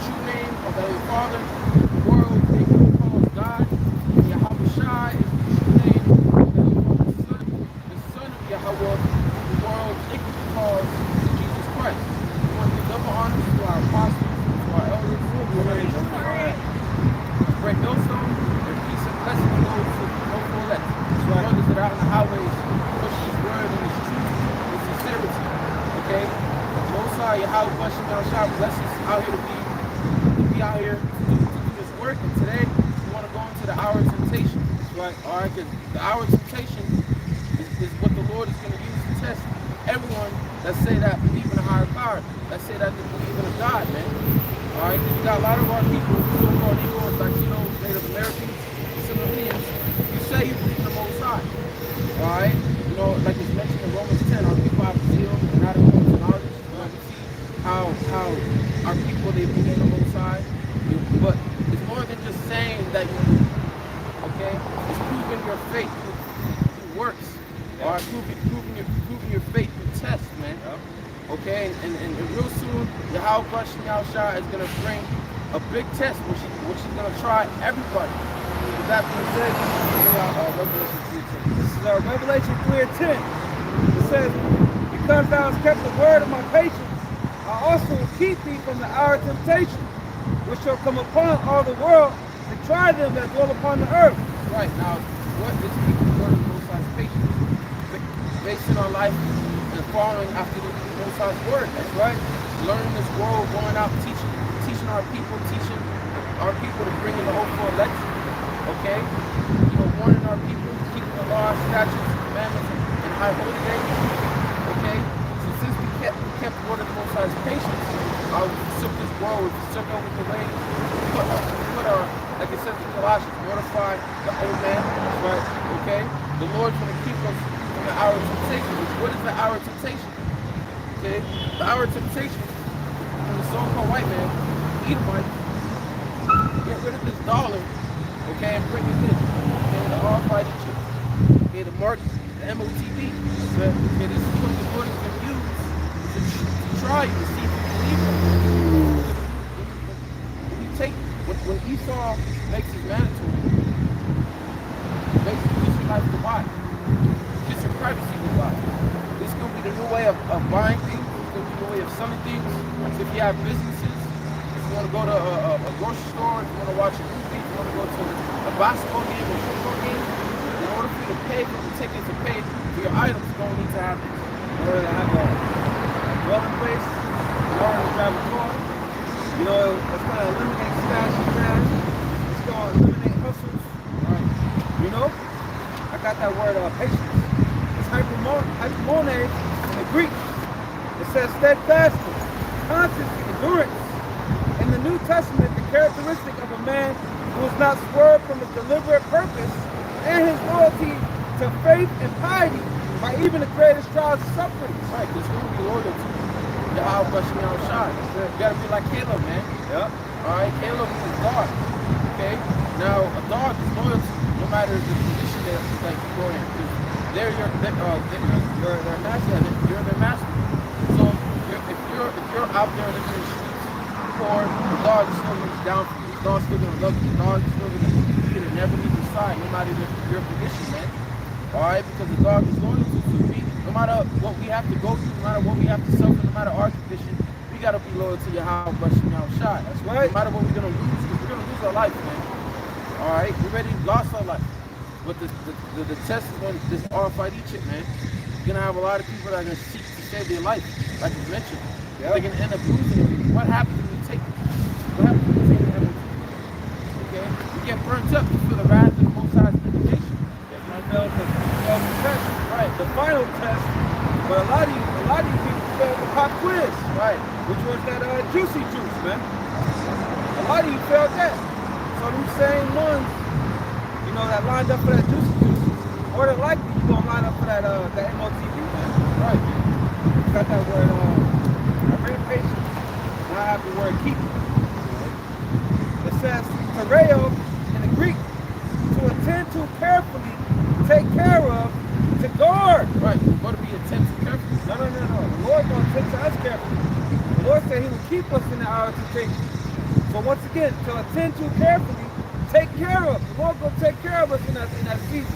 true name of the Father, the world, they call us God. Yahweh Shai is the true name of the Son of Yahweh, the world, it calls Jesus Christ. We want to give double honors to our apostles, to our elders, to our great millstone, and peace and blessing to those who know for elect. So I know that out on the highways, push His word and His truth with sincerity. Okay? Most High, Yahweh, bless you, bless us out here to be out here to do this work. And today, we want to go into the hour of temptation. Right? All right? Because the hour of temptation is what the Lord is going to use to test everyone that say that believe in a higher power, that say that they believe in a God, man. All right? Because you got a lot of our people, so-called Negroes, Latinos, Native Americans, civilians, you say you believe in the Most High. All right? You know, like it's mentioned in Romans 10, our people have zeal and not according to knowledge. You know, we see how our people, they believe in the Most High. But it's more than just saying that you believe, okay? It's proving your faith through works. All right? Proving your faith through tests, man. Okay? And real soon, Yahweh Bashem Yahushua is going to bring a big test, which is going to try everybody. With that being said, this is our Revelation 3:10. It says, because thou hast kept the word of my patience, I also will keep thee from the hour of temptation, which shall come upon all the world to try them that dwell upon the earth. Right, now, what is keeping the word of the Most High's patience? Basing our life and following after the Most High's word. That's right. Learning this world, going out, teaching our people to bring in the hope for election. Okay? You know, warning our people, keeping the law, statutes, commandments, and high holy days. Okay? So since we kept the word of the Most High's patience, we took this world, we took over the way, put our, like it says in Colossians, mortify the old man. That's right. Okay? The Lord's going to keep us from the hour of temptation. What is the hour of temptation? Okay? The hour of temptation, when the so-called white man, Edomite, get rid of this dollar, okay, and bring it in. Okay, the all-fight Egypt. Okay, the mark, the MOTB. Okay, this is what the Lord is going to use to try you, to see if you believe him. When you take, when Esau makes his mandatory, basically gives your life to buy. Gets your privacy to buy. This is going to be the new way of buying things. It's going to be the new way of selling things. So if you have businesses, if you want to go to a grocery store, if you want to watch a movie, if you want to go to a basketball game or a football game, in order for you to pay for the tickets and pay for your items, you're going to need to have this. In order to have a dwelling place, in order to drive a car, you know, it's going to eliminate stash and crash. It's going to eliminate hustles. Right. You know, I got that word patience. It's hypomone in the Greek. It says steadfastness, constant endurance. In the New Testament, the characteristic of a man who is not swerved from his deliberate purpose and his loyalty to faith and piety by even the greatest trials and sufferings. Right, because who be loyal to Yahweh Bashem Yahushua? You gotta be like Caleb, man. Yep. Alright, Caleb is a dog. Okay? Now, a dog is loyal to you, no matter the position that you go in. They're your master, you're their master. So if you're out there living in the streets, poor, the dog is still gonna be down for you. The dog's still gonna love you. The dog is still gonna never leave your side, no matter your condition, man. Alright, because the dog is loyal to you. No matter what we have to go through, no matter what we have to suffer, no matter our condition, we gotta be loyal to Yahweh Bashem Yahushua. That's right. No matter what we're gonna lose, because we're gonna lose our life, man. Alright, we already lost our life. But the test is going to this all-fight Egypt, man. You're gonna have a lot of people that are gonna seek to save their life, like you mentioned. Yep. They're gonna end up losing it. What happens when you take it? What happens when you take the MOT? Okay? You get burnt up, you feel the wrath of the Most High's vindication. I failed the test, right? The final test, but a lot of you people failed the pop quiz, right? Which was that juicy juice, man. A lot of you failed that. So them same ones, you know, that lined up for that juicy juice, more than likely you're gonna line up for that MOTV, man. Right? You got that word I read patience. Now I have the word keep. It says tereo in the Greek, to attend to carefully, take care of, to guard. Right, you're going to be attentive carefully. No. The Lord going to attend to us carefully. The Lord said he will keep us in the hour of temptation. So once again, to attend to carefully, take care of. The Lord will take care of us in that season.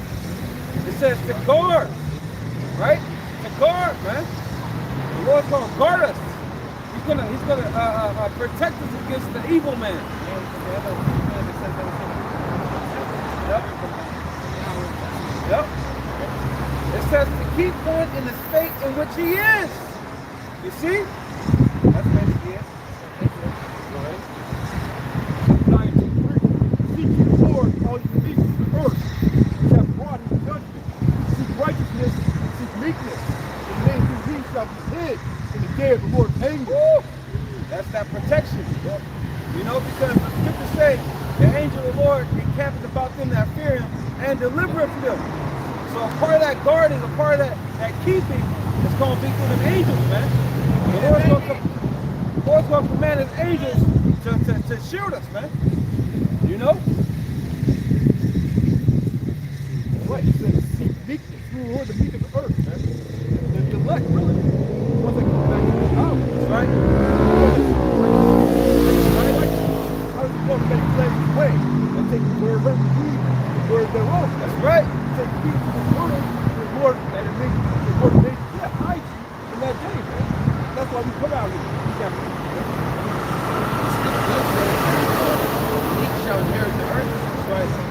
It says to guard, right? To guard, man. The Lord's going to guard us. He's gonna protect us against the evil man. Yep. It says to keep one in the state in which he is. You see? That's basically it. Seek the Lord, all you people of the earth, which have brought his judgment. Seek righteousness, seek meekness. The name who he shall be hid in the day of the Lord's anger. Woo! That's that protection. You know, because the scriptures say the angel of the Lord encampeth about them that fear him and delivereth them. So a part of that guarding, a part of that keeping is going to be through them angels, man. The Lord's going to command his angels to shield us, man. You know? Right, he says seek meekness. You Lord, the meek of the earth, man. The elect, really. Once they come back to the house. That's right. How does the Lord make plans his way? And take the word of the word thereof. That's right. Take heed to the word, the Lord, and it makes the Lord make hide you in that day, man. That's why we come out here. Meek shall inherit the earth.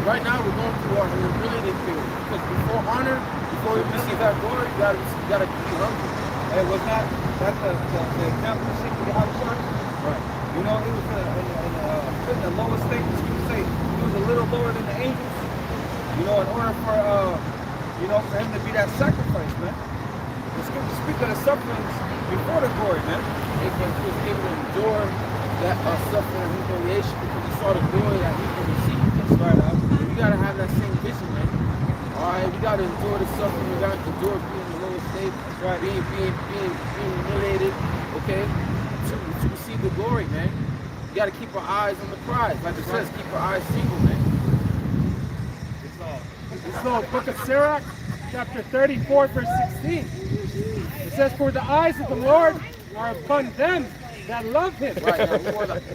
Right now we're going through our humility period. Because before honor, before you receive that glory, you gotta be humble. It was not, that's the example of seeking the house church. Right. You know, he was in the lowest state. You could say he was a little lower than the angels. You know, in order for for him to be that sacrifice, man. The scripture speak of the sufferings before the glory, man. Abraham was able to endure that suffering and humiliation because he saw the glory that he could receive. That's right. And we gotta have that same vision, man. Alright, we gotta endure the suffering, we gotta endure being in the lowest state, Right. being humiliated, okay, to receive the glory, man. We gotta keep our eyes on the prize. Like it says, keep our eyes single, man. It's the book of Sirach, chapter 34, verse 16. It says, for the eyes of the Lord are upon them that love him. Right, now,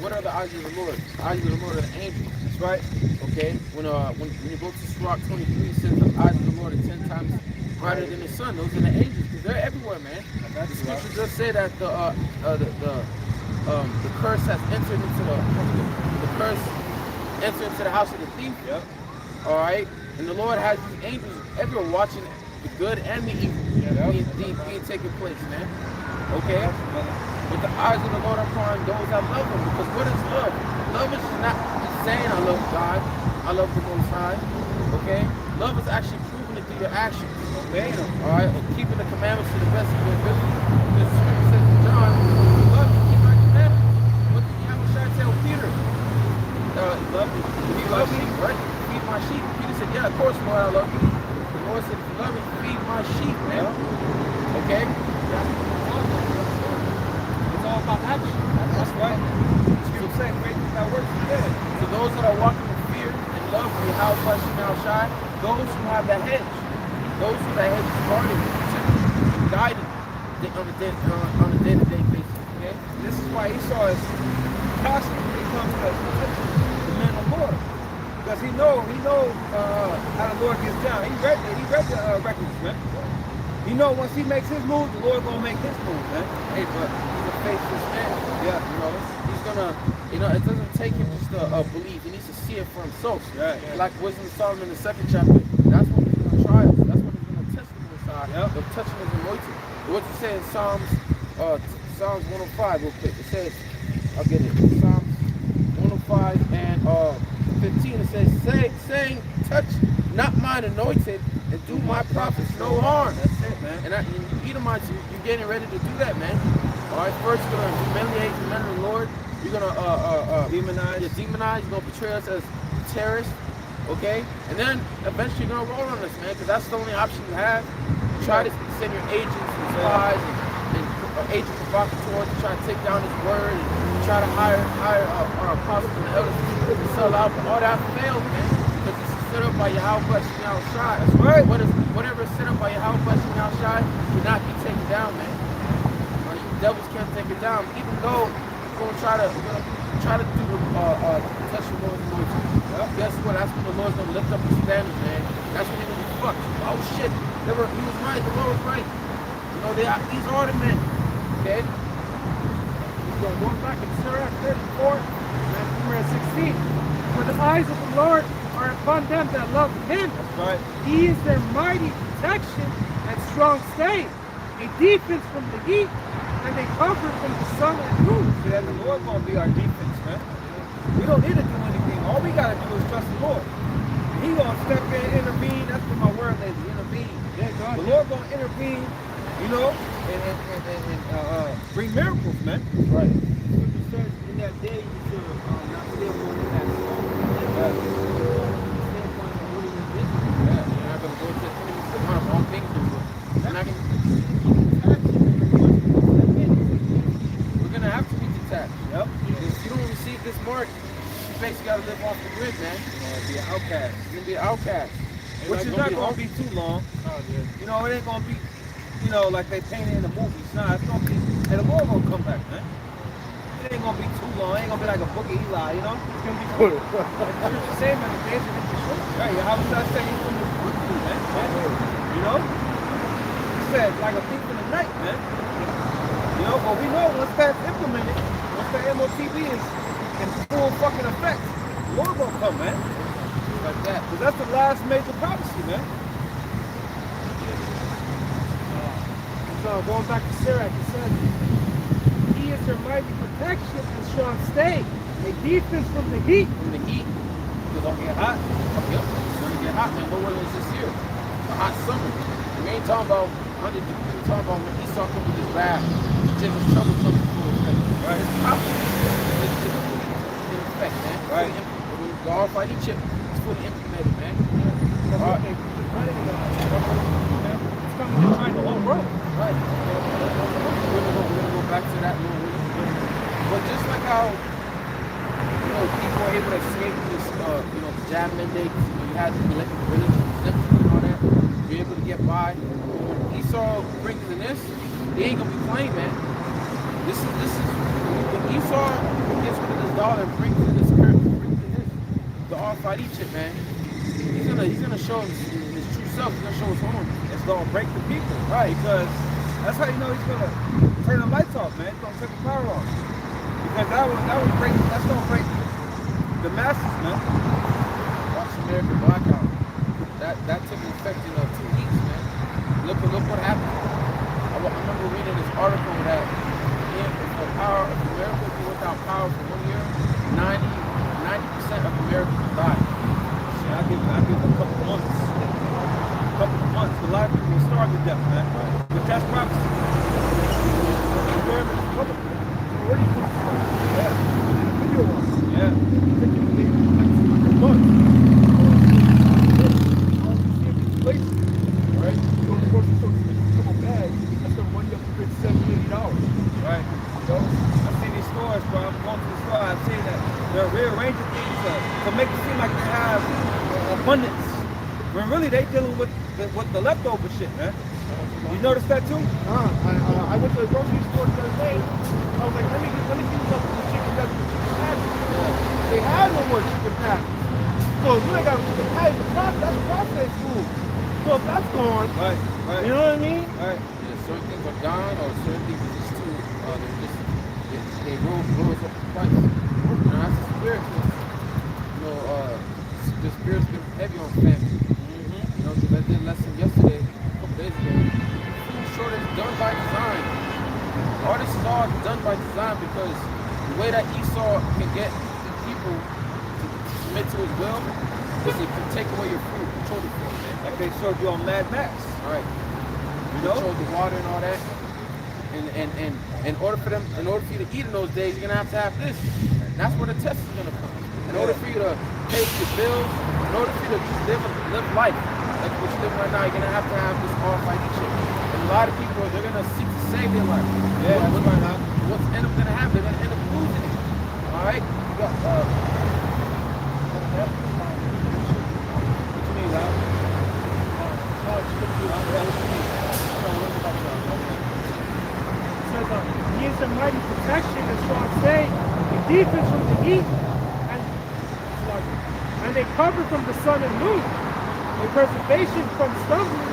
what are the eyes of the Lord? The eyes of the Lord are the angels. That's right. Okay? When you go to Sirach 23, it says the eyes of the Lord are 10 times brighter than the sun. Those are the angels, because they're everywhere, man. The scripture does say that the curse has entered into the house of the thief. Yep. All right, and the Lord has these angels everywhere watching the good and the evil being taking place, man. Okay, but the eyes of the Lord are upon those that love Him. Because what is love? Love is not just saying I love God, I love the Most High. Okay, love is actually proving it through your actions, obeying Him. All right, or keeping the commandments to the best of your ability. Because the Scripture says to John, "You love me, keep my commandments." What did Yahweh tell Peter? Love me, feed my sheep, right? Feed my sheep. Peter said, "Yeah, of course, Lord, I love you." The Lord said, "If you love me, feed my sheep, man." Okay. It's all about action. That's right. Scripture says, "Great is thy works today." So those that are walking in fear and love for Yahweh Shemel Shai, those who have that hedge, those who that hedge is guarding, guiding on a day-to-day basis. Okay. This is why Esau is constantly when it comes to the man of the Lord. Because he know how the Lord gets down. He read the records, man. He know once he makes his move, the Lord gonna make his move, man. Hey, but he's a faithless man. Yeah. You know, he's gonna, it doesn't take him just to believe. He needs to see it for himself. Right. Like Wisdom of Solomon in the 2nd chapter. That's when he's gonna try us. That's when he's gonna test the Messiah. Yep. Of touching his anointing. What you say in Psalms 105 real quick. It says, I'll get it. Psalms 105 and 15. It says, saying, touch not mine anointed and do my prophets no harm. That's it, man. And you Edomites, you're getting ready to do that, man. All right, first you're gonna humiliate the men of the Lord. You're gonna Demonize. You're gonna betray us as terrorists, okay? And then eventually you're gonna roll on us, man, because that's the only option you have. Try to send your agents and spies and agent provocateurs to try to take down his word and try to hire our apostles and elders to sell out, but all that failed, man. Because it's set up by Yahweh Shemel Shai. That's right. Whatever is set up by Yahweh Shemel Shai cannot be taken down, man. You devils can't take it down. Even though gonna try to do the touch the Lord's anointing. Guess what? That's when the Lord's gonna lift up his standard, man. That's when he's gonna be fucked. Oh shit, he was right. The Lord was right. You know, these are the men. Okay. So going back in Sirach 34, verse 16. For the eyes of the Lord are upon them that love him. That's right. He is their mighty protection and strong stay, a defense from the heat, and a comfort from the sun and moon. See, that the Lord gonna be our defense, man. We don't need to do anything. All we gotta do is trust the Lord. He gonna step in, intervene. That's what my word is, intervene. Yeah, God. The Lord gonna intervene, you know, and bring miracles, man. Right. Scripture says in that day you should not stay on that song. Yeah, you're not gonna go to the wrong things. We're gonna have to be detached. Yep. If you don't receive this mark, you basically gotta live off the grid, man. You're gonna be an outcast. You're gonna be an outcast. Which is not gonna be too long. You know, it ain't gonna be, you know, like they painted in the movies. Nah, it's gonna be, and the Lord gonna come back, man. It ain't gonna be too long. It ain't gonna be like a book of Eli, you know? It's gonna be good. It's the same as the days of the short. Right, how was I saying he's gonna be quickly, man? You know? He said, like a thief in the night, man. You know, but we know once that's implemented, once the MOTB is in full fucking effect, the Lord gonna come, man. Like that. Because that's the last major prophecy, man. So going back to Sirach, it says, he is their mighty protection and strong stay, a defense from the heat. From the heat. It's gonna get hot. Yep. It's gonna get hot, man. What weather is this year? A hot summer. We ain't talking about 100 degrees. We're talking about when Esau comes with his wrath. Jacob's trouble comes to full effect. Right. It's prophecy. It's in effect, man. Right. The Almighty chip is fully implemented, man. That's what they running about. It's coming to try the whole world. Right. We're gonna go back to that little bit. But just like how, you know, people were able to escape this, you know, jab mandates, you had the religious exemption and all that, you're able to get by. When Esau brings in this, they ain't gonna be playing, man. This is when Esau gets rid of this dollar and brings in this currency, brings in this, the RFID chip, man. He's gonna show his true self. He's gonna show his horn. It's gonna break the people, right? Because that's how you know he's gonna turn the lights off, man. He's gonna turn the power off. Because that's gonna break the masses, man. Watch American blackout. That took effect in 2 weeks, man. Look what happened. I remember reading this article that if America would be without power for 1 year, 90% of Americans will die. I give a couple months. A lot of people will starve to death, man. But that's prophecy. The government is coming. Where do you put it? Yeah. Video on. Yeah. Months. All these places, right? You go to the grocery store, you get a couple bags, that's gonna run you up to $70, $80. Right. So I've seen these stores, bro. I'm going to the store. I've seen that they're rearranging things to make it seem like they have abundance. When really they dealing with the leftover shit, man. You notice that too? I went to the grocery store the other day. I was like, let me see what's up with the chicken nuggets and chicken patties. They have no more chicken patties. So you ain't got chicken patties. That's processed food. So if that's gone, Right. you know what I mean? Right. Yeah, certain things are gone, or certain things are just too. They rose up the price. You know, that's the spirit. You know, the spirit's been heavy on family. You know, because I did a lesson yesterday, a couple days ago. Food shortage done by design. All this is all done by design because the way that Esau can get the people to submit to his will is to take away your food, control the food, man. Like they showed you on Mad Max. All right. You know? Control the water and all that. And in order for you to eat in those days, you're gonna have this. And that's where the test is gonna come. In order for you to pay your bills, in order for you to live life like what you're living right now, you're gonna have this RFID chip. And a lot of people, they're gonna seek to save their life. Yeah, But what's going on? what's end up gonna happen? They're gonna end up losing it. All right. You got, what you mean, Al? He is a mighty protection and strong stay, defense from the heat, and a cover from the sun and moon, a preservation from stumbling,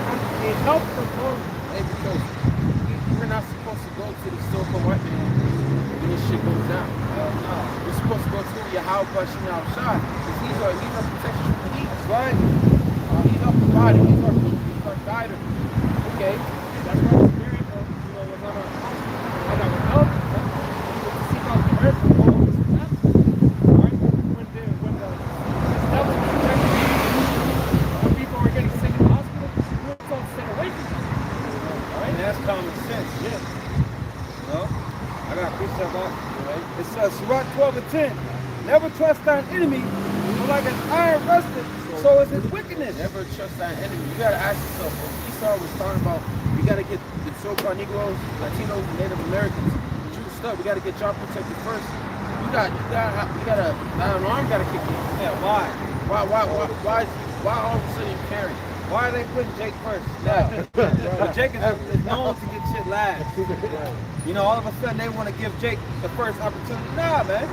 and a help from harm. Hey, because we're not supposed to go to the so-called white man when this shit goes down. We're supposed to go to Yahweh Bashim outside, because he's our protection from the heat. That's right. He's our provider. He's our guider. Okay, that's why the spirit of, was on our house. I got an help. To seek out the earth and all this stuff. Right? When the devil is protecting when people are getting sick in the hospital, we're supposed to stay away from them. Right? And that's common sense. Yeah. I got a precept on it. Right? It says, Surah 12 and 10. Never trust thine enemy, for like an iron rusted, so is his wickedness. Never trust thine enemy. You gotta ask yourself, when Esau was talking about, we gotta get the so-called Negroes, Latinos, Native Americans, Jews stuff, we gotta get y'all protected first. You gotta an arm gotta kick in. Yeah, why? Why all of a sudden you carry? Why are they putting Jake first? Yeah. But Jake is known to get shit last. All of a sudden they want to give Jake the first opportunity. Nah, man.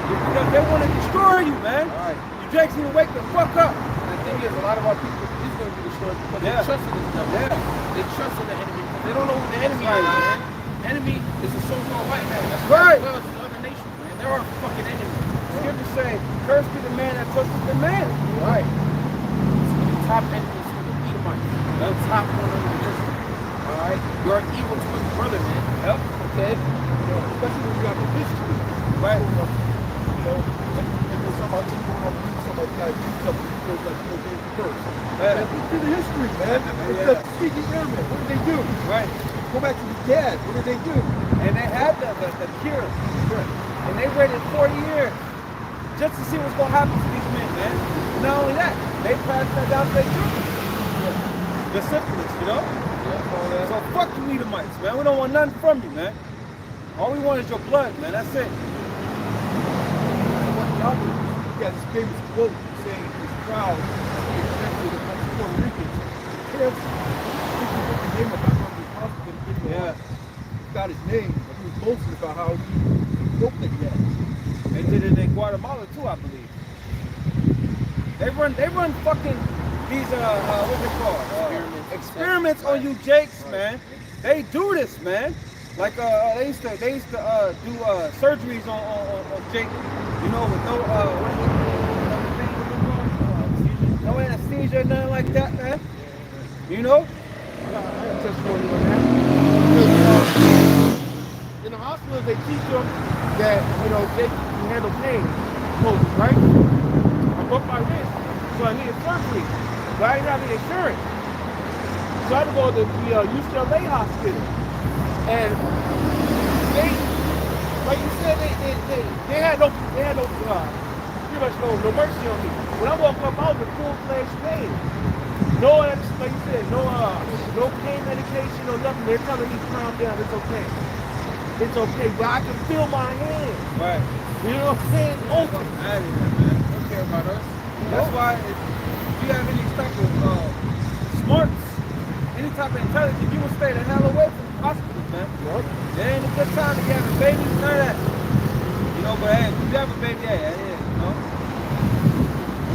Because they want to destroy you, man. All right. You Jakes need to wake the fuck up. And the thing is, a lot of our people is going to be destroyed because they trust in this stuff. Yeah. They trust in the enemy because they don't know who the enemy is, man. Enemy is a so-called white man. That's right. As well as the other nations, man. They're our fucking enemy. Scripture say, cursed be the man that trusteth the man. Right. The top enemy is the Edomites. The top one of the list. All right. You're an evil to his brother, man. Yep. Okay. Especially when you got the history. Right. And then somebody going on somebody like first. Man. Look at the history, man. It's the speaking airmen. What did they do? Right. Go back to the dad. What did they do? And they had the cure. And they waited 40 years just to see what's going to happen to these men, man. Not only that, they passed that down to their children. The syphilis, Yeah. So fuck you Edomites, man. We don't want nothing from you, man. All we want is your blood, man. That's it. You got this famous quote saying this crowd, especially the Puerto Ricans, cares the name about how the hospital got his name, but he was boasting about how he broke that he had. They did it in Guatemala too, I believe. They run fucking these what's it called? Experiments on you Jakes, man. They do this, man. Like they used to do surgeries on Jake, with no anesthesia, nothing like that, man. I got testimony on that. In the hospital, they teach them that, they can handle pain, right? I broke my wrist, so I needed surgery, but I didn't have any insurance. So I had to go to the UCLA hospital. And they, like you said, they had no pretty much no mercy on me. When I woke up, I was in full-fledged pain. No, like you said, no pain medication or nothing. They're telling me calm down. It's okay. It's okay, but I can feel my hand. Right. You know what I'm saying? Open. Man. Don't care about us. That's why if you have any type of smarts, any type of intelligence, you will stay the hell away from hospitals, man. Yep. There ain't a good time to be having babies, none of that. But hey, if you have a baby,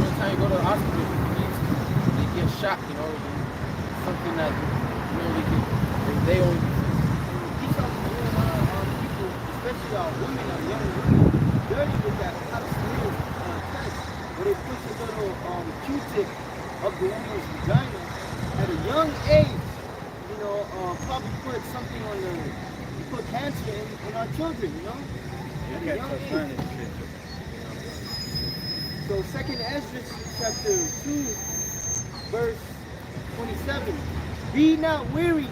Every time you go to the hospital, they get shot, something that, they only These are people, especially our women, our young women, dirty with that hot steel test, where they push a little Q-tip up the woman's vagina at a young age, probably put something on put cancer in our children, at a young age. So 2nd Ezra chapter 2, verse 27. Be not weary,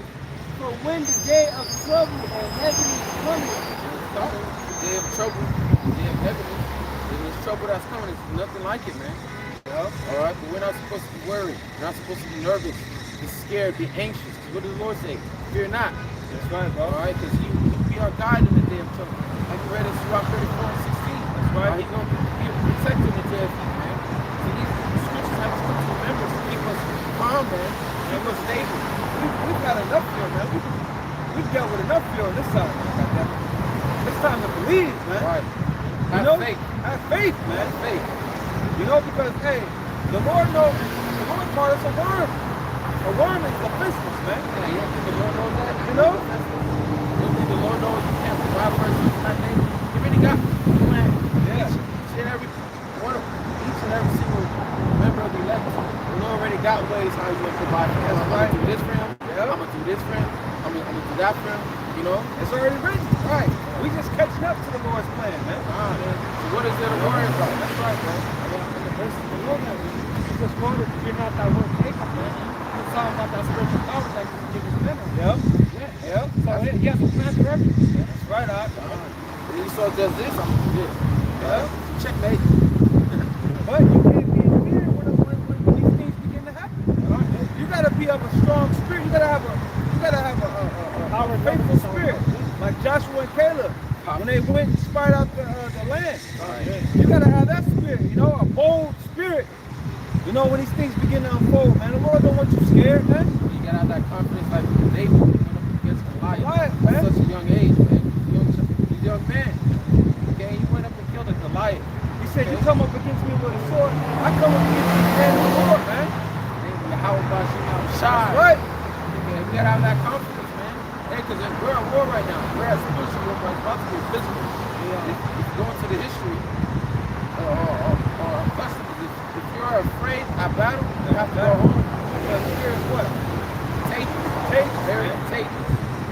for when the day of trouble and heaviness is coming. The day of trouble, the day of heaviness, and this trouble that's coming is nothing like it, man. All right, but we're not supposed to be worried. We're not supposed to be nervous, be scared, be anxious. What does the Lord say? Fear not. That's right, bro. All right, because He will be our guide in the day of trouble. Like we read in Surah 34 and 16. That's right. He's going to be a protector in the day of heat, man. So these scriptures have to come to remember to keep us calm, man, keep us stable. We've got enough fear, man. We've dealt with enough fear on this side, man. It's time to believe, man. Right. faith. Have faith, man. Have faith. You know, because hey, the Lord knows. The Lord called us a worm. A worm is defenseless, man. Yeah, you don't think the Lord knows that? You know? You don't think the Lord knows you can't survive for that name? He really got planned. Yeah. Each and every one of each and every single member of the elect. The Lord already got ways how you gonna provide for him. I'm gonna do this for him. Yeah. I'm gonna do this for him. I'm gonna do that for him. You know? It's already written. Right. We just catching up to the Lord's plan, man. Man. So what is there to worry about? That's right, bro. In the verse of the Lord that we just quoted, fear not thy word, Jacob, man. It's all about that spiritual power that you can give his men. Yep. Yeah. Yep. So he has a plan for everything. That's right, Doc. If Esau does this, I'm gonna do this. Yeah. Checkmate. But you can't be in fear when these things begin to happen. You gotta be of a strong spirit. You gotta have a faithful spirit. Like Joshua and Caleb, when they went and spied out the land. You gotta have that spirit, you know, a bold spirit. You know, when these things begin to unfold, man, the Lord don't want you scared, man. You gotta have that confidence like David went up against Goliath Man. at such a young age, man. He's a young man. Okay, he went up and killed a Goliath. He said, you come up against me with a sword, I come up against you with the hand of the Lord, man. How about you now? Shy. Right. Okay, we gotta have that confidence, man. Hey, because we're at war right now. We're at spiritual war, but it's about to be physical. If you go into the history or festivals, if you're afraid at battle, you have to go home. Because fear is what? Contagious. Very contagious.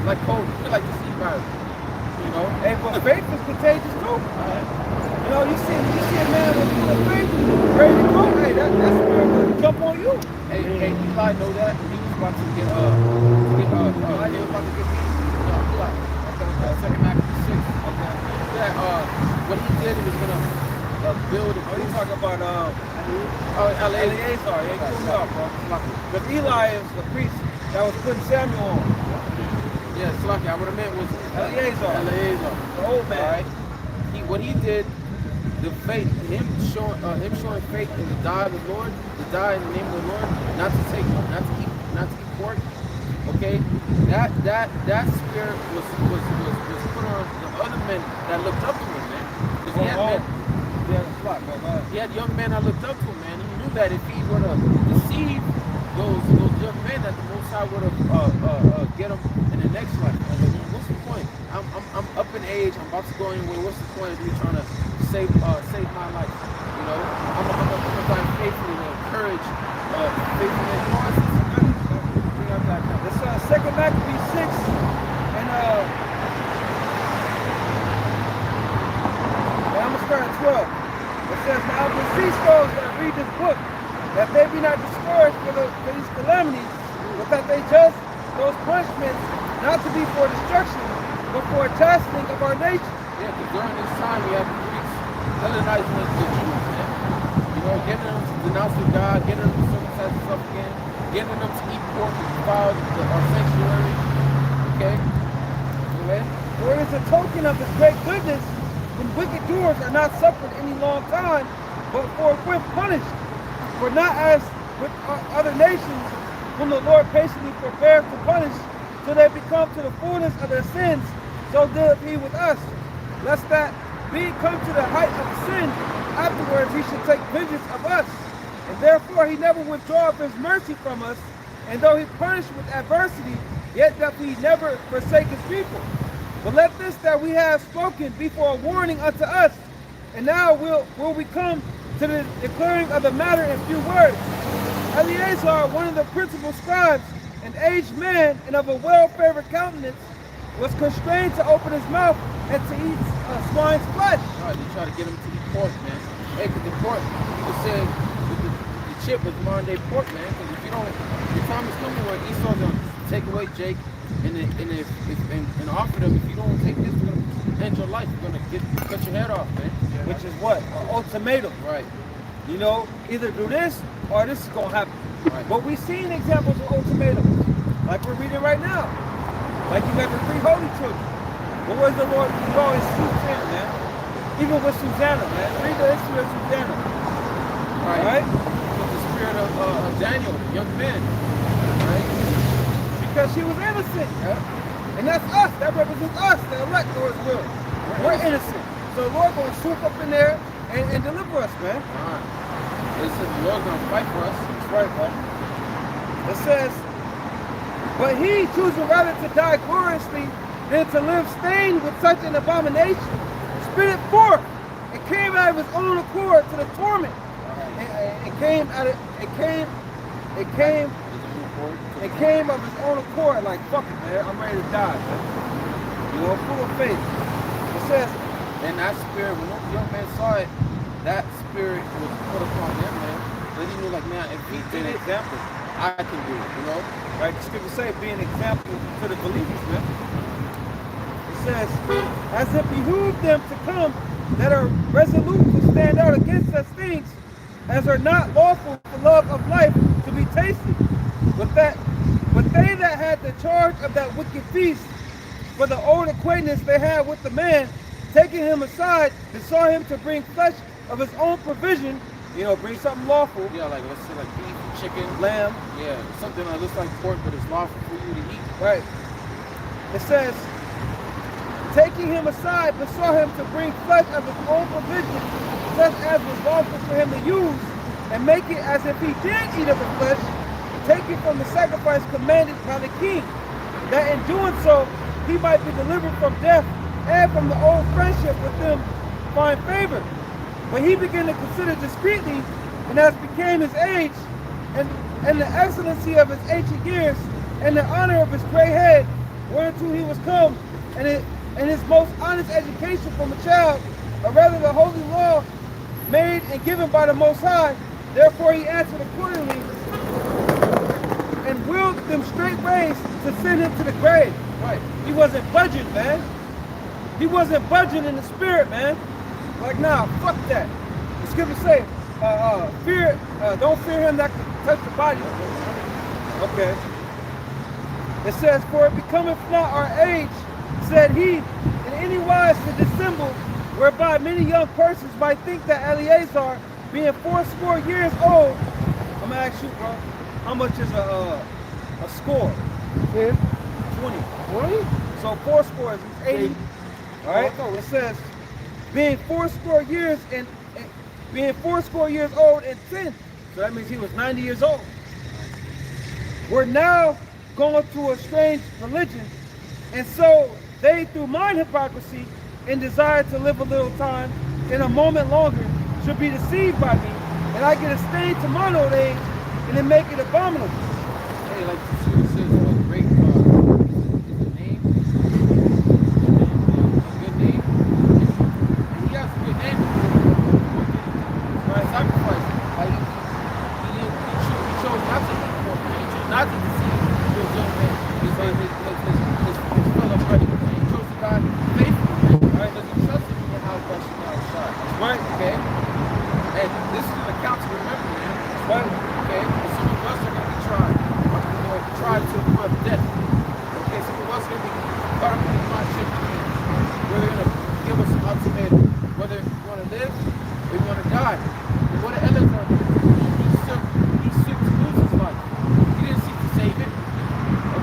Like COVID. You're like the sea virus. You know? Hey, but faith is contagious too. You know, you see a man with full faith, ready to go. Hey, that spirit will jump on you. Hey, Eli know that. He was about to get he was about to get beat. Eli. Second Maccabees 6. Okay. Yeah, what he did, he was gonna build. Oh, you talking about Eleazar. Eleazar? Yeah, he threw me off, bro. But Eli is the priest that was putting Samuel on. Yeah, Slaki. What I meant was Eleazar, the old man. Right? What he did, the faith, him showing faith in the die of the Lord, to die in the name of the Lord, not to eat pork. Okay, that spirit was put on the other men that looked up to him, man. Because he had young men that looked up to him, man. He knew that if he were to deceive those young men, that the Most High would have get them in the next life. What's the point? I'm up in age. I'm about to go anywhere. What's the point of me trying to save my life? You know, I'm gonna try faithfully to encourage faithfulness. It's 2 Maccabees 6 and I'm gonna start at 12. It says, now I beseech those that read this book, that they be not discouraged for these calamities, but that they judge those punishments not to be for destruction, but for a chastening of our nation. Yeah, because during this time we have the Greeks Hellenizing the Jews, man. You know, getting them to denounce their God, getting them to circumcise themselves again, getting them to eat pork and defile our sanctuary. Okay? For it is a token of his great goodness when wicked doers are not suffered any long time, but forthwith punished. For not as with other nations, whom the Lord patiently forbears to punish, till they become to the fullness of their sins, so dealeth he with us, lest that, being come to the height of sin, afterwards he should take vengeance of us. And therefore he never withdraweth his mercy from us, and though he punished with adversity, yet doth he never forsake his people. But let this that we have spoken be for a warning unto us, and now will we come to the declaring of the matter in few words. Eleazar, one of the principal scribes, an aged man and of a well-favored countenance, was constrained to open his mouth and to eat swine's flesh. All right, you try to get him to eat pork, man. Hey, because the pork, people say the chip was modern day pork, man. Because if you don't, the time is coming where Esau's going to take away Jake and offer them, if you don't take this, we're going to end your life. We're going to cut your head off, man. Which is what? An ultimatum. Right. You know, either do this or this is going to happen. Right. But we've seen examples of ultimatums, like we're reading right now. Like you got the 3 holy children. What was the Lord? You always Susanna, man. Even with Susanna, man. Read the history of Susanna. Right? With the spirit of Daniel, the young man. Right? Because she was innocent. Yeah. And that's us. That represents us, the elect, Lord's will. We're innocent. So the Lord gonna swoop up in there and deliver us, man. It says the Lord's gonna fight for us. That's right, man. It says, but he choosing rather to die gloriously than to live stained with such an abomination, spit it forth. It came out of his own accord to the torment. It came of his own accord, like, fuck it, man, I'm ready to die, man. You know, full of faith. It says, and that spirit, when those young men saw it, that spirit was put upon them, man. Then he knew, like, man, if he did it, example. I can do it, you know? Right, the scripture say, be an example to the believers, man. It says, as it behooved them to come that are resolute to stand out against such things as are not lawful for love of life to be tasted. But they that had the charge of that wicked feast, for the old acquaintance they had with the man, taking him aside, besought him to bring flesh of his own provision, you know, bring something lawful. Yeah, like, let's say, like, beef, chicken, Lamb. Yeah, something that looks like pork, but it's lawful for you to eat. Right. It says, taking him aside, besought him to bring flesh of his own provision, such as was lawful for him to use, and make it as if he did eat of the flesh, taken from the sacrifice commanded by the king, that in doing so, he might be delivered from death, and from the old friendship with them find favor. But he began to consider discreetly, and as became his age, and the excellency of his ancient years, and the honor of his gray head, whereunto he was come, and his most honest education from a child, or rather the holy law made and given by the Most High. Therefore he answered accordingly, and willed them straight ways to send him to the grave. Right. He wasn't budging, man. He wasn't budging in the spirit, man. Like, nah, fuck that. The scripture say, don't fear him that can touch the body. Okay. It says, for it becometh not our age, said he, in any wise to dissemble, whereby many young persons might think that Eleazar, being 80 years old, I'm gonna ask you, bro, how much is a score? 10, 20. 20? So 80 is 80. All right. So it says, being 80 years and being 80 years old and 10. So that means he was 90 years old. We're now going to a strange religion, and so they, through mine hypocrisy and desire to live a little time in a moment longer, should be deceived by me, and I get a stain to mine old age, and then make it abominable. Hey, like, it says, great, is the name, a good name, and he has a good name, right? Sacrifice. Like, he chose not to eat pork, he chose not to deceive his young man, his fellow brother. He chose to die faithfully, right? Because he trusted in the house that she now shot. Right. Okay? And this is an account to remember, man. Right. Okay? And some of us are going to be tried. You know, tried to the point of death. Okay? Some of us are going to be caught up in the hardship. Where they're going to give us an ultimatum. Whether we want to live or we want to die. And what the others are, he seeks to lose his life. He didn't seek to save it.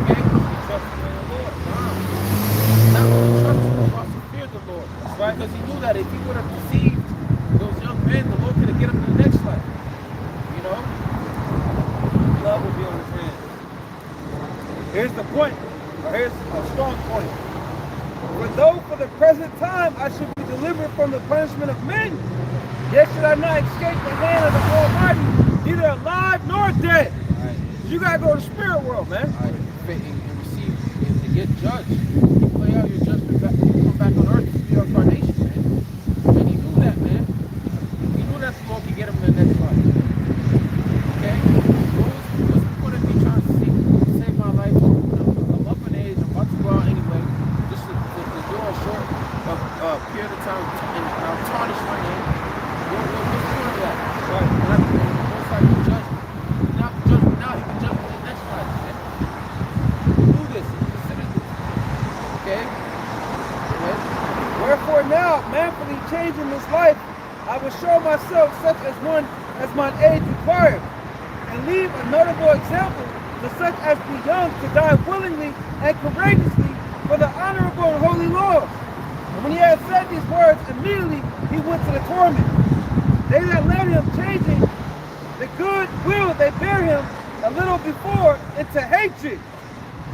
Okay? He trusted in the Lord. Not only trusted, but also feared the Lord. Right? Because he knew that if he would have deceived those young men, the Lord could have get them to the next life. You know? Love will be on his hands. Here's the point, or here's a strong point. For though for the present time I should be delivered from the punishment of men, yet should I not escape the hand of the Almighty, neither alive nor dead. Right. You gotta go to the spirit world, man. Right. And receive, and to get judged. You play out your judgment back, come back on earth to be our incarnation, man. And he knew that, man. He knew that the Lord could get him in the next life. Okay? What's the point of me trying to save my life? I'm up in age, I'm about to go out anyway. Just to do a short period of time, and I'll tarnish my name. What's the point of that? Right. And I think most likely judge me. Not judge me now, he can judge me in the next life, man. He knew this, he considered this. Okay? Wherefore now, manfully changing this life, I will show myself such as one as mine age required, and leave a notable example to such as be young to die willingly and courageously for the honorable and holy laws. And when he had said these words, immediately he went to the torment. They that led him, changing the good will they bear him a little before into hatred,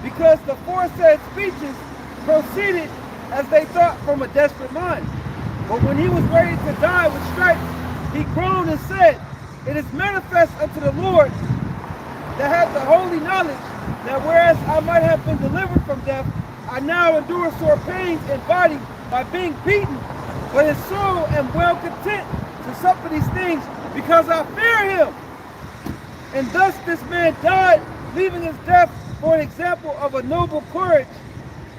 because the foresaid speeches proceeded as they thought from a desperate mind. But when he was ready to die with stripes, he groaned and said, it is manifest unto the Lord that hath the holy knowledge, that whereas I might have been delivered from death, I now endure sore pains in body by being beaten, but in soul am well content to suffer these things, because I fear him. And thus this man died, leaving his death for an example of a noble courage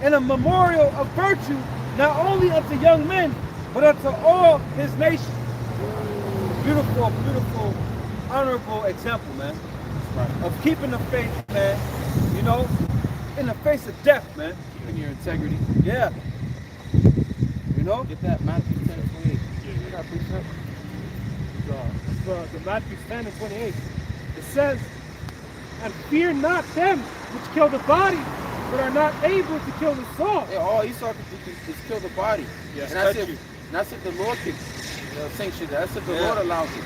and a memorial of virtue, not only unto young men, but unto all his nation. Beautiful, beautiful, honorable example, man, of keeping the faith, man, you know, in the face of death, man. Keeping your integrity. Yeah. You know? Get that Matthew 10:28. The Matthew 10 and 28. It says, and fear not them which kill the body, but are not able to kill the soul. Yeah, all Esau could do is kill the body. Yes, And that's if the Lord could sanction that. That's if the Lord allows it.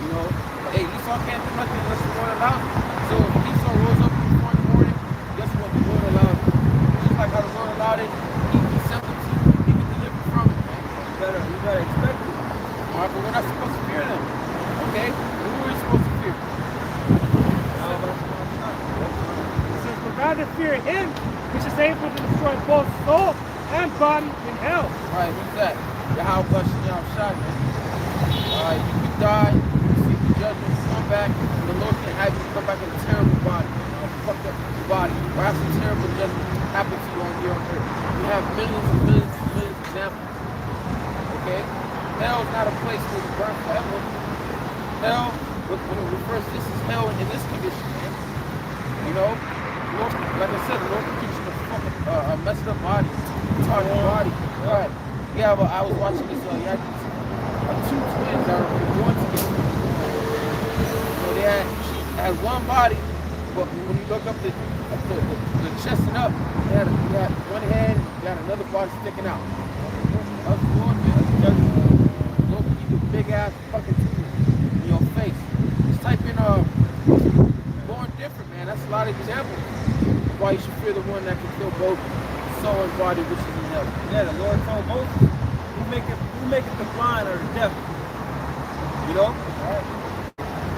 You know, hey, Esau can't do nothing unless the Lord allows it. So if Esau rose up in the morning, guess what? The Lord allowed it. Just like how the Lord allowed it, he sent it to you. He can deliver from it, man. You better expect it. All right, but we're not supposed to fear them. Okay? Who are we supposed to fear? It says, but rather fear him which is able to destroy both soul and body in hell. All right, who's that? Yahweh Bashem Yahushua, man. All right, you can die, you can see the judgment, come back, and the Lord can have you come back in a terrible body, fucked up body, or have some terrible judgment happen to you on here on earth. We have millions and millions and millions of examples. Okay? Hell's not a place where you burn forever. Hell, when it refers, this is hell in this condition, man. You know? Lord, like I said, the Lord can keep you in a fucking messed up body, retarded body. All right. Yeah, but I was watching this, you had these two twins that were born together. So they had one body, but when you look up the chest and up, they had one head, they had another body sticking out. That's the Lord, man. That's the judgment. The Lord can keep a big ass fucking tooth in your face. Just type in born different, man. That's a lot of examples of why you should fear the one that can kill both soul and body, which is in heaven. Yeah, the Lord told Moses, who maketh the blind or the deaf? You know?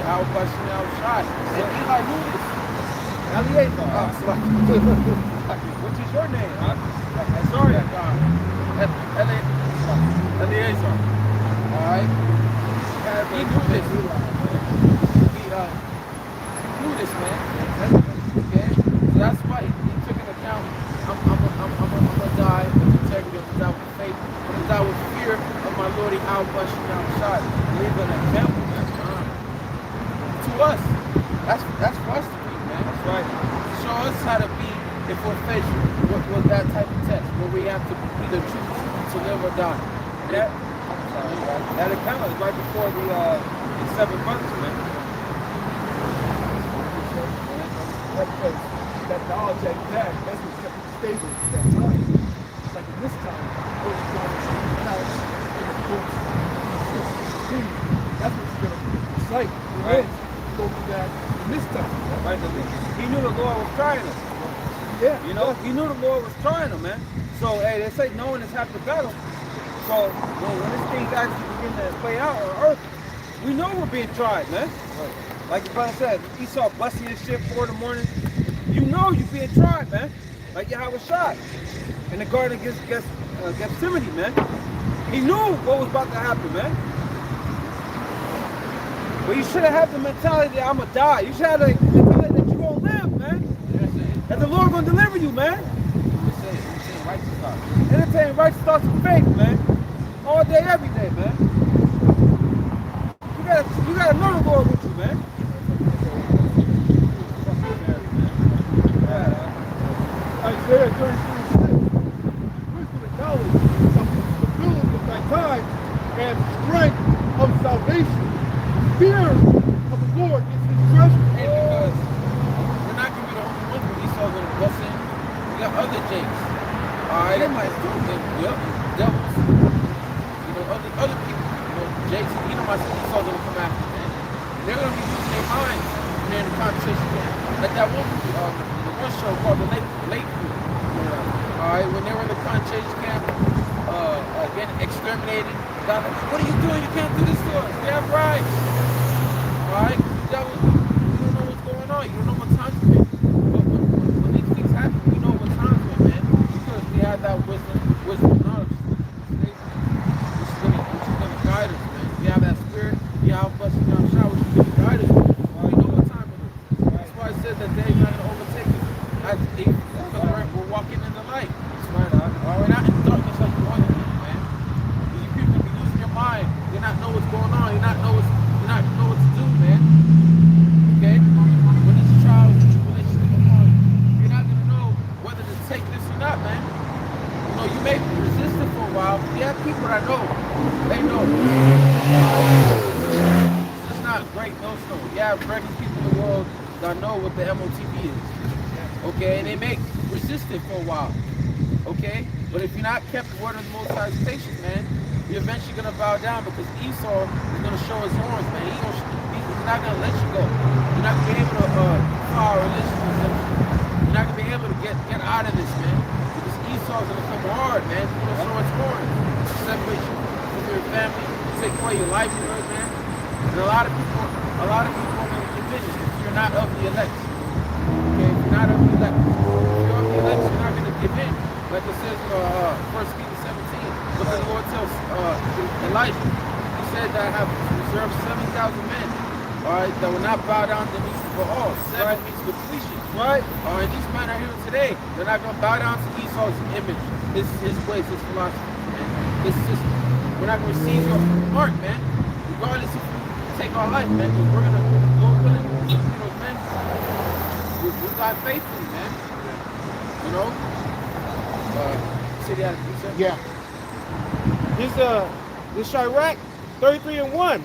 Yahweh Bashem Yahushua. And Eli knew this. Eleazar. Which is your name, huh? Sorry, Eleazar. Alright? He knew this. He knew this, man. Okay? So that's why he took into account, I'm gonna die with integrity, I'm gonna die with faith, I'm gonna die with fear of my Lord Yahweh Bashem Yahushua. Leave an example, man. To us. That's for us to be, man. That's right. To show us how to be if we're faced with that type of test, where we have to either choose to live or die. That account is right before the 7 months, man. That knowledge that he had, that's what kept him stable at that time. It's like in this time, those guys in the house, in the courts, that's what's going to recite. Right. Go through that in this time. Right. He knew the Lord was trying him. Yeah. You know, he knew the Lord was trying him, man. So, hey, they say knowing is half the battle. So, when this thing's actually beginning to play out on earth, we know we're being tried, man. Right. Like the brother said, Esau busting his shit 4 in the morning. You know you're being tried, man. Like Yahweh shot in the garden against Gethsemane, man. He knew what was about to happen, man. But you should have had the mentality that I'm going to die. You should have the mentality that you're going to live, man. That the Lord going to deliver you, man. Entertain righteous thoughts of faith, man. All day, every day, man. You gotta know the Lord with you, man. Isaiah 33 says, wisdom and knowledge of the fulfillment of thy time and strength of salvation. Fear of the Lord is his treasure. And because we're not going to be the only ones who Esau's going to bust in. We got other Jakes. All right? They might do it. Yep. Devil Edomites and Esau's gonna come after, man. They're gonna be losing their minds in the concentration camp. Like that one movie, the one show called The Late View. Alright, when they were in the concentration camp, getting exterminated, God, like, what are you doing? You can't do this to us. We have rights. Alright? You don't know what's going on. You don't know what time's been. But when these things happen, we know what time's been, man. Because we have that wisdom knowledge. Which is gonna guide us, man. We have that spirit, we have blessing our shower, which is gonna guide us. We know what time it is. That's why it says that day is not gonna overtake us as a thief, because we're walking in the light. We're not in darkness like you want to be, man. You people be losing your mind. You not know what's going on. You not know what to do, man. Okay? When this trial and tribulation come on, you're not gonna know whether to take this or not, man. You know, you may be resistant for a while, but you have people that know. They know. It's not great millstone. You have regular people in the world that know what the MOTV is. Okay? And they may resist it for a while. Okay? But if you're not kept the word of the Most High's patience, man, you're eventually going to bow down because Esau is going to show his horns, man. He's not going to let you go. You're not going to be able to follow religion. You're not going to be able to get out of this, man. Because Esau's going to come hard, man. He's going to show his horns. Separate you from your family, take away your livelihood, man. And a lot of people are going to give in if you're not of the elect. Okay? If you're not of the elect. If you're of the elect, you're not going to give in. Like it says in 1 Kings 17, but the Lord tells Elijah, he said that I have reserved 7,000 men, all right, that will not bow down to the knees for all. 7 means completion. Right? All right, these men are here today. They're not going to bow down to Esau's image, his ways, his philosophy, man, his system. We're not going to receive your mark, man, regardless if we take our life, man, because we're going to go willing, you know, man, we die faithfully, man, you know? Yeah. This Chirac 33:1.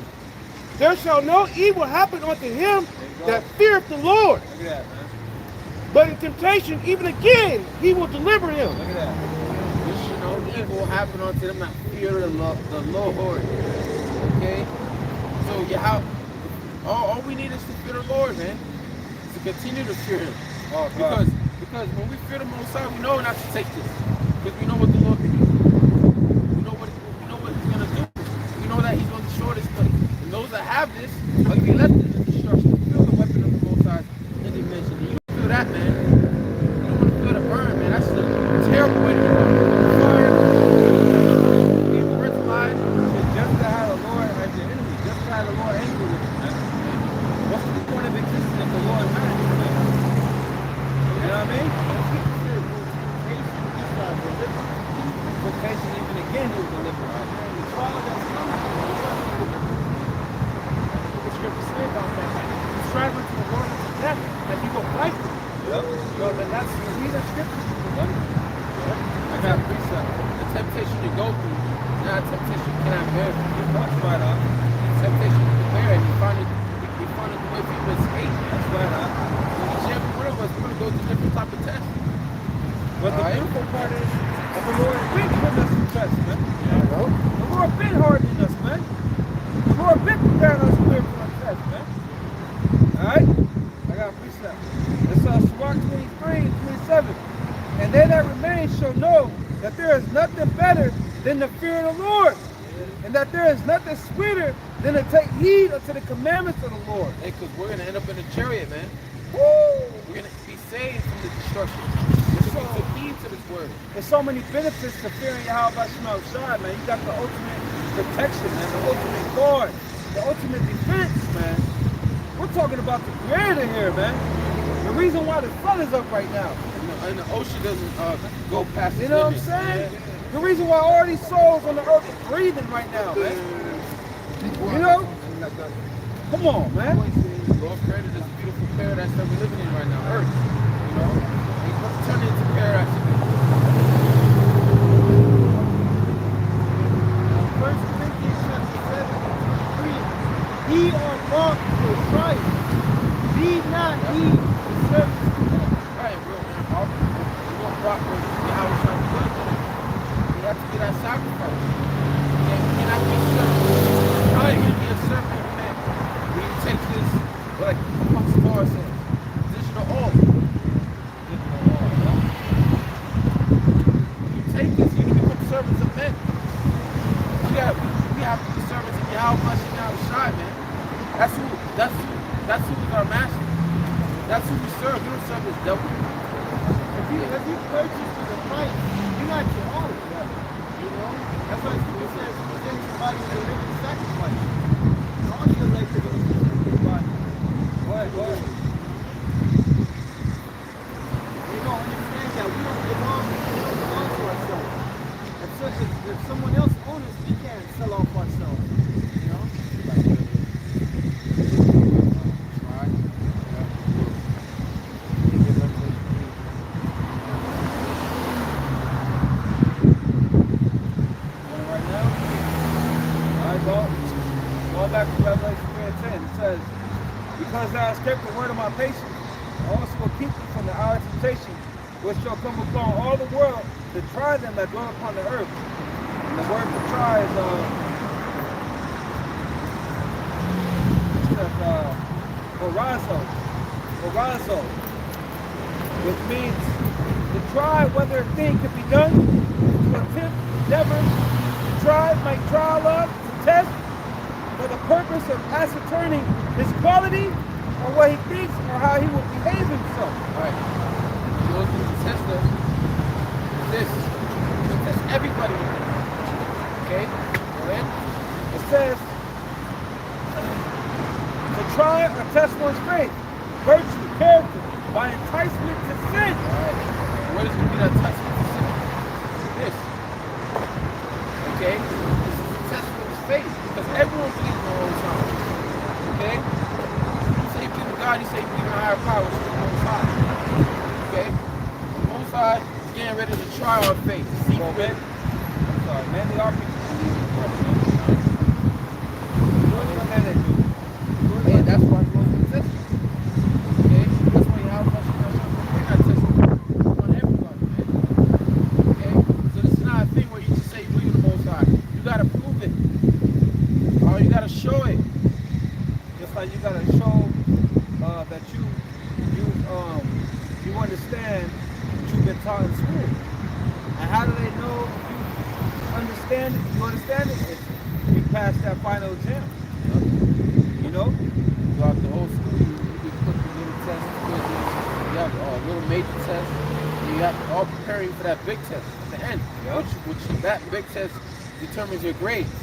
There shall no evil happen unto him that feareth the Lord. Look at that, man. But in temptation, even again, he will deliver him. Look at that. There shall no evil will happen unto them that fear the Lord. Okay? So all we need is to fear the Lord, man. To continue to fear him. Because when we fear the Most High, we know not to take this. Because we know what the Lord can do. We know what he's going to do. We know that he's going to destroy this place. And those that have this are going to be left in the destruction. Feel the weapon of the Most High indignation. You don't feel that, man. You don't want to feel the burn, man. That's a terrible way to go. Fire. Being fertilized. It's just to have the Lord as your enemy. Just to have the Lord angry with you, man. What's the point of existence if the Lord is mad at you, man? You know what I mean? Vocation, even again, he was delivered. The trial that's coming, The scripture says about that. You strive unto the Lord unto death, that he will fight for you. yep. So then that's read that scripture. I got precept. The temptation you go through, not a temptation you cannot bear. That's right, huh? Temptation you can bear, and you find it the way people escape. That's right, huh? Each and every one of us, we're going to go through different type of tests. But the beautiful part is that the Lord has been putting us through tests, man. The Lord been hardening us, man. The Lord been preparing us clear for our tests, man. Alright? I got a precept. It's Sirach 23 and 27. And they that remain shall know that there is nothing better than the fear of the Lord. And that there is nothing sweeter than to take heed unto the commandments of the Lord. Hey, because we're going to end up in a chariot, man. Woo! We're going to be saved from the destruction. We're going to take heed to this word. There's so many benefits to fearing Yahweh Shai, man. You got the ultimate protection, man. The ultimate guard. The ultimate defense, man. We're talking about the creator here, man. The reason why the sun is up right now. And the ocean doesn't go past You know what I'm saying? The reason why all these souls on the earth are breathing right now, man. You know? Come on, man. God created this beautiful paradise that we're living in right now, Earth. You know? He's going to turn it into paradise again. 1 Corinthians chapter 7, 3. Ye are bought for Christ. Be not ye the servants of God. Right, real man. We're going to rock with Yahweh Shai blood. You have to be that sacrifice. You cannot be served. Right. Shai, man. That's who is our master. That's who we serve. We don't serve this devil. If you purchased with a price, you're not your own. You know? That's why it says present your body as a living sacrifice. All the elected is present your body. Go ahead. We don't understand that we don't belong to ourselves. If someone else owns us, we can't sell off ourselves. You know? Going back to Revelation 3:10, it says, because thou hast kept the word of my patience, I also will keep thee from the hour of temptation, which shall come upon all the world to try them that dwell upon the earth. And the word to try is horazo, which means to try whether a thing can be done, to attempt, endeavor, to try, make trial of, to test, for the purpose of ascertaining his quality or what he thinks or how he will behave himself. Right. You go through the test of this. You test everybody. Okay? Go ahead. It says to try or test one's faith, virtue, character, by enticement to sin. Alright. What is going to be that enticement to sin? This. Okay? This is the test of his faith. Because everyone believes in their own time. Okay? You say you believe in God, you say you believe in a higher power, which is the Most High. Okay? The Most High is getting ready to try our faith. See Well, man, I'm sorry, man, they are people who believe in God. And that's why we go through the test. Okay? That's why you have much we're not testing on everybody, man. Okay? So this is not a thing where you just say you believe in the Most High. You gotta prove it. Oh, you gotta show it. Just like you gotta show that you understand what you've been taught in school. And how do they know you understand it? You understand it? If you pass that final exam. You know? Throughout the whole school, you put the little tests, you have a little major test, and you have all preparing for that big test at the end. Yep. Which that big test determines your grades.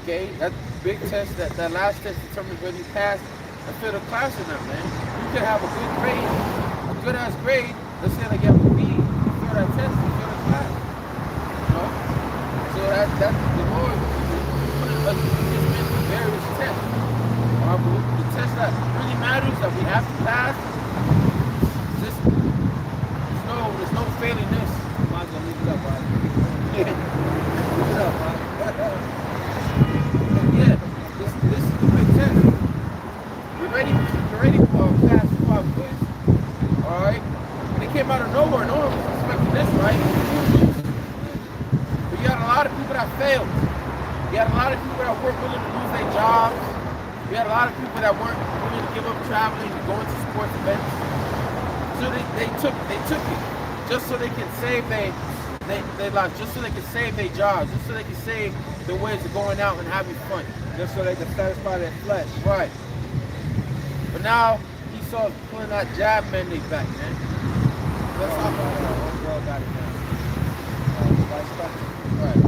Okay? That big test, that last test determines whether you pass and fail the class or not, man. You could have a good grade, a good ass grade, let's say like you have a B, you fail that test, you fail the class. You know? So that's the Lord put us in various tests. But the test that really matters, that we have to pass, is this. There's no failing this. Might as well leave it up, right? Leave it up, right? Yeah, this is the big test. We're ready past 5 quiz. Alright? And it came out of nowhere. No one was expecting this, right? But you had a lot of people that failed. You had a lot of people that weren't willing to lose their jobs. You had a lot of people that weren't willing to give up traveling and going to sports events. So they took it just so they can save their lives, just so they can save their jobs, just so they can save their ways of going out and having fun. Just so they can satisfy their flesh. Right. But now Esau's pulling that jab mandate back, man. That's how Well, got it, man. right.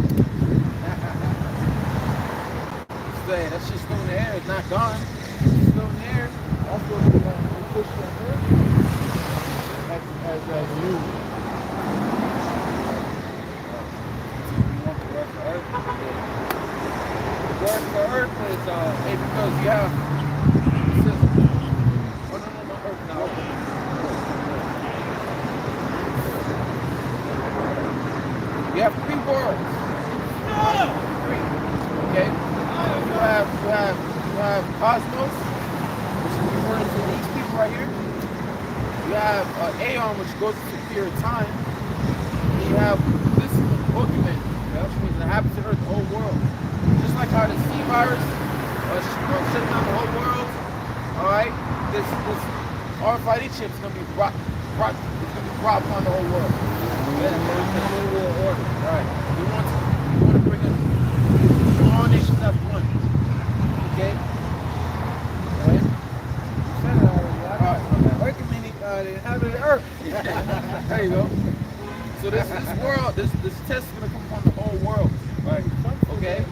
Say that shit's still in the air, it's not gone. It's still in the air. That's what we're going to push that as you. Work for earth is Hey, because you have no, earth now. You have 3 worlds. 3. Okay? You have cosmos, which is referring to these people right here. You have Aeon, which goes to period of time. And you have this boogeyman, which means it happens to Earth, the whole world. Just like how the sea virus shut down the whole world. Alright? This RFID chip is gonna be brought upon the whole world. the new world order. Alright. We want to bring in all nations as one. Okay? everybody inhabited Earth. There you go. So this world, this test is gonna come upon the whole world. Right. Okay.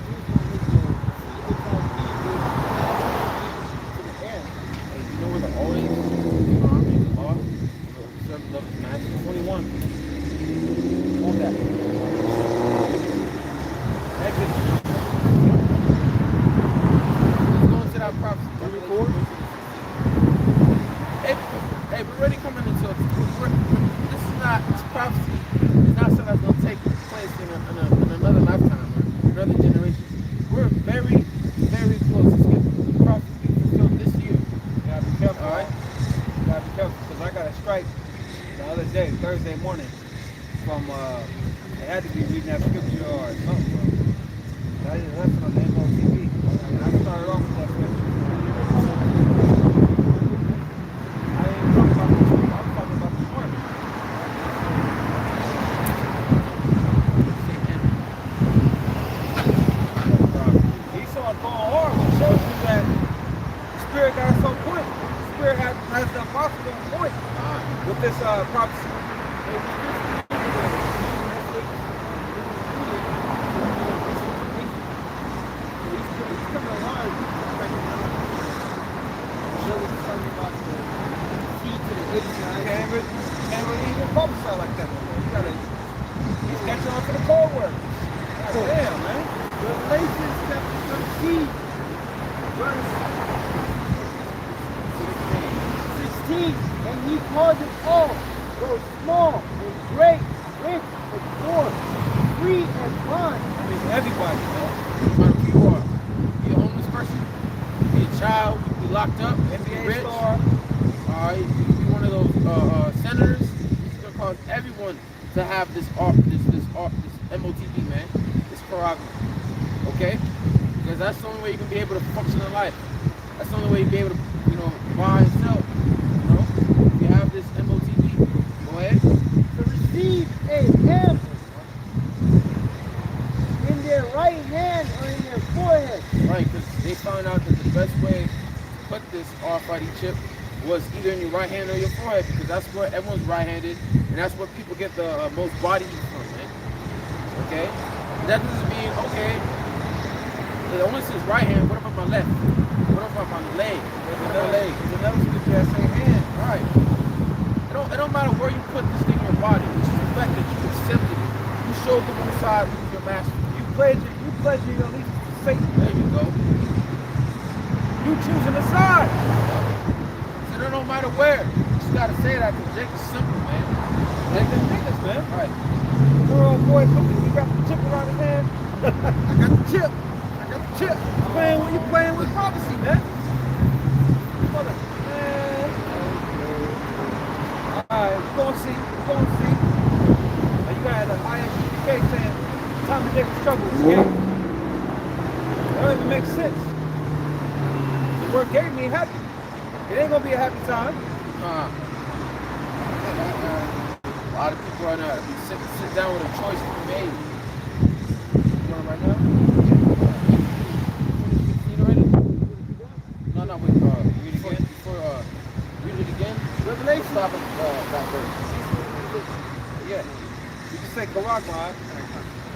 Hey, you know where the oldest armies are? Certain levels, man. 21. On that. Exit. Let's go into that prophecy. Hey, we're already coming into this is not prophecy. It's not something that's gonna take place in another lifetime or another generation. We're very, very close to getting prophecy fulfilled this year. You gotta be careful. All right. You gotta be careful because I got a strike the other day, Thursday morning, from I had to be reading that scripture or something. I did a lesson on the MOTV. And I started off with that scripture. I ain't talking about the scripture, I'm talking about the word. Esau going hard, which shows you that the spirit got us on point. The spirit has the apostle on point with this prophecy. Can't really even prophesy like that no more. He's catching on to the cold word. God damn, man. Revelation chapter 13, verse 16. And he called them all, both small and great, rich and poor, free and bond. I mean, everybody, man. No matter who you are, be a homeless person, be a child, be locked up, NBA rich. star. Alright, you be one of those senators. It's gonna cause everyone to have this MOTV, man. This prerogative. Okay? Because that's the only way you can be able to function in life. That's the only way you'll be able to, buy and sell. You have this MOTV. Go ahead. To receive a hammer in their right hand or in their forehead. Right, because they found out that the best way to put this RFID chip was either in your right hand or your forehead, because that's where everyone's right-handed, and that's where people get the most body heat from, man. Okay? That doesn't mean, okay, it only says right hand, what about my left? What about my leg? There's another scripture that say hand. Right. It don't matter where you put this thing in your body, it's just the fact that you accepted it. You showed them on the side who's your master. You pledge your allegiance to Satan. There you go. You choosing a side. So it don't matter where. You just gotta say that, because Jake is simple, man. Like them niggas, man. Right. Little old boy, he got the chip around his hand. I got the chip. You playing with prophecy, man. Mother, man. Alright, we're gonna see. Now you got a ISUK saying, time to take the struggle. That don't even make sense. The word gave me happy. It ain't gonna be a happy time. A lot of people right now sit down with a choice to be made. You want it right now? You know it? No, wait. Read it again. Read it again. Revelation. Stop at that verse. Yeah. You can say Karagma.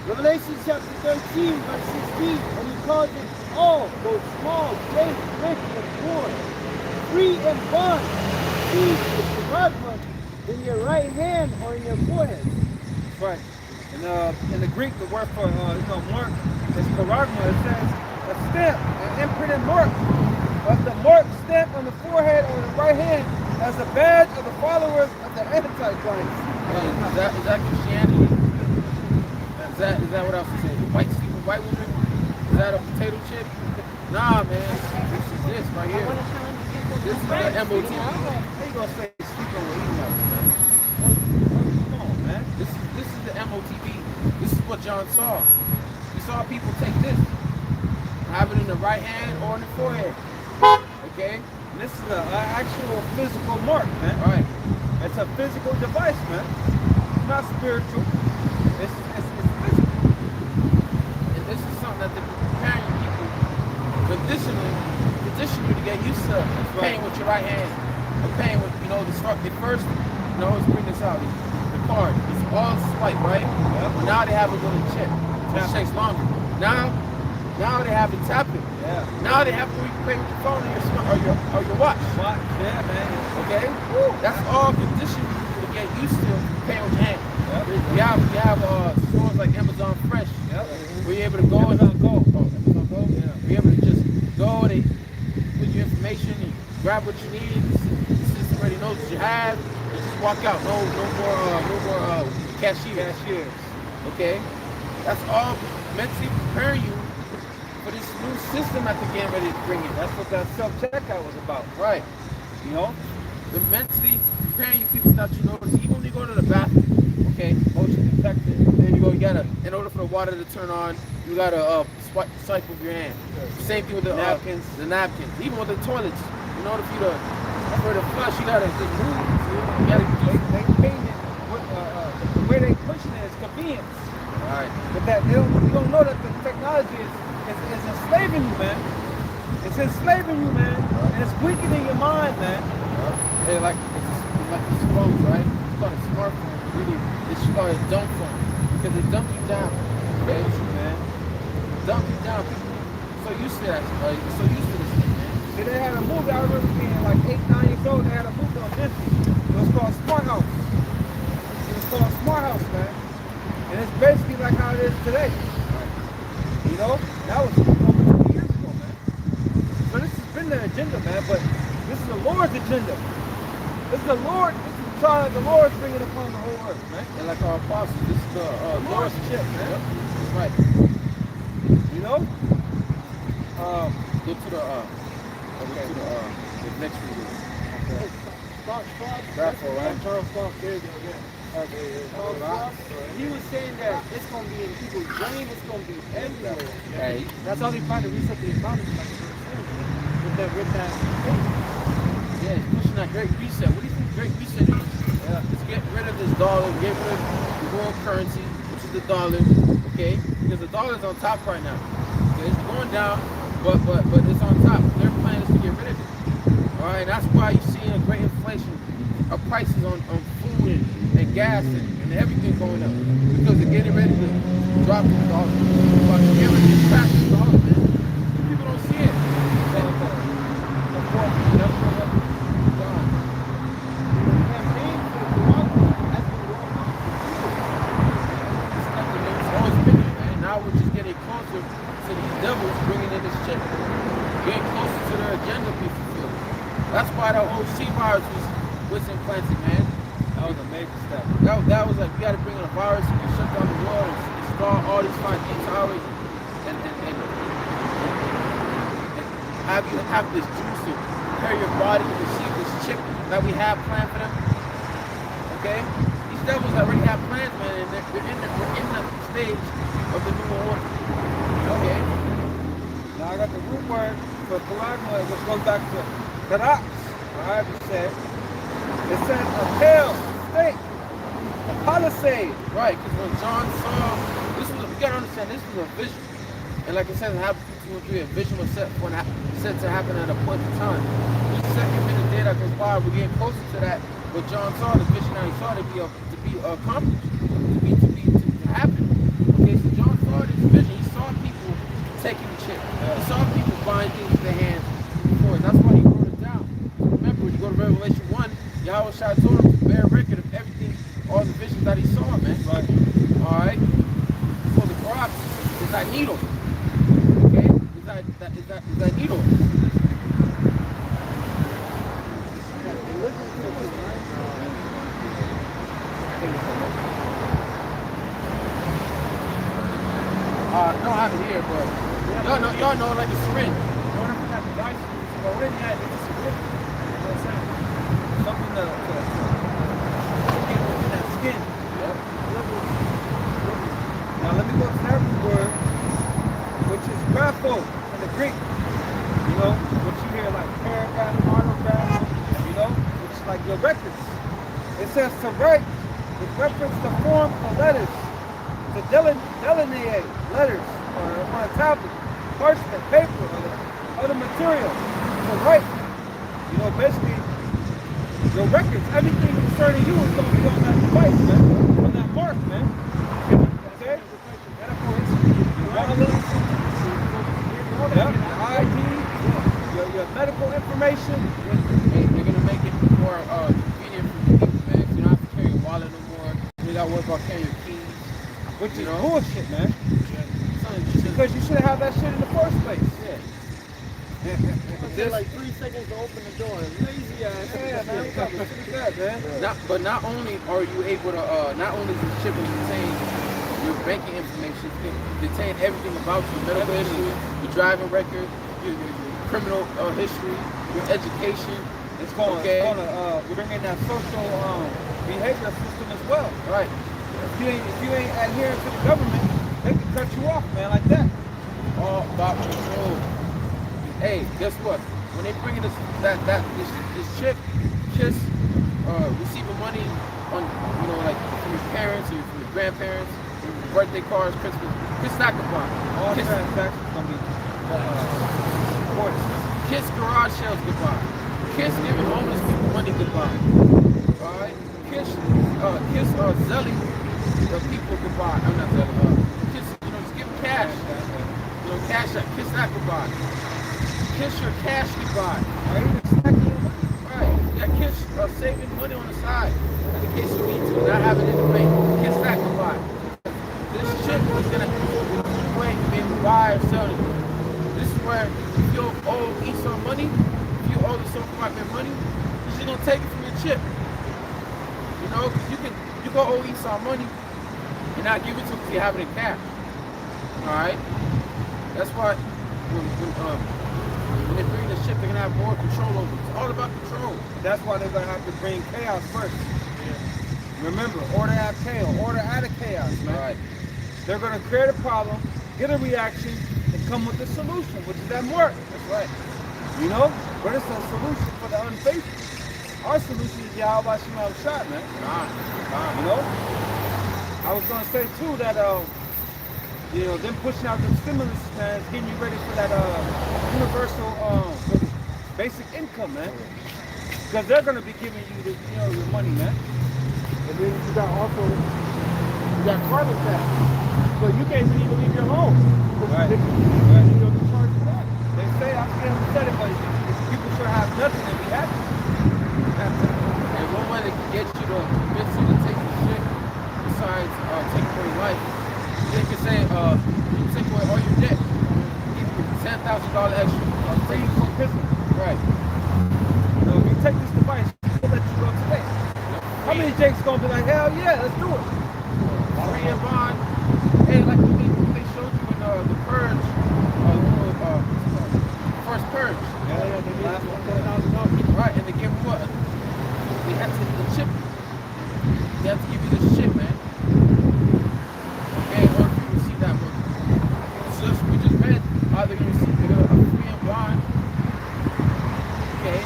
Revelation chapter 13, verse 16. And he called them all, both small, great, rich, and poor, free and bond. These is the Karagma in your right hand or in your forehead. Right. In the Greek, the word for mark is Karagma. It says a stamp, an imprinted mark of the mark stamp on the forehead or the right hand as a badge of the followers of the Antichrist. Is that Christianity? Is that what else is saying? White woman? Is that a potato chip? Nah, man. This is this right here. This is the MOTV. How you gonna say sleeping with emails, man? Come on, man. This is the MOTV. This is what John saw. He saw people take this, have it in the right hand or in the forehead. Okay? And this is an actual physical mark, man. Right. It's a physical device, man. It's not spiritual. It's physical. And this is something that they're preparing people, conditioning you to get used to paying with your right hand. paying with, you know, the first, you know, let's bring this out. The card, it's all swipe, right? But now they have a little chip. It takes longer. Now they have it tapping. Yeah. Now they have to pay with your phone or your watch. Watch. Yeah, man. Okay? That's all conditioned to get used to paying with your hand. You have stores like Amazon Fresh. Where you're able to go Amazon Go. Amazon Go. Yeah. Where you're able to just go, they put your information, and grab what you need. The system already knows what you have. You just walk out. No more cashiers. Okay? That's all mentally preparing you for this new system that they're getting ready to bring in. That's what that self-checkout was about. Right. You know? They're mentally preparing you people that you notice. Even when you go to the bathroom, okay, motion detected. There you go. You gotta, in order for the water to turn on, you gotta swipe with your hand. Same thing with the napkins. Even with the toilets, in order for the flush, you gotta just move. You gotta They paint it with, the way they pushing it is convenience. all right. But that you don't know that the technology is enslaving you, man. It's enslaving you, man. And it's weakening your mind, man. Hey, like it's phones, right? It's called a smartphone. Really, it's called a dumb phone because it dumps you down. Okay, Man. dump you down. People so used to that. So used to this thing, man. See, they had a movie, I remember being like 8, 9 years old, they had a movie on Disney. It was called Smart House. It was called Smart House, man. And it's basically like how it is today. You know? That was over 20 years ago, man. So this has been the agenda, man, but this is the Lord's agenda. This is the Lord, this is the time that the Lord's bringing upon the whole earth, man. And like our apostles, this is the Lord's chip, man. Yep. That's right. You know? Go to the next video. Okay. Grapple, right? Charles Stark, there you go, yeah. He was saying that it's going to be in people's brain, it's going to be everywhere. Hey, That's how they find to reset the economy, like with that. yeah, he's pushing that great reset. What do you think great reset is? It's get rid of this dollar, get rid of the world currency, which is the dollar, okay? Because the dollar's on top right now. Okay, it's going down, but it's on top. Their plan is to get rid of it. All right, that's why you're seeing a great inflation of prices on food and gas and everything going up. Because they're getting ready to drop the dollar. But get rid of this crash the dollar, man. People don't see it. Now we're just getting closer to these devils bringing in this chip. Getting closer to their agenda being fulfilled. That's why the whole C virus was implanted, man. That was a major step. That was like, we got to bring in a virus and shut down the world and install all these 5G towers and have you have this juice to prepare your body to receive this chip that we have planned for them. Okay? These devils already have plans, man, and we're in the stage of the new order. Okay? Now I got the root word for Kalagma, which goes back to Karax, however you say it. It says a tail, stake, a palisade. Right, because when John saw, you gotta understand, this was a vision. And like I said, in Habakkuk 2 and 3, a vision was set to happen at a point in time. Each second, minute, day that goes by, we're getting closer to that. What John saw, the vision that he saw to be accomplished, to happen. Okay, so John saw this vision. He saw people taking the chip. He saw people buying things with their hands before. That's why he wrote it down. Remember, when you go to Revelation 1, Yahweh Shai told him to bear record of everything, all the visions that he saw, man. Right. All right. So the cross is that needle. Okay. Is that needle. I don't have it here, but y'all know like a syringe. Something to get within that skin. Yep. Now let me go to that word, which is grapho in the Greek. You know, what you hear like paragraph, monograph, you know, which is like your records. It says to write with reference to form of letters, to delineate letters or on a tablet, parchment, paper, or other material. To write, you know, basically Your records, everything concerning you is going to be on that device, man. On that mark, man. Okay? Your ID, your medical information. They're gonna make it more convenient for people, man. You don't have to carry your wallet no more. You don't gotta worry about carrying your keys. Which is You know? bullshit, man. Son, you should- Because you should have that shit in the first place. Yeah. It takes like 3 seconds to open the door. Lazy ass. Yeah, man. Look at that, man. But not only are you able to, not only does the chip contain your banking information, it can contain everything about your medical history, your driving record, your criminal history, your education. It's going to bring in that social behavior system as well. Right. If you ain't adhering to the government, they can cut you off, man, like that. All about control. Hey, guess what? When they bring in this chip, just receiving money on, like from your parents or from your grandparents, your birthday cards, Christmas, it's not goodbye. All transactions going to be recorded. Kiss garage sales goodbye. Kiss giving homeless people money goodbye. Alright? Kiss Zelly people goodbye. I'm not Zelly. Kiss, just give cash. Cash that. Kiss that goodbye. Kiss your cash goodbye. Right? Yeah, kiss saving money on the side in case you need to, not having it in the bank. Kiss that goodbye. This shit is gonna wait, maybe buy or sell it. This is where if you owe Esau money, if you owe the supermarket money, you're just gonna take it from your chip. You go owe Esau money and not give it to him if you have it in cash. Alright? That's why when they bring the ship, they're gonna have more control over it. It's all about control. That's why they're going to have to bring chaos first. Remember, order out chaos, order out of chaos, man. Right. They're going to create a problem, get a reaction, and come with a solution, which is that work. That's right. But it's a solution for the unfaithful. Our solution is Yahweh Shema Shot, man. I was going to say, too, that, them pushing out the stimulus plans, getting you ready for that universal basic income, man. Because they're going to be giving you your money, man. And then you got carbon tax. So you can't even leave your home. Right. They charge you that. They say, I can't said it, but people should have nothing and be happy. And one way they can get you to convince you to take the shit besides taking away your life, they can say, you take away all your debt, give you $10,000 extra. Free from prison. Right. If you take this device, we'll let you go today. How many Jakes gonna be like, hell yeah, let's do it? Free and bond. Hey, like they showed you in the purge, first purge. Yeah, they need $10,000. Right, and they give you what? They have to take the chip. They have to give you this chip, man. Okay, in order for you to receive that money. So we just read how they're gonna receive a free and bond. Okay.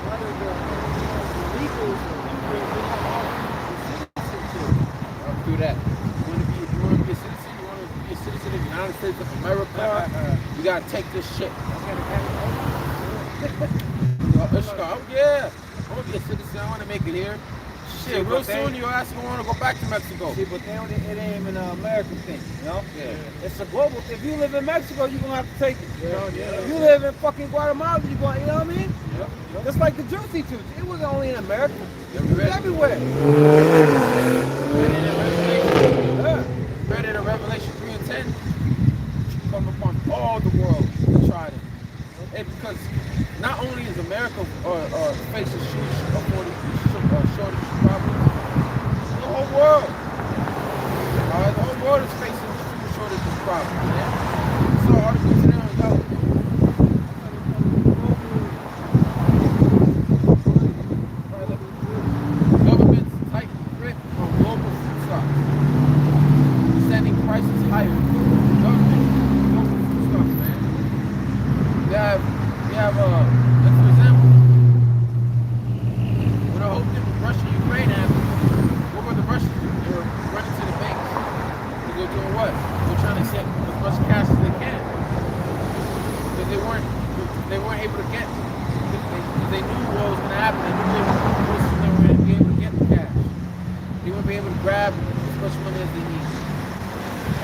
What are the legals Do that. You want to be a citizen? You want to be a citizen of the United States of America? You gotta take this shit. Yeah, I want to be a citizen. I want to make it here. Shit, real soon your ass gonna want to go back to Mexico. See, but it ain't even an American thing, Yeah. It's a global thing. If you live in Mexico, you're gonna have to take it. Yeah. If you live in fucking Guatemala, you know what I mean? Yeah. Just like the Juicy Tooth. It wasn't only in America. Yeah, It was everywhere. Read it in Revelation 3 and 10. Come upon all the world to try it. And because not only is America facing shortage problems, the whole world. The whole world is facing shortage problems. Yeah? So articles today on Yahoo. Government's tight grip on global food stocks, sending prices higher. Government, global food stocks, man. We have like for example, when I hope that Russia Ukraine happened, what were the Russians doing? They were running to the banks. They were doing what? They're trying to get as much cash as they can. Because they weren't able to get Because they knew what was going to happen. They knew they were going to be able to get the cash. They wouldn't be able to grab as much money as they need.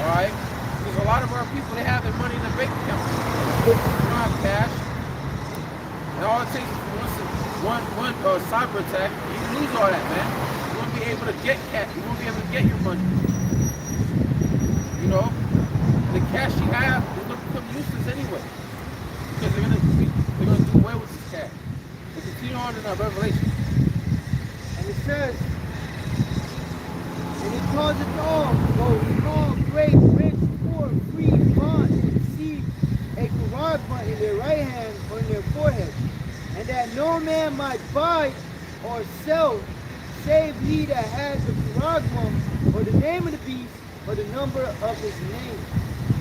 Alright? Because a lot of our people, they have their money in their bank account. They don't have cash. And all it takes is one cyber attack, you can lose all that, man. You won't be able to get cash. You won't be able to get your money. You know? The cash you have is going to become useless anyway. Because they're going to do away with this cash. But continue on in our Revelation. And it says, and he caused it all, both small, great, rich, poor, free, bond, to receive a charagma in their right hand or in their forehead, and that no man might buy or sell, save he that has the charagma, or the name of the beast, or the number of his name.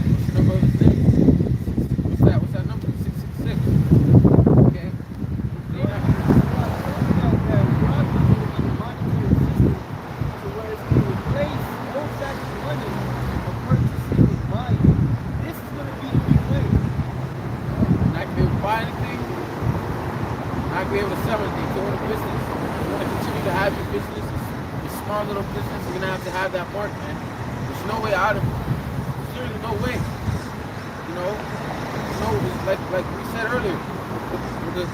What's the number of his name? What's that number? 666. Okay. Be able to sell anything, to own a business. You want to continue to have your business, your small little business, you're going to have that mark, man. There's no way out of it. There's seriously no way. You know, like we said earlier,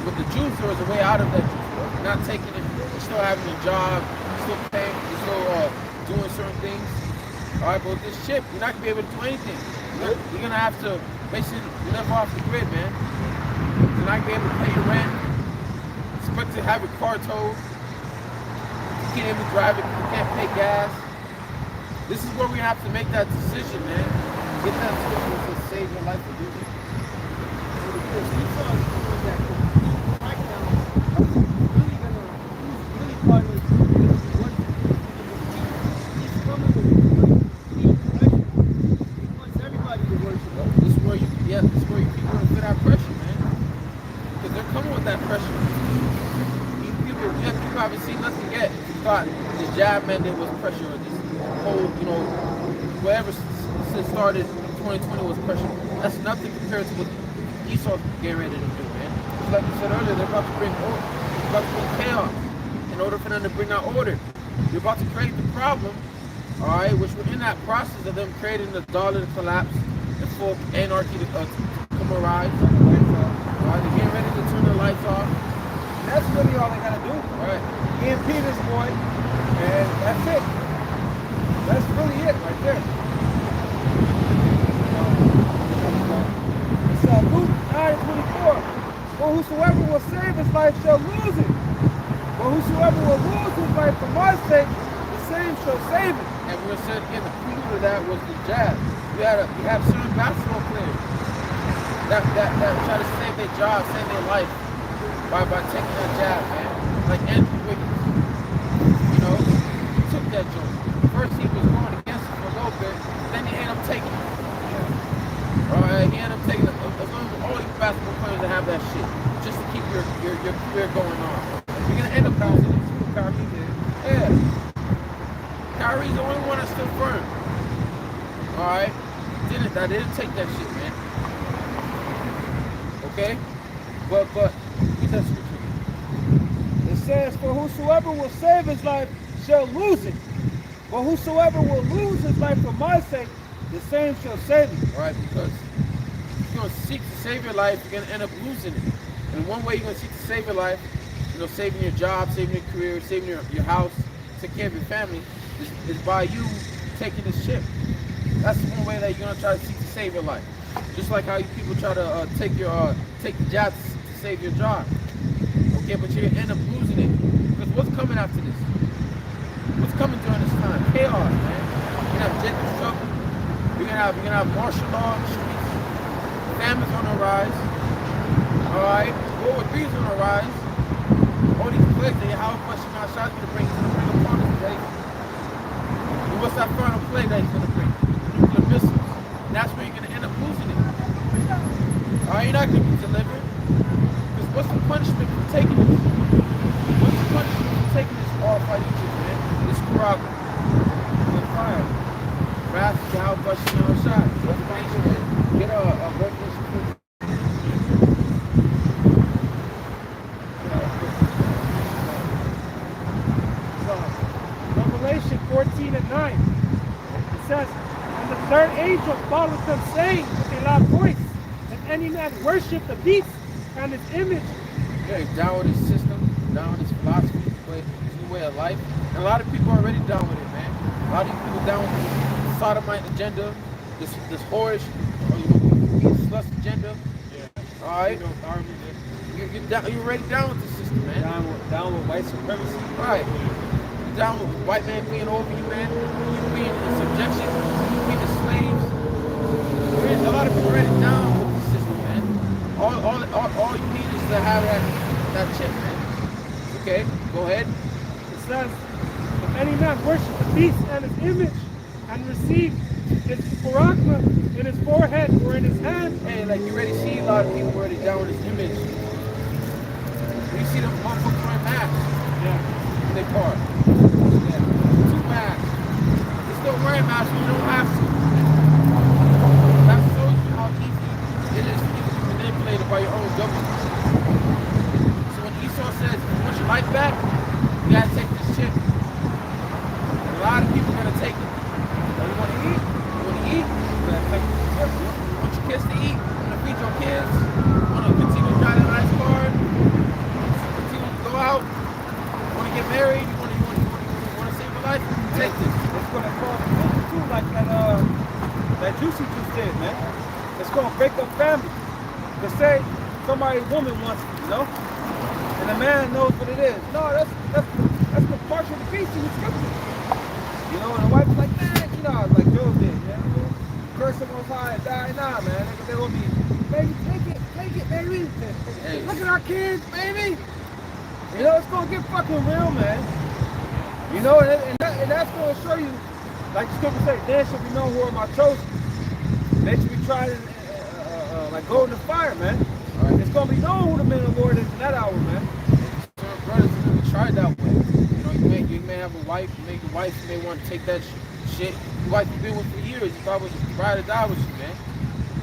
with the Jews, there was a way out of that. You're not taking it, you're still having a job, you're still paying, you're still doing certain things. All right, but with this chip, you're not going to be able to do anything. You're going to have to basically live off the grid, man. You're not going to be able to pay your rent. Expect to have your car towed. You can't even drive it. You can't pay gas. This is where we have to make that decision, man. Get that scripture to save your life or do it. This is where you keep going to fit that pressure, man. Because they're coming with that pressure. People haven't seen nothing yet. You thought this jab mandate was pressure, or this whole, whatever since started 2020 was pressure. That's nothing compared to what Esau's getting ready to do, man. Just like you said earlier, they're about to bring chaos in order for them to bring out order. You're about to create the problem, all right, which we're in that process of them creating the dollar to collapse, the full anarchy to come arise. All right, they're getting ready to turn the lights off. That's really all they gotta do. Right. EMP this boy, and that's it. That's really it right there. It's Luke 9:24. For whosoever will save his life shall lose it. But whosoever will lose his life for my sake, the same shall save it. And we're going to say again, the prelude of that was the jab. You have certain basketball players that try to save their job, save their life. By taking that jab, man. Like Andrew Wiggins. You know, he took that joint. First he was going against it for a little bit, then he ended up taking it. Alright, he ended up taking it. As long as all these basketball players that have that shit, just to keep your career going on. You're gonna end up losing it. Kyrie did. Yeah. Kyrie's the only one that's still firm. Alright? I didn't take that shit, man. Okay? But it says, for whosoever will save his life shall lose it. But whosoever will lose his life for my sake, the same shall save it. Right, because if you're going to seek to save your life, you're going to end up losing it. And one way you're going to seek to save your life, saving your job, saving your career, saving your house, take care of your family, is by you taking this ship. That's one way that you're going to try to seek to save your life. Just like how you people try to take the job to save your job. Okay, but you're going to end up losing it. Because what's coming after this? What's coming during this time? Chaos, man. You're going to have jet trouble. You're going to have martial law in the streets. Famine's on the rise. Alright? World War III is on the rise. All these plagues that Yahweh question outside to bring upon this place. And what's that final plague that he's going to bring? Nuclear missiles. And that's where you're going to end up losing it. Alright, you're not going to be delivered. Because what's the punishment for taking this? What's the punishment for taking this off by Egypt, man? This corrupt. The fire. Wrath of Yahweh question outside. What's the punishment? Get a revelation. third angel followed them, saying with a loud voice, if any man worship the beast and his image. Yeah, he's down with his system, down with his philosophy, his new way of life. And a lot of people are already down with it, man. A lot of these people down with the sodomite agenda, this whorish, lust agenda. Yeah. All right. You know, army, You're already down with the system, man. Down with white supremacy. Right. You're down with white man being over you, man. You being in subjection. You being the slaves. A lot of people already down with the system, man. All you need is to have that chip, man. Okay, go ahead. It says, if any man worship the beast and his image and receive his paragma in his forehead or in his hand. Hey, like you already see a lot of people already down with this image. You see them motherfuckers wearing masks. Yeah. They part. Yeah. 2 masks. They're still wearing masks when you don't have to. That shows you how easy it is for you to be manipulated by your own government. So when Esau says, you want your life back, you gotta take this chip. And a lot of people are gonna take it. You want to eat? You want to eat? You gotta take this chip. You want your kids to eat? You want to feed your kids? You want to continue to drive a nice car? Continue to go out? You want to get married? You want to save your life? Take this. It's gonna cause too, like that Juicy Juice did, man. It's gonna break up family. To say somebody's woman wants it, you know, and the man knows what it is. No, that's the partial of the beast in the scripture. You know, and the wife's like, man, you know, like Job did, man. Curse him on high and die. Nah, man, they're gonna be, baby, take it, baby. Hey. Look at our kids, baby. You know, it's gonna get fucking real, man. You know, and that's gonna show you, like the scripture says, there shall be known who are my chosen. They should be tried like gold in the fire, man. Right. It's gonna be known who the men of the Lord is in that hour, man. Some brothers really tried that way. You know, you may have a wife, your wife may want to take that shit. Your wife you've been with for years, you thought was ride or die with you, man.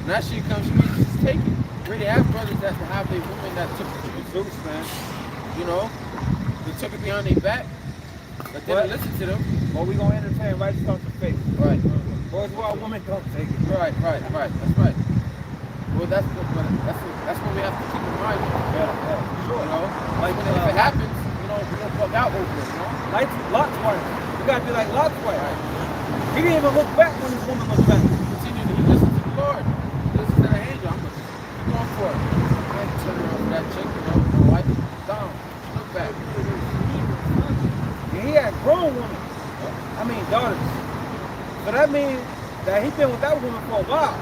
When that shit comes, you need to just take it. Really have brothers that have their women that took it to the Zeus, man. You know, they took it behind their back, but they didn't listen to them. Well, we gonna entertain right across the face. Right. Boys, why women don't take it. Right. That's right. Well, that's what we have to keep in mind. Yeah, sure. You know, like if it happens, we don't fuck out over it. You know? Lot's wife. We gotta be like Lot's wife. Right. He didn't even look back when his woman looked back. Continue to listen to the Lord. Listen to the angel. I'm gonna keep going for it. I ain't turn around for that chick. You know, my wife is down. Look back. And he had grown women. I mean daughters. So that means that he been with that woman for a while.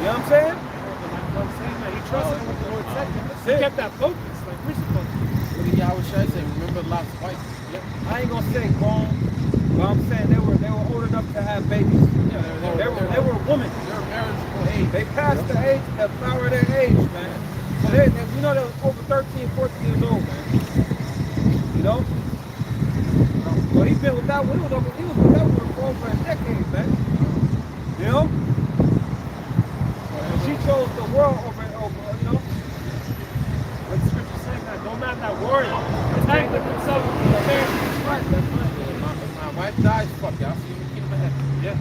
You know what I'm saying? I'm saying that he trusted what the Lord said. He kept that focus, like we're supposed to. What did Yahweh Shai say? Remember Lot's wife. Yep. I ain't gonna say grown, but I'm saying they were old enough to have babies. Yeah, they were women. They're marriageable age. They passed the age, the flower of their age, man. So they you know, they were over 13, 14 years old, man. You know? So he been with that one. He was with that woman for over a decade, man. You know? And she chose the world over, you know? Like the scripture saying that no man that warrior entangleth himself with the affairs of his wife. That's right. If my wife dies, fuck it. I'll see you in the kingdom of heaven. Yeah.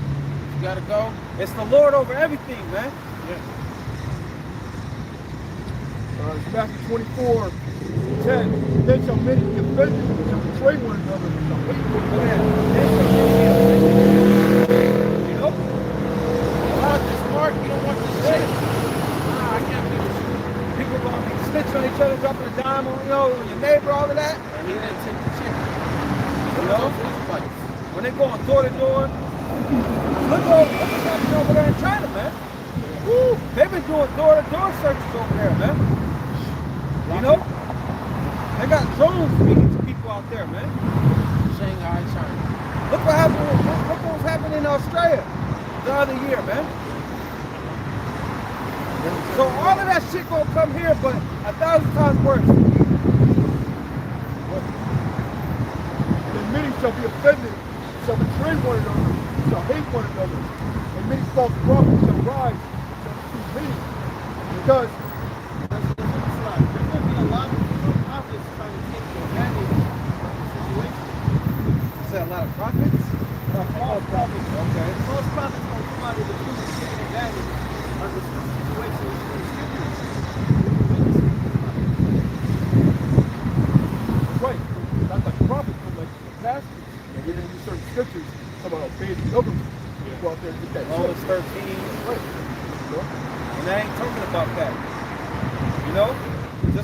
You gotta go. It's the Lord over everything, man. Yeah. It's Matthew 24:10. Then shall many be offended, and shall betray one another, and shall hate one another. You know? You want this mark? You don't want this shit. Nah, I can't be with you. People gonna be snitching on each other, dropping a dime on, you know, your neighbor, all of that. And he didn't take the chick. You know? When they going door to door, look what's happening over there in China, man. Woo! They've been doing door-to-door searches over there, man. You know? They got drones speaking to people out there, man. Shanghai, China. Look what happened. Look what was happening in Australia the other year, man. So all of that shit gonna come here, but 1,000 times worse. And many shall be offended, shall betray one another, shall hate one another, and many false prophets shall rise, shall deceive many. Because There's going to be a lot of prophets trying to take advantage of the situation. Is there a lot of prophets? False prophets. Okay. False prophets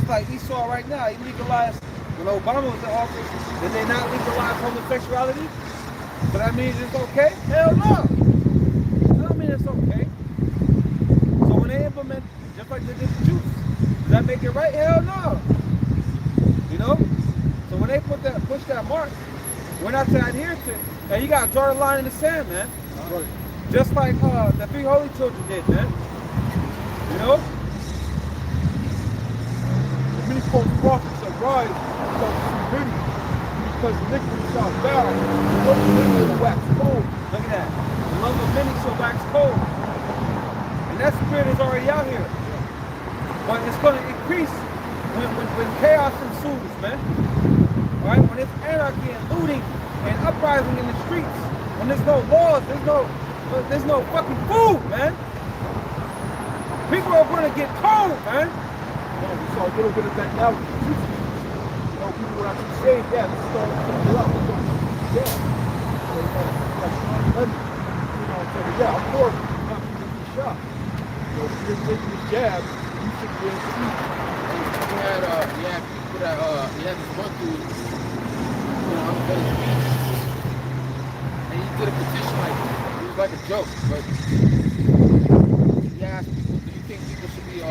Just like Esau right now, he legalized, when Obama was in office, did they not legalize homosexuality? So that means it's okay? Hell no. That don't mean it's okay. So when they implement, just like they did the Jews, does that make it right? Hell no. You know? So when they push that mark, we're not to adhere to it. And you gotta draw the line in the sand, man. Right. Just like the three holy children did, man. You know? Many false prophets arise without many, because iniquity shall abound, the iniquity will wax cold. Look at that. The love of many shall wax cold. And that spirit is already out here. But it's going to increase when chaos ensues, man. All right? When it's anarchy and looting and uprising in the streets, when there's no laws, there's no fucking food, man. People are going to get cold, man. We saw a little bit of that now with the truth. You know, people were actually saying, yeah, this is all going to go out. Yeah. So, like, you know, saying, yeah, of course, you're not going to be shot. You know, if you're taking the jab, you should be able to see. He had people that he had this one dude, you know, on the beach, and he did a petition like it was like a joke, but he asked people, do you think people should be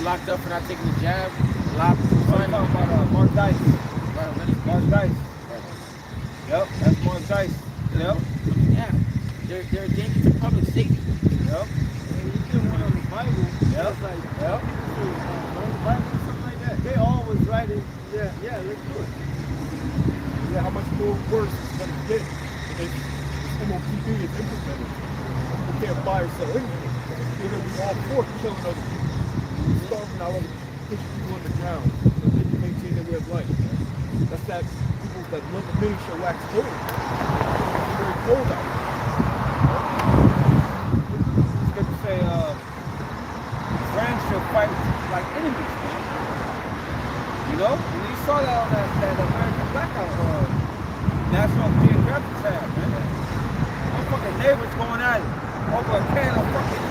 locked up for not taking the jab? A lot of people I'm talking about Mark Dice. Right, Mark Dice. right. Yep, that's Mark Dice. Yep. Yeah, they're a danger to public safety. Yep. And you did one on the Bible. Yep. It's like, Yep. on the Bible, something like that. They always write it. Yeah, let's do it. Yeah, how much more worse it's going to get if MOPD is implemented. We can't buy or sell anything. They're going to be all for killing other people. Starving out of push people on the ground so they can maintain their way of life. That's that people that love the many shall wax cold. It's very cold out there. Scripture say, friends should fight like enemies, man. You know? And you saw that on that American Blackout National Geographic tab, man. Our fucking neighbors going at it over a can of fucking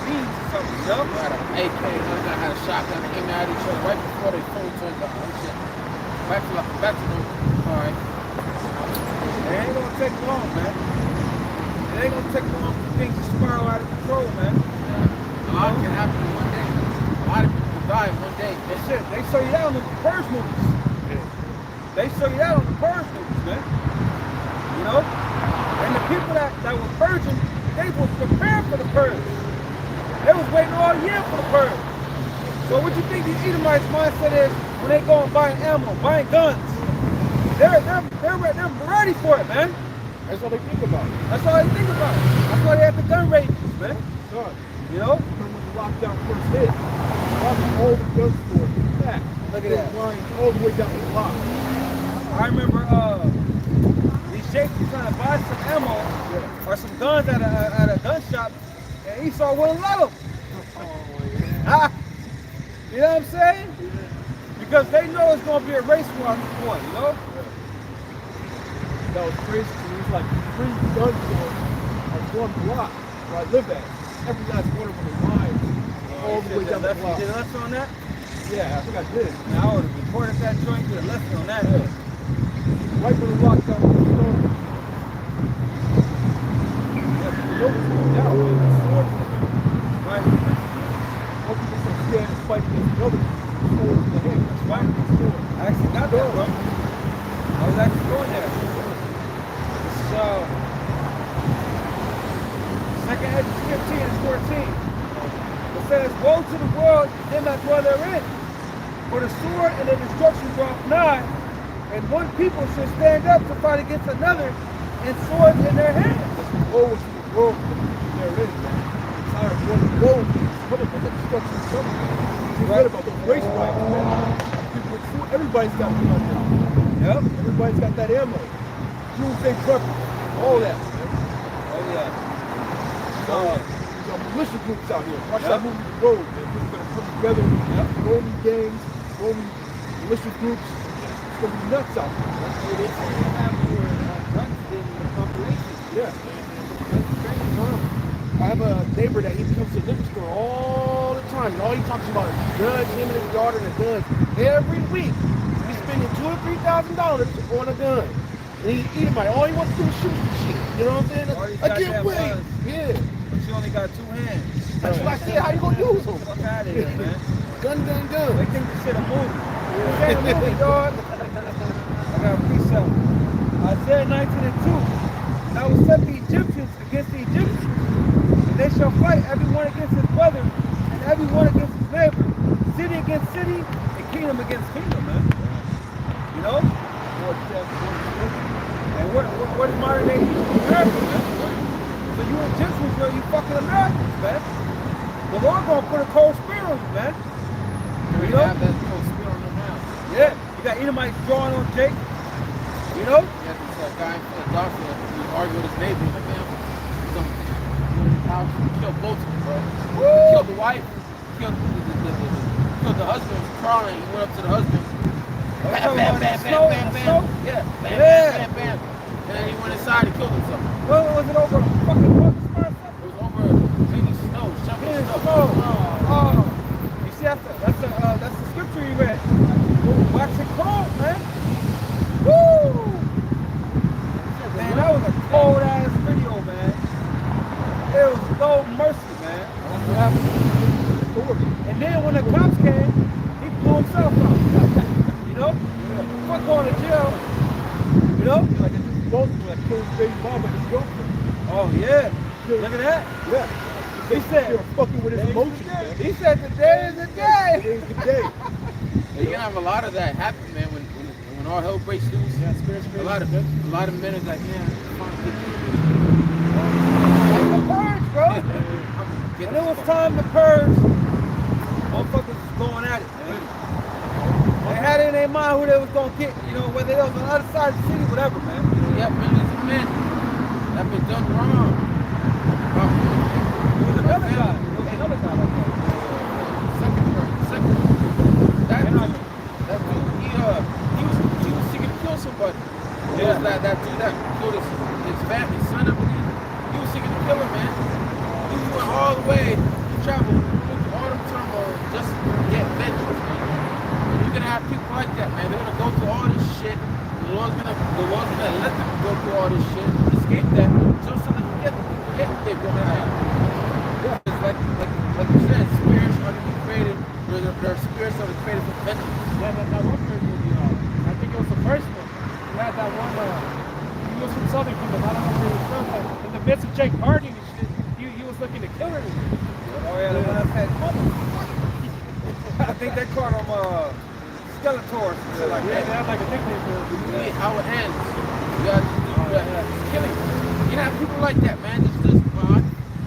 beans or something, you know? Had an AK, one guy had a shotgun, they aiming at each other right before they fully turned up. Oh shit. Back to them. Alright. It ain't gonna take long, man. It ain't gonna take long for things to spiral out of control, man. A lot can happen in one day. A lot of people die in one day. That's it. They show you that on the Purge movies. They show you that on the Purge movies, man. You know? And the people that were purging, they were prepared for the purge. They was waiting all year for the purge. So what you think these Edomites' mindset is when they go and buying ammo, buying guns? They're ready for it, man. That's all they think about. That's all they think about. That's why they have the gun ranges, man. God. You know? Remember when the lockdown first hit? All the gun stores were packed. Look at that. Lines all the way down the block. I remember these jakes were trying to buy some ammo or some guns at a gun shop, and Esau wouldn't let them. You know what I'm saying? Because they know it's going to be a race war at this point, you know? That was crazy. It was like 3 gun stores on one block where I live at. Every last one of them was lined all the way down the block. You did a lesson on that? Yeah, I think I did. Now I would have reported that joint, did a lesson on that. Right when the lockdown was started. Yeah, the notice going down. The swords in the hand. Right? How people so scared to fight against each other? Swords in the hand. That's right. Swords. I actually got that, bro. I was actually going there. This is 2nd Edges 15 and 14. It says, woe to the world, them that dwell therein. For the sword and the destruction draweth nigh, and one people should stand up to fight against another, and swords in their hands. Woe to the world therein, man. It's our one woe. What about the destruction of something? You read about those race riots, man. People with food, everybody's got one now. Yep. Everybody's got that ammo. Doomsday preppers, all that, man. Oh, yeah. There's militia groups out here. Watch that movie, The Road, man. People are gonna come together, roaming gangs, roaming militia groups. It's gonna be nuts out there. That's what they say they have more guns than the population. Yeah. That's crazy. I have a neighbor that he comes to the liquor store all the time, and all he talks about is guns, him and his daughter and the guns. Every week, he's spending $2,000 or $3,000 on a gun. And he's eating my, all he wants to do is shoot the shit. You know what I'm saying? All these I can't goddamn wait. guns. Yeah. But you only got 2 hands. That's what I said. How you gonna use them? Fuck out of here, man. Gun. They think this shit a movie. This ain't a movie, dog. I got a precept. Isaiah 19:2. I will set the Egyptians against the Egyptians, and they shall fight everyone against his brother, and everyone against his neighbor, city against city, and kingdom against kingdom, man. You know? And what is modern day America, man? So you Egyptians, bro, you fucking Americans, man. The Lord gonna put a cold spear on you, man. We have that cold spear on them now. Yeah, you got Edomites drawing on Jake. You know? You got this guy in Philadelphia who argued with his neighbor. He's like, man, he killed both of them, bro. He killed the wife, killed the husband, was crying. He went up to the husband. Bam, bam, bam, bam, bam, bam. Yeah, bam, bam, bam, bam. And then he went inside and killed himself. Well, was it over fucking what? It was over maybe snow, shoveling snow. Oh. You see, that's the scripture you read. Wax it cold, man. Woo! Man, that was a cold ass video, man. It was no mercy, man. That's what happened. And then when the cops came, he blew himself up. You know? Fuck going to jail. You know? Like it's just both like killed his baby mama and his girlfriend. Oh yeah. Look at that. Yeah. He said, You're fucking with his emotions, man. he said today is the day. Today's the day. You're gonna have a lot of that happen, man. When all hell breaks loose, a lot of men are like, yeah, fine, Like the purge, bro. When it was time to purge, motherfuckers was going at it, man. They had it in their mind who they was gonna get, you know, whether they was on the other side of the city, whatever, man. yeah, millions of men that have been done wrong. There was another guy. There was another guy like that. Second. That dude, he was seeking to kill somebody. It was that dude that killed his family, his son, I believe. He was seeking to kill him, man. He went all the way, he traveled all the turmoil just to get vengeance, man. And you're gonna have people like that, man. They're gonna go through all this shit. The Lord's gonna let them go through all this shit, escape that, just so they can get what they're going at. It's like you said, spirits are to be created. There are spirits that are created for vengeance. Yeah, that one person, I think it was the first one. He had that one, he was from Southern Kingdom, I don't know where he was from, but in the midst of Jake partying and shit, he was looking to kill everyone. Oh yeah, the one that said, I think they called him Skeletor or something like Yeah, that. they had like a nickname for him. How it ends. You got killing. You have people like that, man.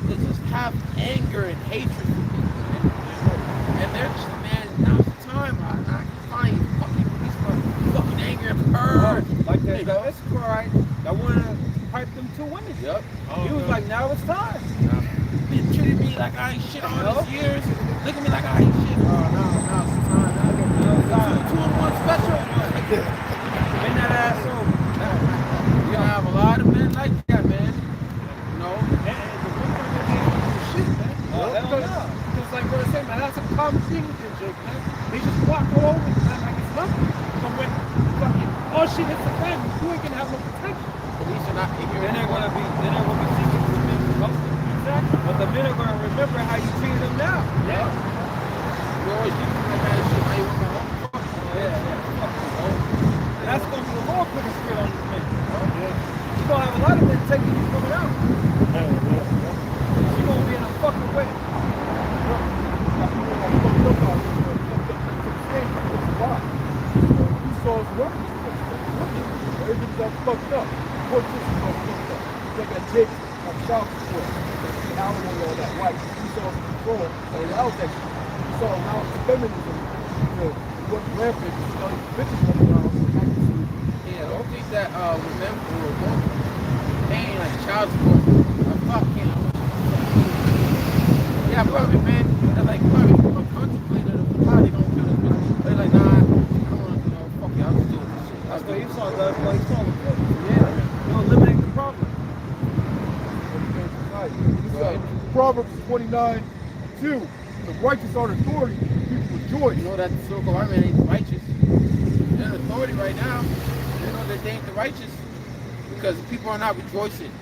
They just have anger and hatred for people, man. And they're just, man, now's the time. I can find fucking anger and purge. Like that Esquire, right? That wanted to pipe them 2 women. Yep. He was like, now it's time. They treated me like I ain't shit all these years. Look at me like I ain't shit. Oh, no, it's time. Two in one special. Bend that ass over. You're gonna have a lot of men like that, man. You know? Shit, man. Because like what I say, man, that's a common thing with them, Jake, man. They just walk all over you, man, like it's nothing. But when fucking all shit hits the fan, you ain't gonna have no protection. Police are not ignorant. Then they're gonna be seeking revenge for most. Exactly. But the men are gonna remember how you treated them now. Yeah. We always do that kind of shit. How you want my home? And that's gonna be the Lord putting a spirit on these men. You're gonna have a lot of men taking you coming out. You're gonna be in a fucking way. Esau's work. Everything's all fucked up. Court system's all fucked up. Look at Jake's child support. The alimony, all that white. Esau's control. And the out section. Esau now feminism. You know, what's rampant. You know, bitches running around. Yeah, don't think that with them who are both paying like child support. Fucking. Yeah, probably, man. They're like, probably contemplated how they gonna do this. They're like, nah, I don't want to, fuck it, I'll just do this shit. That's what Esau does. Well, Esau was good. Yeah. You'll eliminate the problem. Proverbs 29:2. the righteous are authority, people rejoice. You know that the so-called government ain't the righteous. They're the authority right now. You know that they ain't the righteous because people are not rejoicing.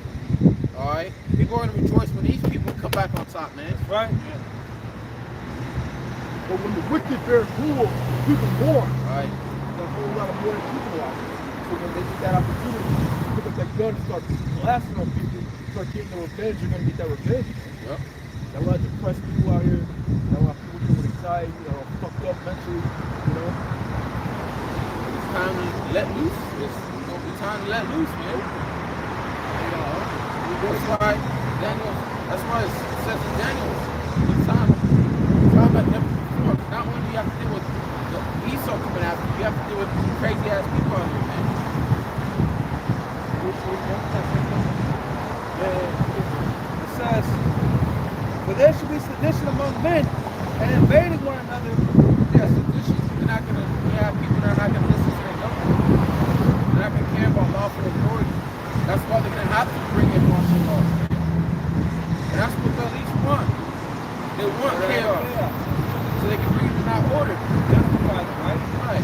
All right, people are gonna rejoice when these people come back on top, man. Right? But when the wicked bear rule, people mourn. All right. There's a whole lot of mourning people out there. So when they get that opportunity to pick up that gun and start blasting on people, start getting their revenge, you're gonna get that revenge. Yep. Got a lot of depressed people out here. Got a lot of people dealing with anxiety, fucked up mentally, It's time to let loose. It's gonna be time to let loose, man. That's why it says in Daniel, it's time like never before. Not only do you have to deal with the Esau coming after you, you have to deal with crazy ass people out here, man. It says, but there should be sedition among men and invading one another. Yeah, sedition. We have people that are not gonna listen to their government. They're not gonna care about lawful authority. That's why they're gonna have to bring in martial law. And that's what the elites want. They want chaos. So they can bring it out order. Justify them, right? Right.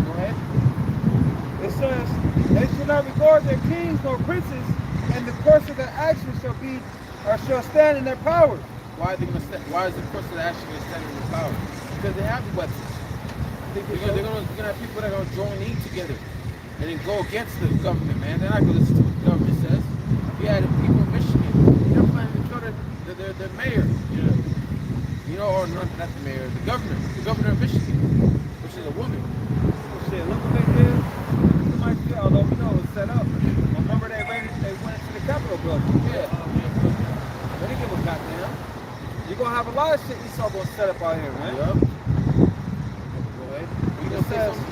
Go ahead. It says, they shall not regard their kings nor princes, and the course of their actions shall be or shall stand in their power. Why is the course of the action going to stand in their power? Because they have the weapons. They're gonna have people that are gonna join in together and then go against the government, man. They're not gonna listen to what the government says. We had people in Michigan, they're planning to kill their mayor, or not the mayor, the governor of Michigan, which is a woman. Shit, look what they did. Although we know it was set up. Remember they went into the Capitol building. Yeah. They didn't give a goddamn. You're gonna have a lot of shit Esau gonna set up out here, man. Yep. Go ahead. You gonna say something?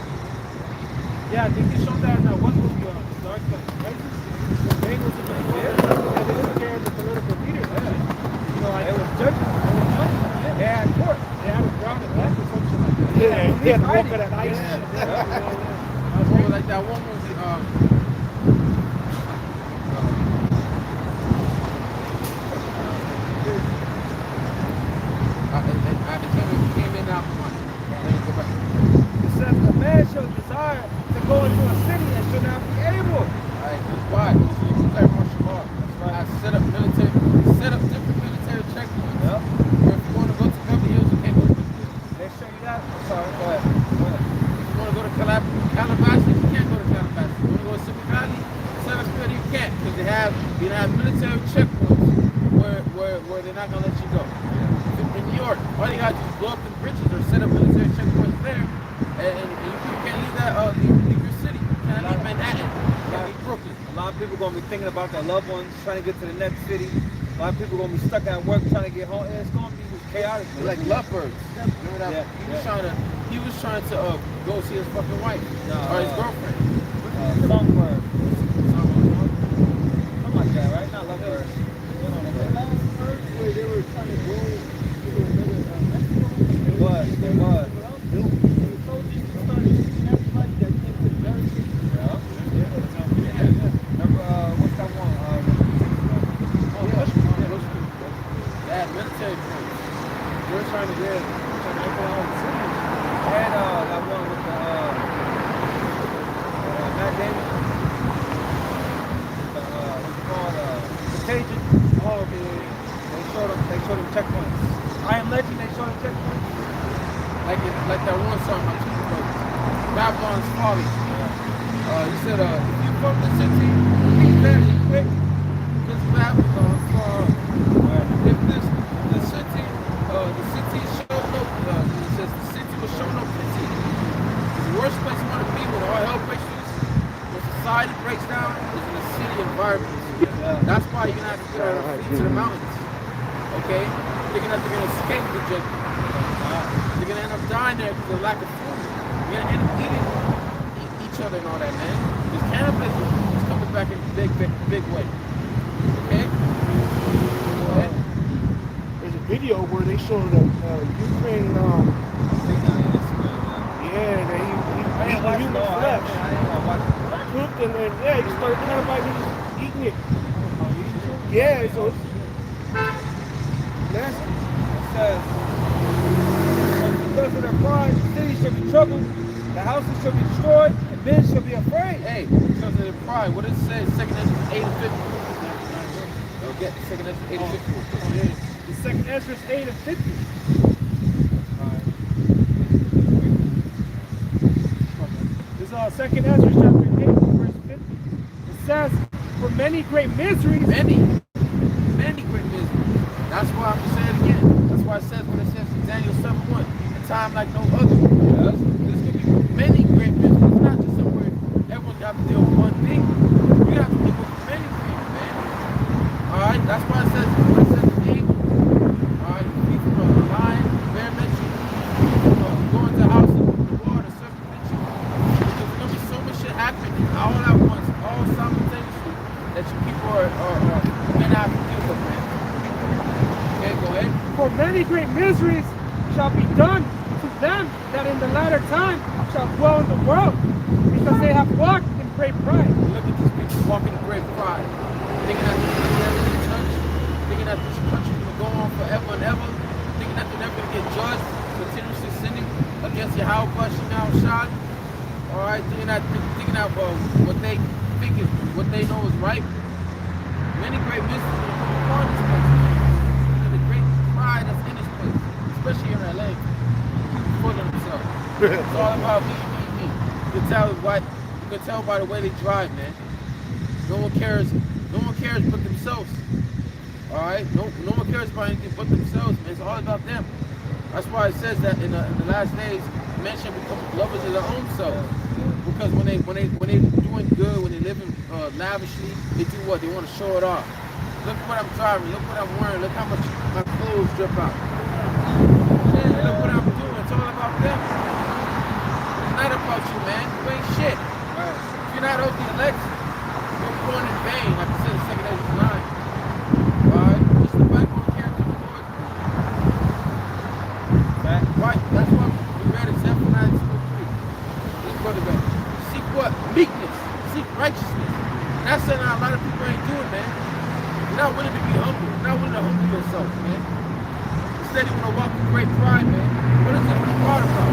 Yeah, I think they showed that in one movie on Dark Places. The main was in the they took care of the political leaders. It was judges. They had court. They had a ground and left or something like that. Yeah, they had to walk on that ice. Oh, like that one movie, I came in out one. Let me go back. It says a man shall desire to go into a city and shall not be able. Alright, why? Because you declare martial law. I set up different military checkpoints. Yep. Where if you want to go to Beverly Hills, you can't go to Beverly Hills. They show you that? I'm sorry, go ahead. If you want to go to Calabasas, you can't go to Calabasas. If you want to go to Silicon Valley, Sarasota, you can't. Because you have military checkpoints where they're not going to let you go. In New York, all you got to do is blow up the bridges or set up military checkpoints there. And you can't leave leave your city. You can't leave Manhattan. You can't leave Brooklyn. A lot of people are going to be thinking about their loved ones, trying to get to the next city. A lot of people are going to be stuck at work trying to get home. It's going to be chaotic. They're like lovebirds. Remember that? Yeah, He was trying to go see his fucking wife or his girlfriend. Songbird. Something like that, right? Not lovebird. They were trying to go to another It was. Remember, what's that one? They had military points. They were trying to open all the cities. And that one with the Matt Damon. What's it called? Contagion. Oh, okay. They showed them checkpoints. I Am Legend, they showed them checkpoints. Like that one song by Two Brothers, Babylon's Folly. He said, if you fuck the city, leave very quick, because Babylon's fall. If the city showed no, he says the city will show no pity. It's the worst place you want to be when all hell breaks loose, when society breaks down, is in a city environment. That's why you're gonna have to get out of the feet to the mountains. Okay? They're gonna escape the judgment. They're gonna end up dying there because of lack of food. You're gonna end up eating each other and all that, man. This cannibalism is coming back in a big way. Okay? There's a video where they showed Ukraine, he eating human flesh. Cooked and then, he started cannibalizing, just eating it. Yeah, so it's nasty. says, because of their pride, the city shall be troubled, the houses shall be destroyed, and men shall be afraid. Hey, because of their pride, what does it say? 2 Ezra 8 and 50. Don't get 2 Ezra 8 and 50. Oh, yeah. The second Ezra 8 and 50. This is second Ezra chapter 8, verse 50. It says, for many great miseries. Many great miseries. That's why I'm saying it again. That's why it says when it says in Daniel 7:1, a time like no other. Yes? There's going to be many great miseries. It's not just somewhere everyone's got to deal with one thing. You have to deal with many things, man. Alright? That's why it says when it says in English. Alright? People are lying, bear mention, going to houses, the water, serpent mention. There's going to be so much shit happening all at once, all simultaneously, that you people are going to have to deal with, man. Okay, go ahead. For many great miseries shall be done to them that in the latter time shall dwell in the world, because they have walked in great pride. Look at these people walking in great pride, thinking that they're never going to touch, thinking that this country will go on forever and ever, thinking that they're never going to get judged, continuously sinning against Yahweh Shemel Shad. All right, thinking that what they think is what they know is right. Many great miseries will come upon this place. And the great pride that's in this place, especially in LA, people full of themselves. It's all about me. You can tell by the way they drive, man. No one cares but themselves. All right, no one cares about anything but themselves, man. It's all about them. That's why it says that in the last days, men shall become lovers of their own selves. Because when they doing good, when they living lavishly, they do what? They want to show it off. Look what I'm driving. Look what I'm wearing. Look how much my clothes drip out. Yeah, look what I'm doing. It's all about them. It's not about you, man. You ain't shit. Right. If you're not of the elect, you're born in vain. Like I said, 2 Ezra 9. Alright? It's the Bible and character of the Lord. Right? That's why we read in Zephaniah 2 and 3. Let's go to bed. Seek what? Meekness. Seek righteousness. And that's something a lot of people ain't doing, man. You're not willing to be humble. You're not willing to humble yourself, man. Instead, you want to walk with great pride, man. What is it pride about?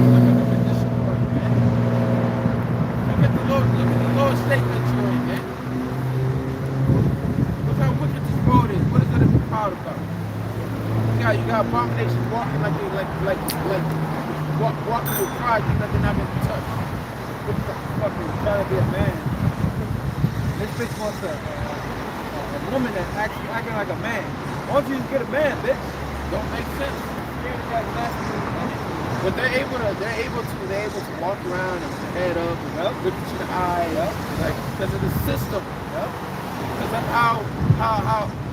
Look at the condition of earth, man. Look at the Lord's state that you're in, man. Look how wicked this road is. What is that to be proud about? You got abominations walking like walking with pride, thinking that they're not going to be touched. What the fuck is trying to be a man? This bitch wants a woman that's actually acting like a man. Why don't you just get a man, bitch? Don't make sense. But they're able to walk around and head up and look at you in the eye, like because of the system, because of how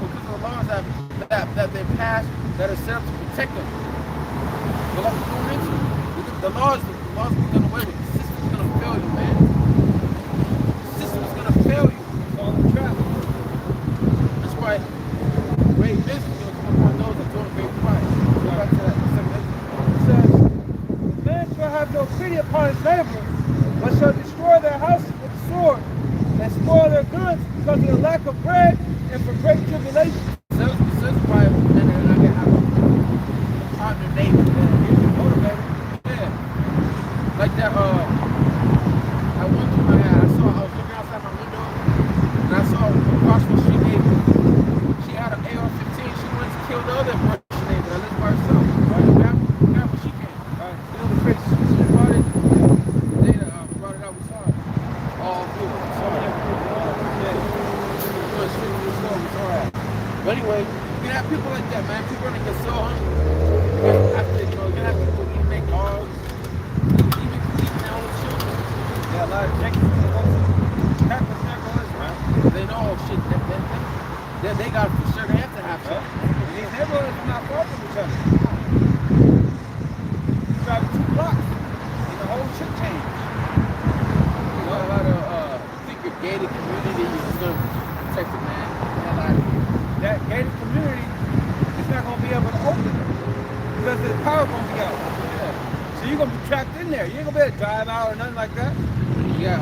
because of the laws that they passed that are set up to protect them. The laws are done away with. The system's gonna fail you, man. The system's gonna fail you. It's all a trap. That's why great business is gonna come upon those that don't great pride. Go back to that. It says, man shall have no pity upon his neighbor, but shall destroy their houses with the sword, and spoil their goods because of the lack of bread and for great tribulation. Says Bible, and then I can have a partner neighbor that gives you motivated. Yeah. Like that, I went through my head. I was looking outside my window, and I saw across the street neighbor. She had an AR-15. She went to kill the other Russian neighbor that lived by herself. Right? Grab what she can. Right? You know the crazy shit she brought it? They brought it out with sorry. All good. Sorry. But anyway, you can have people like that, man. People are gonna get so hungry. You're gonna have people even make dogs, even eating their own children. Yeah, a lot of chickens and goats. Right? They know shit. They got it for sure. They have to have something. And these neighborhoods are not far from each other. You drive 2 blocks, and the whole shit change. You know, a lot of think your gated community is just gonna protect it, man. That gated community is not going to be able to open it because the power going to be out. Yeah. So you're going to be trapped in there. You ain't going to be able to drive out or nothing like that. Yeah,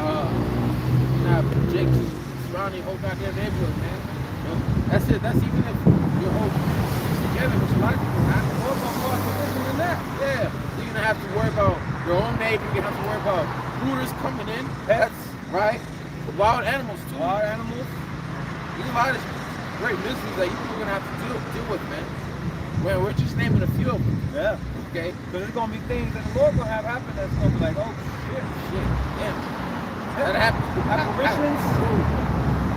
Jake surrounding the whole goddamn neighborhood, man. You know, that's it. That's even if your whole together, which a lot of people have. More about more tradition than that. Yeah. You're gonna have to worry about your own neighbor. You're gonna have to worry about rooters coming in. Pets. Right. Wild animals too. Wild animals. There's a lot of great mysteries that you're gonna have to deal with, man. Well, we're just naming a few of them. Yeah. Okay. Because there's gonna be things that the Lord gonna have happen that's gonna be like, oh shit. Yeah. That happens. Apparitions.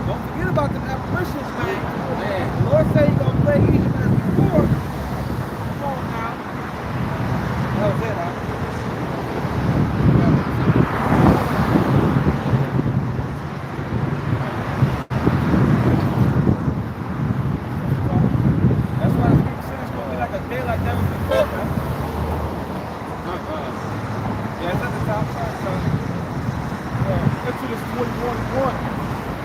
Don't forget about the apparitions, man. Man. The Lord said he's gonna play Egypt as before. Come on now. That was it, huh? That's why the Scripture said it's gonna be like a day like never before, man. Yeah, it's at the top side, son. Exodus 21:1.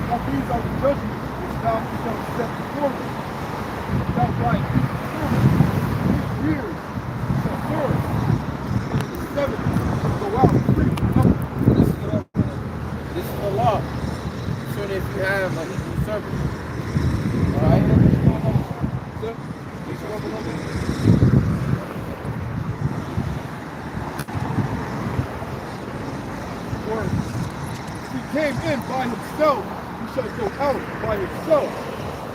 Now these are the judgments which thou shalt set before them. Thou right years shall serve, and in the seventh shall go out free from them. This is the law. So that if you have a Hebrew servant, all right. If he came in by himself, he shall go out by himself.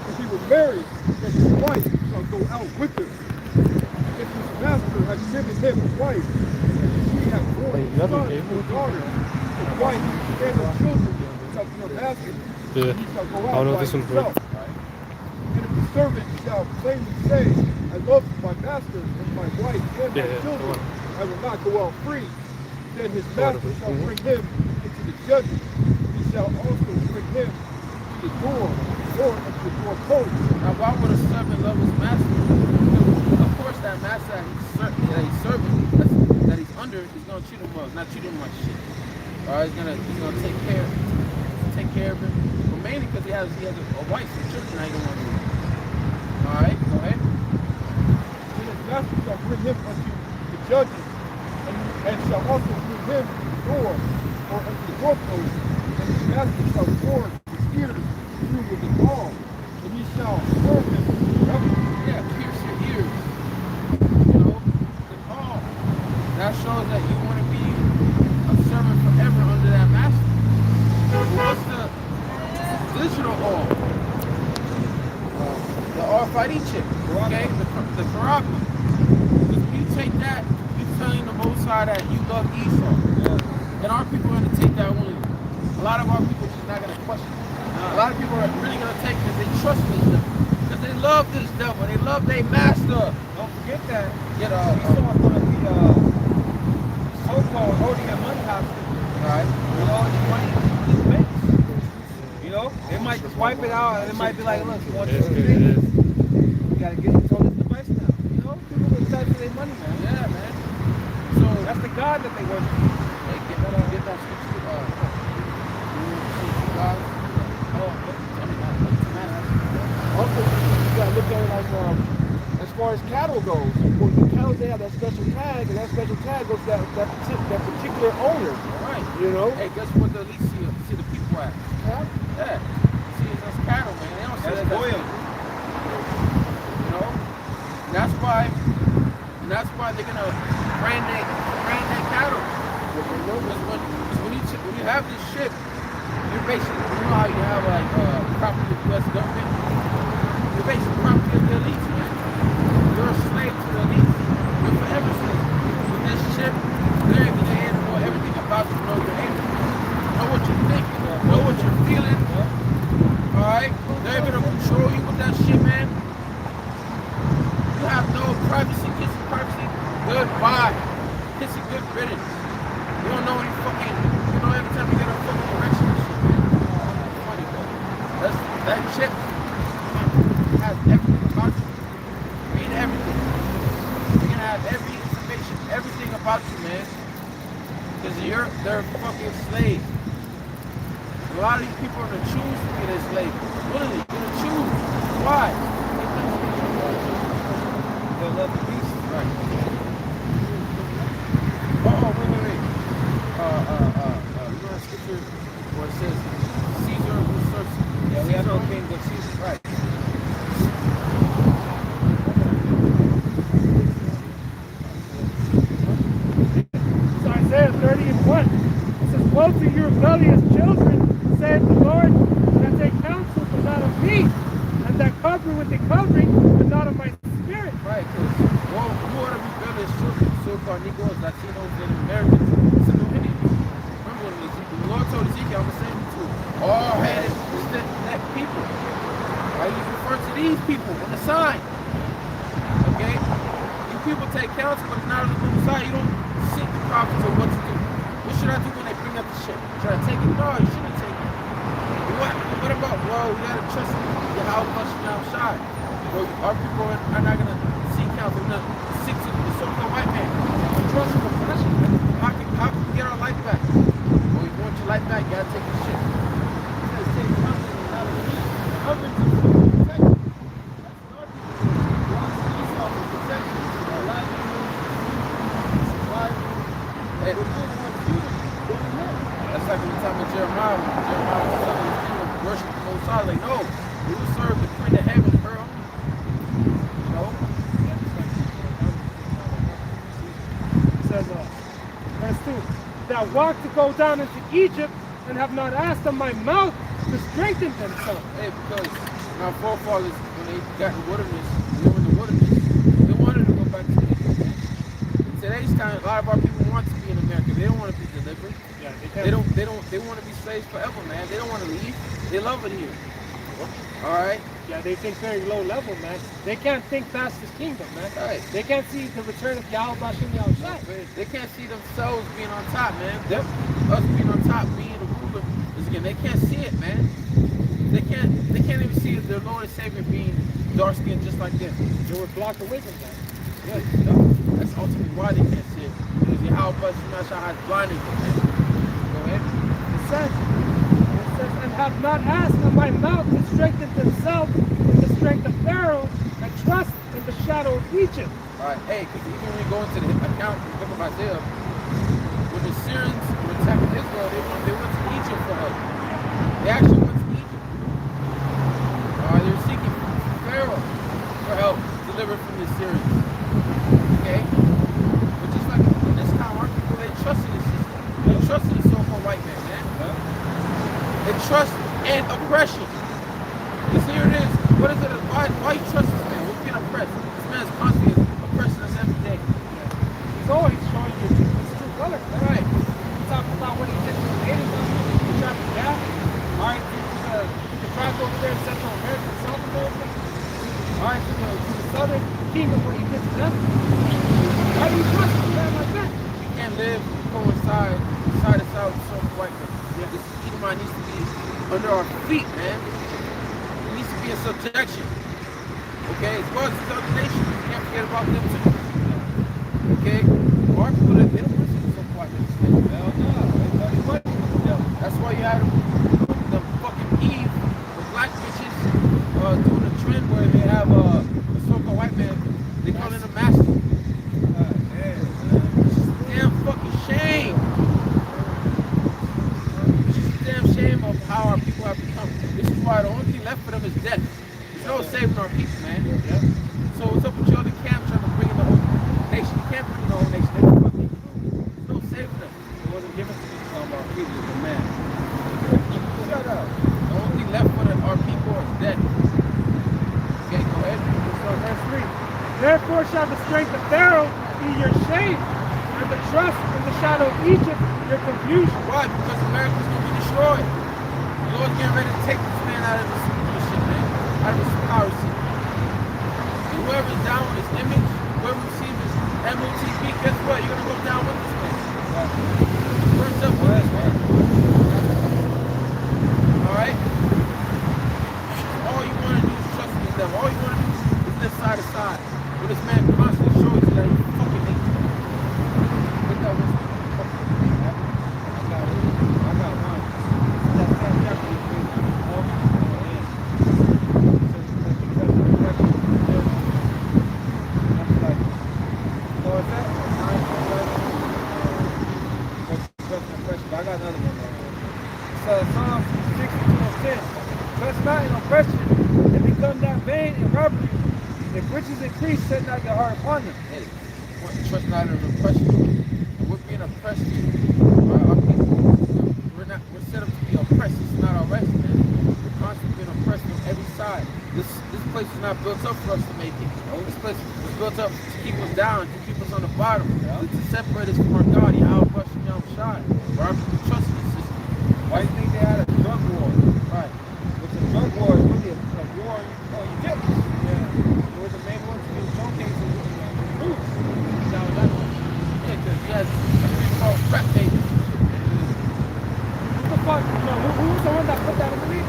If he were married, then his wife shall go out with him. If his master has given him a wife, and she has born a son or daughter, his wife and her children shall be a master, and he shall go out by himself. And if the servant shall plainly say, I love my master and my wife and my children, I will not go out free, then his master shall bring him into the judgment. He shall also bring him to the door or of the doorpost. Now, why would a servant love his master? Of course, that master that he's serving, that he's under, he's gonna treat him well. Not treat him like shit. All right, he's gonna take care of him. But mainly because he has a wife and children that he don't want to lose. All right, go ahead. Then his master shall bring him unto the judges, and shall also bring him to the door or unto the doorpost, and his master shall forge his ears through with a gall, and he shall serve him forever. Yeah, pierce your ears. You know, the call. That shows that you want to be a servant forever under that master. But what's the digital all? The RFID chip, okay? The Karabi. Because when you take that, you're telling the Most High that you love Esau. Yeah. And our people are going to take that willingly. A lot of our people are just not going to question it. A lot of people are really going to take it because they trust this devil. Because they love this devil. They love their master. Don't forget that. Get Esau is going to be so-called holding a money hostage. Right. You know, the money is makes. You know, they might swipe it out and it might be like, look, you want this thing? You gotta get it on this device now. You know, people will charge for their money, man. Yeah, man. So That's the God that they worship. Hey, get that scripture. God. Also, you gotta look at it like as far as cattle goes. For the cattle, they have that special tag, and that special tag goes to that particular owner. All right. You know? Hey, guess what the least see the people at? Yeah. Yeah. See, it's us cattle, man. They don't see That's that. loyal. You know? That's why they're gonna brand their cattle. Because when you have this ship, you're basically, you know how you have like property of the U.S. government? You're basically property of the elite, man. You're a slave to the elite. You're forever slave. With this ship, they're able to know everything about you, know your aim, know what you're thinking, know what you're feeling. Alright? They're able to control you with that shit, man. You have no privacy, kissing privacy. Goodbye. Kissing good riddance. You don't know any fucking, you know, every time you get a fucking erection and shit, man. That's funny, though. That chip has everything about you. Read everything. You're gonna have every information, everything about you, man. Because they're fucking slaves. A lot of these people are gonna choose to be their slave. Literally, you're gonna choose. Why? They love the beast. Right. Oh, wait. You know that scripture where it says Caesar will serve Caesar. Yeah, we have no king but Caesar. Right. Isaiah 30:1. It says, woe to you rebellious children, saith the Lord, that take counsel but not of me, and that cover with the covering but not of my spirit. Right, because who are the rebellious children? So-called Negroes, Latinos, and Americans. It's a new Indians. Remember when the Lord told Ezekiel, I'm going to send you to all-headed, stiff-necked people. Right? He's referring to these people on the sign. Okay? You people take counsel, but it's not on the good side. You don't seek the prophets of what to do. What should I do when they bring up the shit? Should I take it? No, you shouldn't take it. What about, well, we gotta trust Yahweh Shem Shai. Well, our people are not gonna seek counsel. We're gonna seek to the so-called white man. Trust him with passion. How can we get our life back? Well, if you want your life back, you gotta take the shit. You gotta take something out of the heat. Cover to protect you. That's what our people do. Once Esau for protection, our livelihood, survival, Hey, we're doing what you do. that's like in the time of Jeremiah. When Jeremiah was telling his people to worship the Most High. Like, no, we will serve the Queen of Heaven, her own. You know? It says, verse 2, that walk to go down into Egypt and have not asked of my mouth to strengthen themselves. Hey, because our forefathers, when they got in the wilderness, they were in the wilderness, they wanted to go back to Egypt. In today's time, a lot of our people want to be in America. They don't want to be delivered. Yeah, They want to be slaves forever, man. They don't want to leave. They love it here. All right? Yeah, they think very low level, man. They can't think past his kingdom, man. Right. They can't see the return of Yahweh Bashem Yahushua. They can't see themselves being on top, man. Us being on top, being the ruler, is again, they can't see it, man. They can't even see their Lord and Savior being dark skinned just like them. They were blocked away from that. Yeah, that's ultimately why they can't see it. Because Yahweh Bashem Yahushua has blinded them, man. Go ahead. It says, and have not asked of my mouth to strengthen themselves in the strength of Pharaoh and trust in the shadow of Egypt. All right, hey, because even when you go into the account in the book of Isaiah, when the Syrians were attacking Israel, they went to Egypt for help. They actually went to Egypt. They were seeking Pharaoh for help, delivered from the Syrians. Okay? But just like in this time, our people, they trust in the system. They trust in the so-called white man, man. They trust in oppression. Because here it is. What is it? Why you trust this man? We're being oppressed. This man is constantly oppressing us every day. He's always showing you his true color. Right. He talks about what he did to the Native Americans, the tribe of Gad. All right, to the tribes over there in Central America and South America. All right, to the Southern Kingdom, what he did to them. Why do you trust a man like that? We can't live coincide side to side with some white man. Yeah. This Edomite needs to be under our feet, man. It needs to be in subjection. Okay, as well as these other nations, we can't forget about them too. Okay, our people that they don't listen to some white man. Hell no, that's why you have the fucking Eve, the black bitches, doing a trend where they have the so-called white man. They call it a master. Damn fucking shame. It's just a damn shame of how our people have become. This is why the only thing left for them is death. There's no saving our people, man. So what's up with you other camps trying to bring in the whole nation? You can't bring in the whole nation. There's no saving them. It wasn't given to me to talk about people, it's a man. Shut up. The only thing left for our people is death. Okay, go ahead. So verse 3. Therefore shall the strength of Pharaoh be your shame, and the trust in the shadow of Egypt your confusion. Why? Because America's going to be destroyed. The Lord's getting ready to take this man out of this shit, man. Out of his power seat. And whoever's down with his image, whoever receives his MOTP, guess what? You're going to go down with this man. First up with this man. Alright? All you want to do is trust in the devil. All you want to do is live side to side. But this man constantly shows you that he fucking hates you. Look at what's I got one. That same chapter is being I got another one. So Psalms 62:10. Trust not in oppression, and become not vain in robbery. If riches increase, set not your heart upon them. Hey, trust not in oppression. And we're being being oppressed. Our people, we're set up to be oppressed. It's not our rest, man. We're constantly being oppressed on every side. This place is not built up for us to make it. This place was built up to keep us down, to keep us on the bottom, to separate us from our God. Yahweh Shem Shai. Where our people trust in the system. Why do you think they had a drug war? Right. With the drug war, it's really a war on you get. It was the main one to be showcasing roots. That was that one. Yeah, because he has a thing called crack babies. What the fuck? No, who was the one that put that in the league?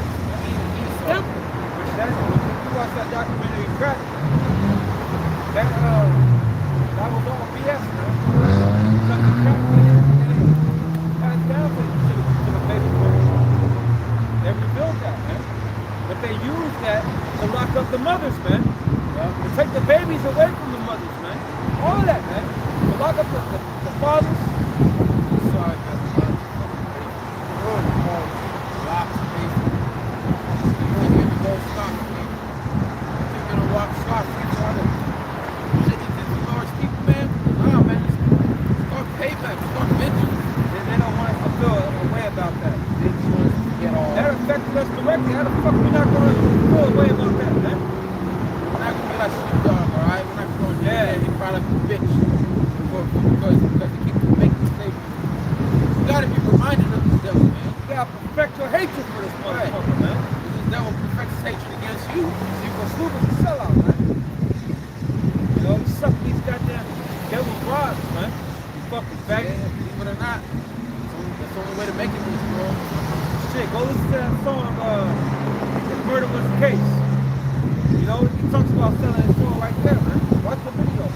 Them? Which that's, if you watch that documentary, Crack, that was all BS, man. Because the crack passed down to the baby boomers. They rebuilt that, man. But they used that to lock up the mothers, man. To take the babies away from the mothers, man. All of that, man. To lock up the fathers. Sorry, man. Lots of babies. You're going to go stop, man. You're going to walk stop. You're going to shit into large people, man. Nah, man. It's called payback. It's called vengeance. They don't want us to feel a way about that. They just want us to get all. That affected us directly. How the fuck we not going to feel a way about that, man? We're not going to be like Snoop Dogg, alright? We're not going to he probably like a bitch. Because he keeps making mistakes. You got to be reminded of this devil, man. You got to perfect your hatred for this motherfucker, man. This devil perfects his hatred against you. See, but Snoop is a sellout, man. You know, he sucked these goddamn devil's rods, man. You fucking faggot. Yeah, believe it or not. That's the only way to make it in this world. Shit, go listen to that song, If Murder Was the Case. You know, he talks about selling his soul right there, man. Watch the video.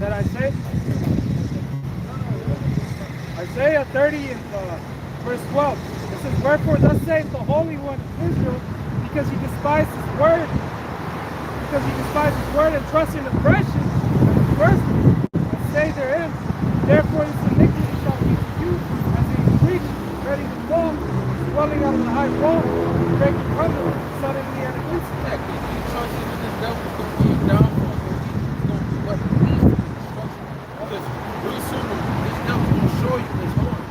That I say? Isaiah 30 and verse 12. It says, wherefore thus saith the Holy One of Israel, because he despised his word, and trust in oppression, and perverseness, and say therein, therefore this iniquity shall be to you, as it is reached, ready to fall, swelling out of the high road, breaking covenant, suddenly and instantly. Yeah, because you trusting in this devil is going to be your downfall. It's going to be what leads to destruction. Because real soon, this devil's going to show you his horns.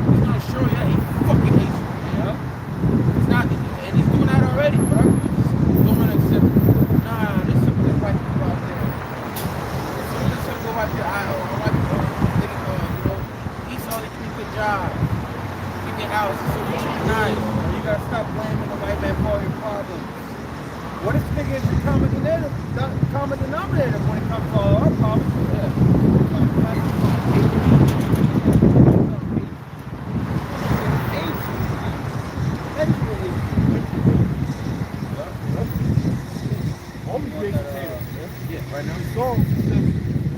He's going to show you that he fucking hates you. Yeah? He's not, and he's doing that already, but I'm just don't want to accept it. Nah, there's some of the white people out there. There's some go out there, white people, Esau, they do a good job. Give me a house, so nice. You gotta stop blaming the white man for all your problems. What if nigga is the common denominator when it comes to all our problems? All these niggas haters, man. Yeah, right now. These songs said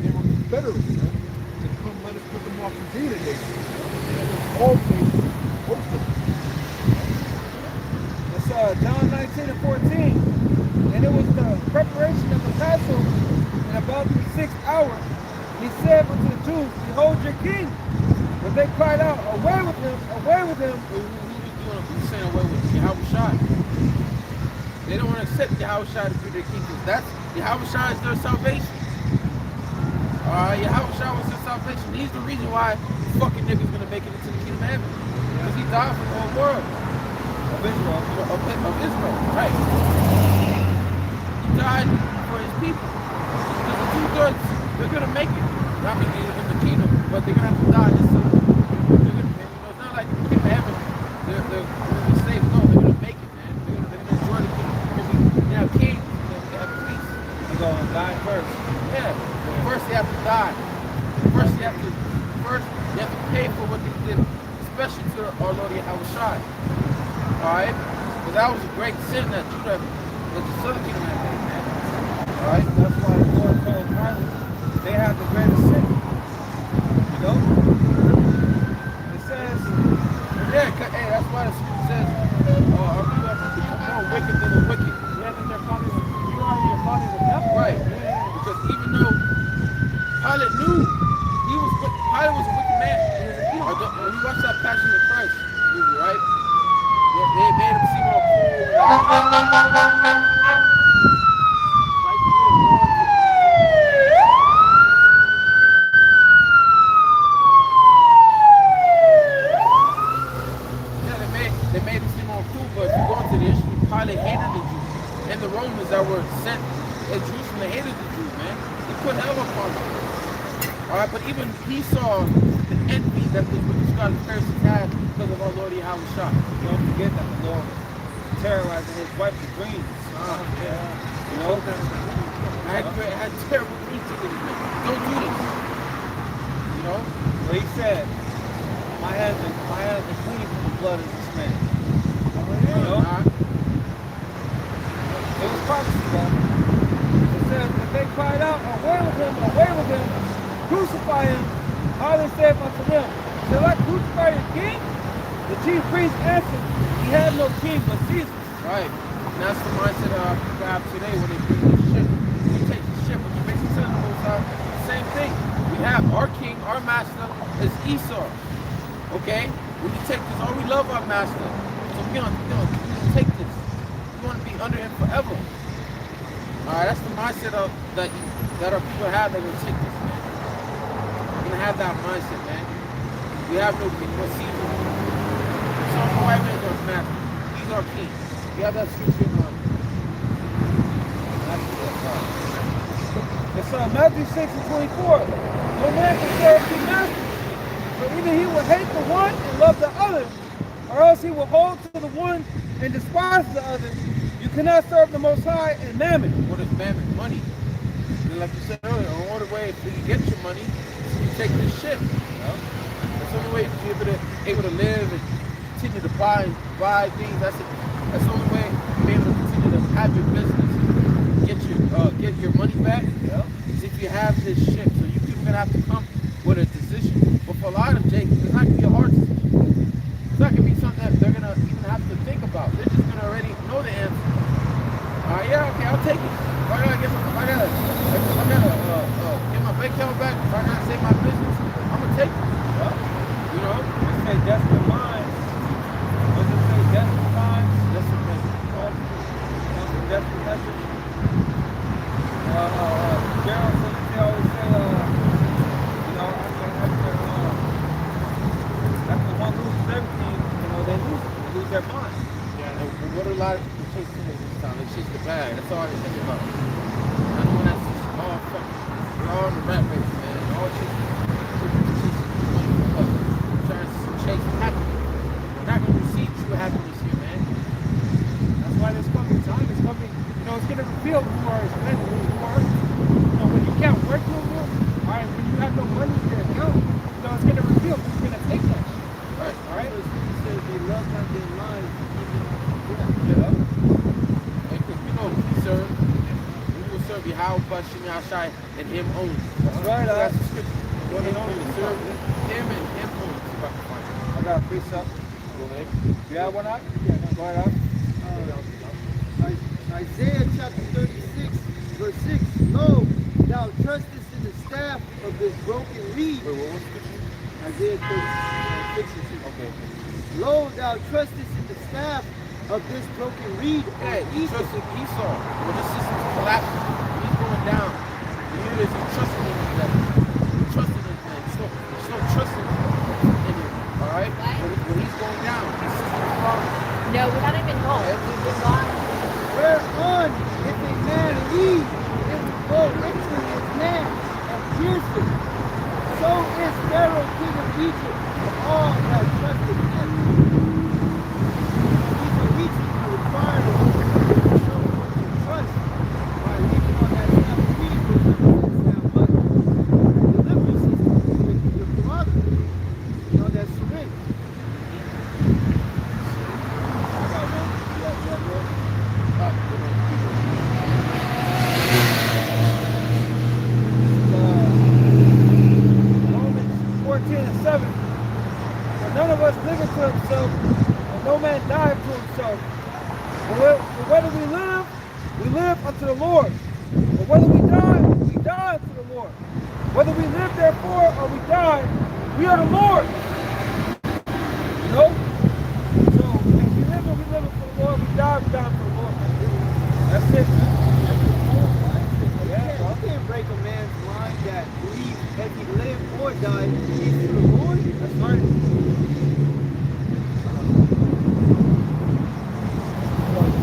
they were Confederates, man. To come let us put them off the Dina nation. All nations, most of them. It's John 19 and 14. And it was the preparation of the Passover. And about the 6th hour, he said unto the Jews, behold your king. But they cried out, away with him, away with him. Who's saying away with Yahweh Shai? They don't want to accept Yahweh Shai to be their king because that's Yahweh Shai is their salvation. Yahweh Shai was their salvation. He's the reason why fucking niggas gonna make it into the kingdom of heaven. Because he died for the whole world. Of Israel. Of Israel, right. He died for his people. Because the two-thirds, they're gonna make it. Not making it in the kingdom, but they're gonna have to die this time. It's not like the kingdom of heaven, they're gonna be saved. No, they're gonna make it, man. They're gonna enjoy the kingdom. They have kings, they have priests. They're gonna die first. Yeah. First they have to die. First you have to pay for what they did, especially to our Lord Yahweh Shai. Alright? But that was a great sin that the southern kingdom had made, man. Alright? That's why the Lord told Pilate, they have the greatest sin. You know? It says, hey, that's why the scripture says, our people have become more wicked than the wicked. Yeah, that they're calling it, you are your body the devil. Right. Because even though Pilate knew Pilate was a wicked man. When you watch that Passion of Christ movie, right? They made him seem all cool. put hell upon him. All right, but even he saw the envy that the scribes and Pharisees had because of our Lord Yahweh Shah. Don't forget that the Lord was terrorizing his wife's dreams. You know? I had terrible dreams to this man. Don't do this. You know? But he said, my hands are clean from the blood of this man. You know? It was prophecy, though. It says, if they cried out, away with him, crucify him. Pilate said unto them, shall I crucify your king? The chief priest answered, he had no king but Jesus. Right. And that's the mindset people have today when they bring the ship. When you take the ship, when you make the son of the Most High, same thing. We have our king, our master is Esau. Okay? When you take this, we love our master. So we don't take this. We want to be under him forever. Alright, that's the mindset that our people have. They're going to take this, man. We're going to have that mindset, man. We have no king but Caesar. So no white man is our master. He's our king. We have that scripture in mind. It's Matthew 6:24. No man can serve two masters, for either he will hate the one and love the other, or else he will hold to the one and despise the other. You cannot serve the Most High and mammon. What is mammon? Money. And like you said earlier, the only way for you to get your money is you take this ship. That's the only way you're able to live and continue to buy things. That's the only way you're able to continue to have your business, get your money back. Is if you have this ship. So you people gonna have to come with a decision. But for a lot of them, Jake, it's not gonna be a hard decision. It's not gonna be something that they're gonna even have to think about. They're just gonna already know the answer. Yeah, okay, I'll take it. If I gotta get my bank account back, if I gotta save my business, I'm gonna take it. You know? It say desperate minds. What does it say? Desperate minds? Desperate message. Desperate message. Gerald said they always say, after one loses everything, they lose their mind. Yeah, and what a lot of people chase today this time. They chase the bag. That's all they think about. I know that's all fucking. We're all in the rat race, man. All chasing money for us. Trying to chase happiness. We're not going to receive true happiness here, man. That's why this coming time is coming. It's going to reveal who are spending, who are. When you can't work no more, all right, when you have no money in your account, it's going to reveal who's going to take that shit. Right. All right? He said they love not their lives. Because we know who we serve. We will serve Yahweh Bashim Yahshai and him only. That's right, That's the scripture. We only serve him and him only. See if I can find it. I got a precept. Go ahead. You have one out? Yeah, go ahead out. Isaiah chapter 36, verse 6. Lo, thou trustest in the staff of this broken reed. Wait, what was the scripture? Isaiah 36, 6. Okay. Lo, thou trustest in the staff of this broken reed. Yeah, he trusted Esau. When the system collapsed, he's going down. The leaders, he trusted in him. He trusted in him. He's no trusting in him. Alright? When he's going down, his system's falling. No, we're not even home. We've been gone. Whereon, if a man leave, it will go into his land and pierce it. So is Pharaoh king of Egypt, and all that trusted in him. These are reaching to require the someone to trust by leaving on that staff of reed, which represents that delivery system with your prerogative. That syringe. Romans 14:7. For none of us liveth to himself, and no man dieth to himself. For whether we live unto the Lord. But whether we die unto the Lord. Whether we live therefore or we die, we are the Lord. So if we live for the Lord, we die for the Lord. That's it, man. You can't break a man's mind that believes if he live or die, he's to the Lord. That's right.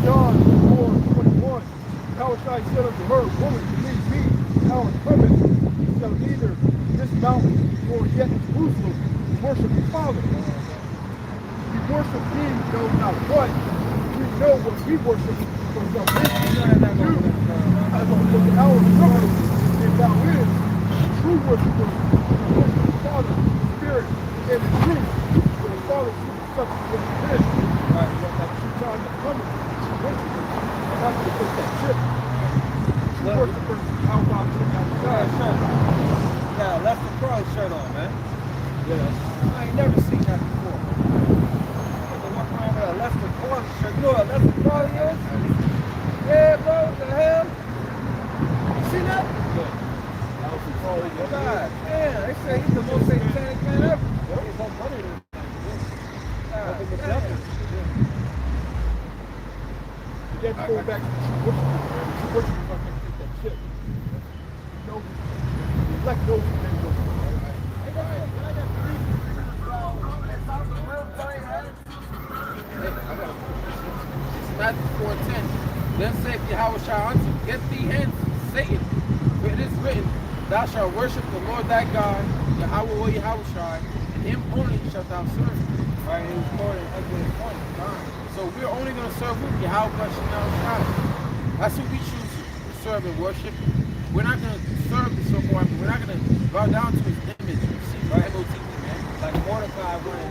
John 4:21. How shall I said unto her, woman, believe me, now is coming mountain, nor yet in Jerusalem, worship the Father. We worship him, know not what. We know what we worship from salvation. As a look at our brother, if thou is true worshiper, who worship the Father, the Spirit, and the truth. For the Father is such as what he is. Right, what that true God is coming. True worshiper. And that's what takes that ship. True worshiper, how about outside? Yeah, Lester Crowley shirt on, man. Yeah. I ain't never seen that before. They walk around with a Lester Crowley shirt. You know what Lester Crowley is? Yeah, bro, what the hell? You see that? God damn, they say he's the most satanic man ever. He's on money. You have to go back to true worshiper, if I can take that shit. You know, like those who didn't worship. It's Matthew 4:10. Then said Yahushua unto you, get thee hence, Satan. For it is written, thou shalt worship the Lord thy God, Yahweh or Yahushua, and him only shalt thou serve. Right, he was quoting a point. So we're only going to serve who? Yahweh Shai. That's who we choose to serve and worship. We're not going to serve the so-called, we're not going to bow down to his image. You see, right? M-O-T-E, man. Like Mordecai wanted,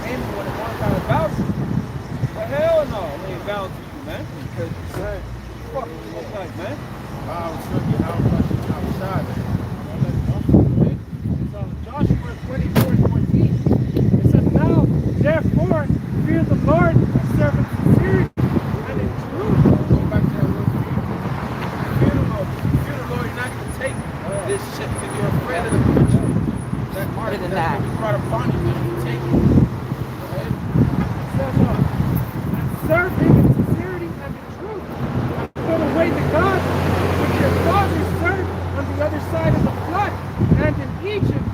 Haman wanted Mordecai to bow to you. But hell no, they ain't bound to you, man. Because fuck you look like, man. I would serve Yahweh Shai, man. Joshua 24:14. It says, now, therefore, fear the Lord and serve him sincerely and in truth. Go back to that word fear the Lord. If you fear the Lord, you're not going to take this shit because you're afraid of the punishment. Smarter than That's that. going to be brought upon you when you take it. Go ahead. It says, and serve him in sincerity and in truth. Put away the gods which your fathers served on the other side of the flood and in Egypt,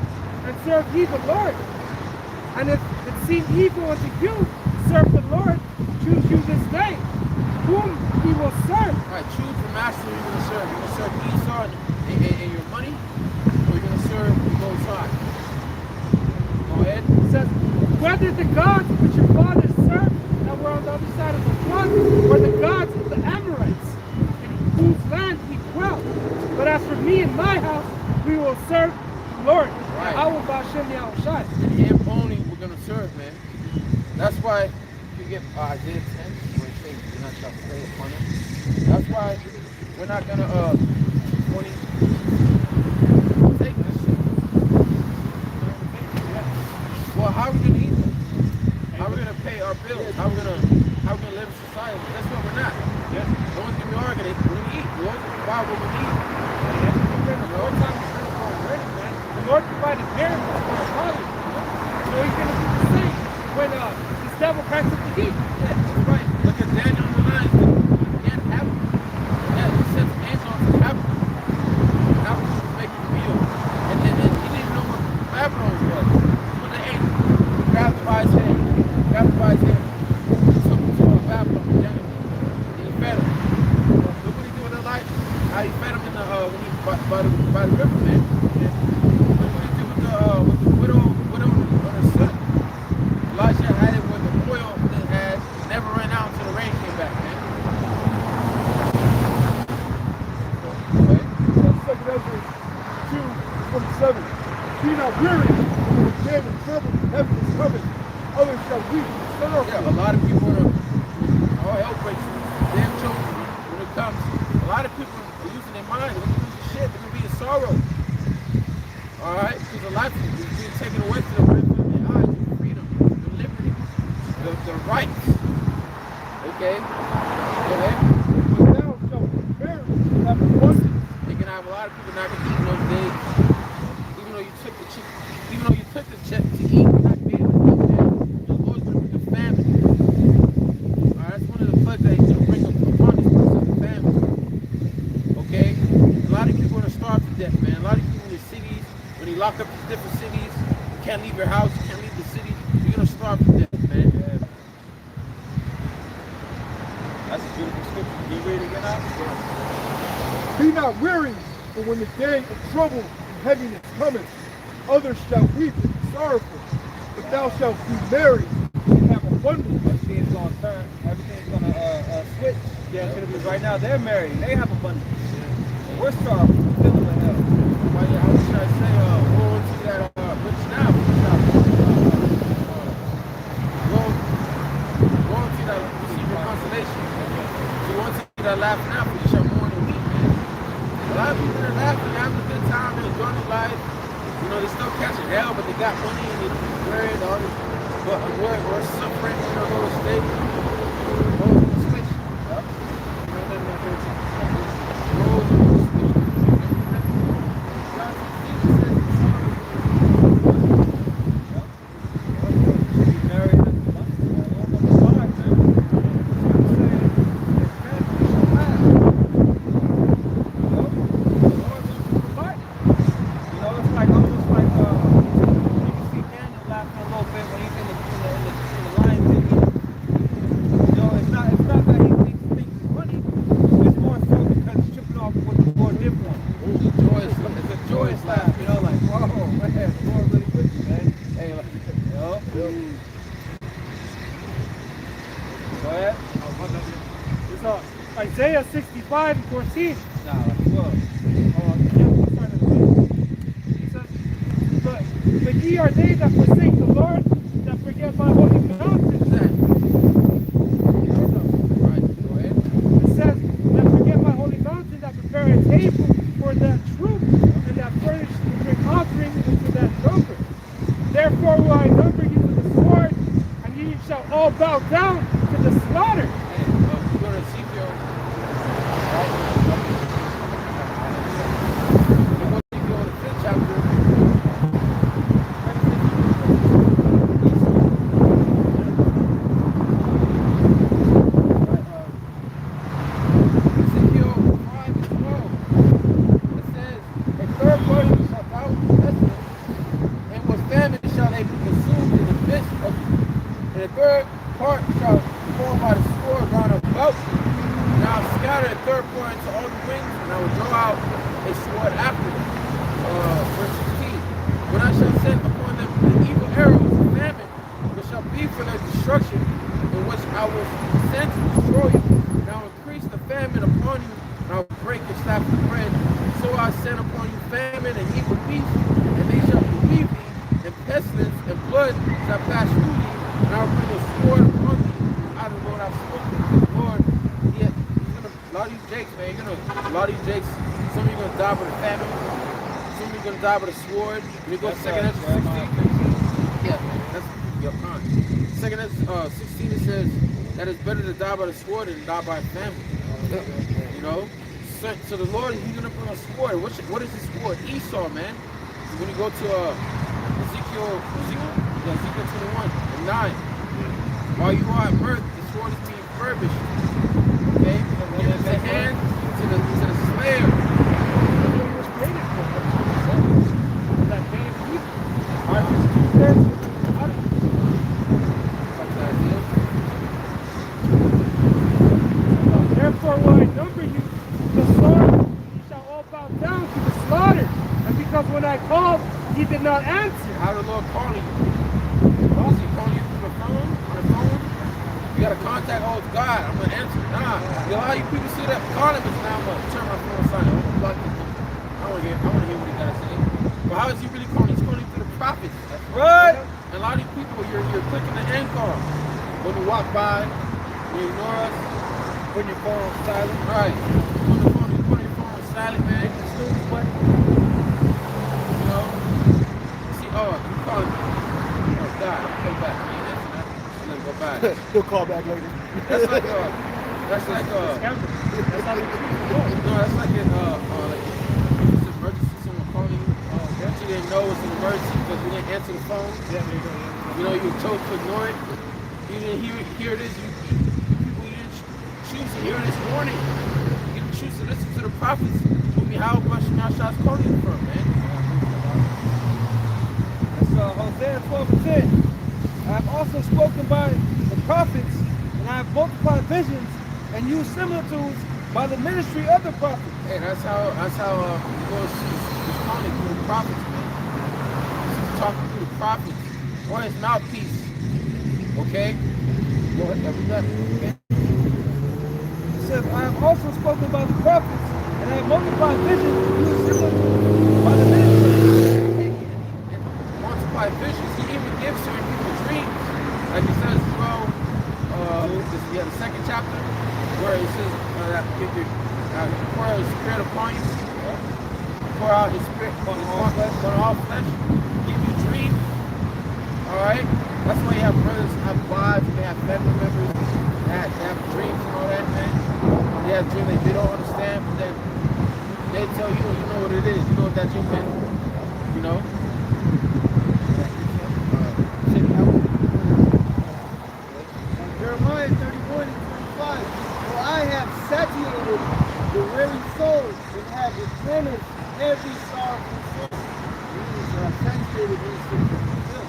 and serve ye the Lord. And if it seem evil unto you to serve the Lord, choose you this day whom he will serve. All right, choose the master you're going to serve. You're going to serve Esau and your money, or you're going to serve the Most High. Go ahead. It says, whether the gods which your fathers served that were on the other side of the flood, or the gods of the Amorites, in whose land we dwell. But as for me and my house, we will serve the Lord. Right. Yahweh B'Hashem Yahushai. And him only we're going to serve, man. That's why you get Isaiah 10, where it says, do not shall slay upon him. That's why we're not going to, 20, take this shit. Well, how are we going to eat them? How are we going to pay our bills? How are we going to live in society? That's what we're not. Yes. No one's going to be arguing. We're going to eat. Why would we eat? The Lord provided miracles for our fathers. So he's going to do the same when this devil cracks up the heat. Yeah, that's right. Look at Daniel on the line. He had apple. Yeah, he sent hands on to apple. Apple was making a meal. And then he didn't even know what Babylon was. When they ate, he grabbed him by his hand. Took him to Babylon. Daniel. And he fed him. Look what he did with their life. How he fed him in the by the river, man. Yeah. Look what he did with the widow on her son. Elijah had it with the oil that had never ran out until the rain came back, man. Okay. That's 2 Ezra 2:27. Be not weary, for the day of trouble in heaven is coming. Others shall weep and sorrow. Yeah, a lot of people are all hell breaks loose. Damn children when it comes. A lot of people are losing their mind. They're going to lose their shit. They're going to be in sorrow. Alright? Because a lot of people is being taken away to the right of their eyes. The freedom, the liberty, the rights. Okay? Go ahead. But thou shalt bear have abundance. You're going to have a lot of people not going to eat in those days. Even though you took the check to eat, you're not being able to eat that. The Lord's going to bring a famine. Alright? That's one of the plagues that he's going to bring upon this person, the famine. Okay? A lot of people are going to starve to death, man. A lot of people in the cities, when they lock up these different cities, you can't leave your house, you can't leave the city, you're going to starve to death, man. Yeah. That's a beautiful scripture. Can you read it again out? Be not weary, But when the day of trouble and heaviness cometh, others shall weep and be sorrowful. But thou shalt be merry and have abundance. Everything's gonna turn. Everything's gonna switch. Yeah, because right now they're married and they have abundance. And we're sorrowful, still in the hell. Why I was trying to say, woe unto that rich now, woe unto that receive your consolation. So woe unto that laugh now, for you shall mourn and weep, man. A lot of people are laughing, they're having a good time, they're enjoying their life. You know, they still catching hell, but they got money and they're wearing all this. But we're suffering in a little state. Switch. Yep. Isaiah 65 and 14. But ye are they that forsake the Lord, that forget my holy mountain. It says, that forget my holy mountain, that prepare a table for that troop, and that furnish the drink offering unto that drunkard. Therefore will I number you to the sword, and ye shall all bow down to the slaughter. Die with a sword. When you go to 2nd Ezra 16, that's your con. 2nd Ezra 16, it says that it's better to die by the sword than die by family. You know? So the Lord, he's going to bring a sword. What is the sword? Esau, man. So when you go to Ezekiel 21 and 9, while you are at birth, the sword is being furbished. Okay? Give it the hand to the slayer. Therefore will I number you the sword, ye shall all bow down to the slaughter. And because when I called, ye did not answer. How did the Lord call you? Is he calling you through the phone? On the phone? You got to contact, oh, it's God, I'm going to answer. Nah. A lot of you people see that calling me now, I'm going to turn my phone aside. I'm going to block this. I want to hear what he got to say. But how is he really calling? He's calling through the prophets. That's right. And a lot of these people, you're clicking the end call. When you walk by, you ignore us, put your phone on silent. Right. You put your phone on silent, man. Hit the snooze button. You know? See, you calling me. Oh, God, I'm coming back. You ain't answering that. Let him go by. He'll call back later. That's like that's how they treat you. No, that's like in it's an emergency, someone calling you. You didn't know it's an emergency because you didn't answer the phone. Yeah, there you go. You know, you chose to ignore it. You didn't hear this. People, you didn't choose to hear this warning. You didn't choose to listen to the prophets. How much Yahshua's calling you from, man? That's Hosea 12:10. I have also spoken by the prophets, and I have multiplied visions and used similitudes by the ministry of the prophets. Hey, that's how the Lord sees responding through the prophets, man. He's talking through the prophets on his mouthpiece. Okay? Go ahead, we left. Okay? It says, I have also spoken about the prophets, and I have multiplied visions to you similar by the ministry. And multiply visions. He even gives certain people dreams. Like he says, well, the second chapter, where it says that if you pour out his spirit upon you, pour out his spirit upon all flesh, give you dreams. Alright? That's why you have brothers, have wives, they have family members, they have dreams and all that, man. They have dreams that they don't understand, but then they tell you, you know what it is, you know what that dream is, you know? Jeremiah 31 and 25. For I have satiated the weary soul and have replenished every sorrowful soul. Satiated means to fulfill,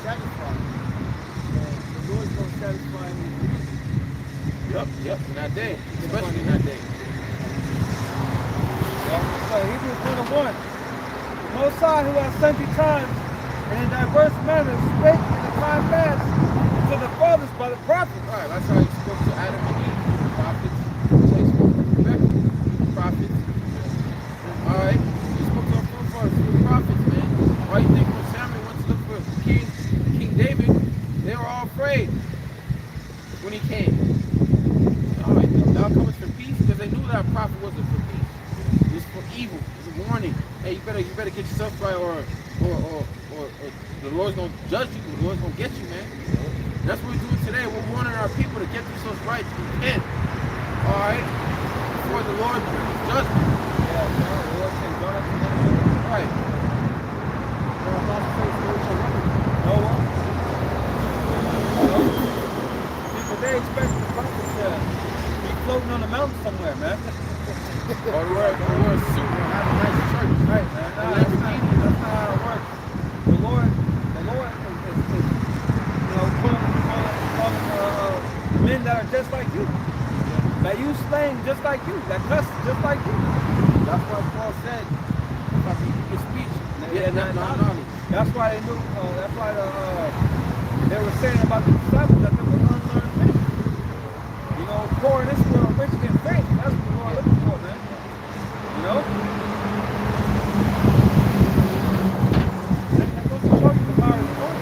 satisfy. The Lord's going to satisfy me. Yep, in that day, especially in that day. So Hebrews 1:1. The Most High, who has sundry times and in diverse manners spake in the time past to the fathers by the prophets. All right, that's how he spoke to Adam and Eve, the prophets. That's how he spoke to Rebecca, the prophets. All right, he spoke to our forefathers through the prophets, man. Why you think when Samuel went to look for King David, they were all afraid when he came? All right, thou comest for peace, because they knew that prophet wasn't for peace. It was for evil. It was a warning. Hey, you better get yourself right, or the Lord's gonna judge you. The Lord's gonna get you, man. That's what we're doing today. We're warning our people to get themselves right, to repent. All right, before the Lord brings judgment. Yeah, the Lord said, "Go out to the Right. No one. People, they expect the prophets to be floating on the mountain somewhere, man. Or to wear a suit or have a nice church. Right, man. No, that's not how it works. The Lord is calling men that are just like you. That use slang just like you. That cuss just like you. That's why Paul said, if I can keep the speech, yeah, not knowledge. That's why they knew. That's why they were saying about the disciples that they were unlearned men. You know, poor in this world, rich in faith. That's what the Lord looking for, man. You know. That goes to show you the power of the Lord.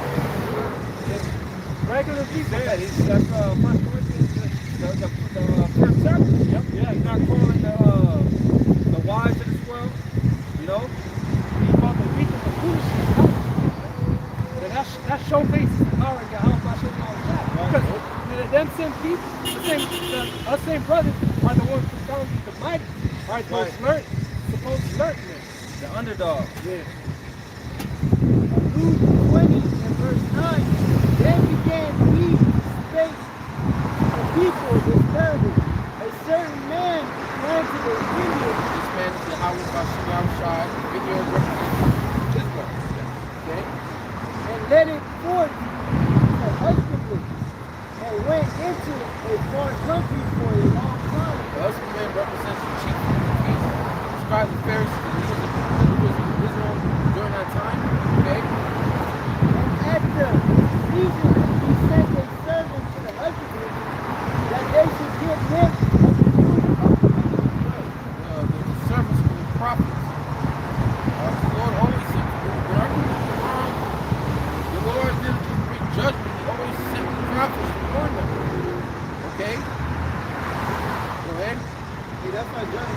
Regular people. Yeah, that's 1 Corinthians, the first chapter. Yep. Yeah, he's not calling the wise of this world. You know, he's about the weak and the foolish. That showcases the power of Yahweh Bashem all the time. Because them same people, us same brothers, are the ones who found the mighty. Are those supposed to learn this. The underdog. Yeah. Luke 20 and verse 9. Then began he to spake to the people this parable. A certain man planted a vineyard. This man is the Yahweh Bashem, vineyard represents Israel. Okay? And let it forth to husbandry, and went into a far country for a long time. The husbandman represents the chief priests, the scribes and Pharisees, the leaders of Israel during that time. Okay? And at the season he sent a servant to the husbandry, that they should give him of the fruit of the vineyard. The servants of the prophets. The Lord always sent people. When our people were wrong, the Lord didn't just bring judgment. He always sent the prophets to warn them. Okay? Go ahead. See, that's why John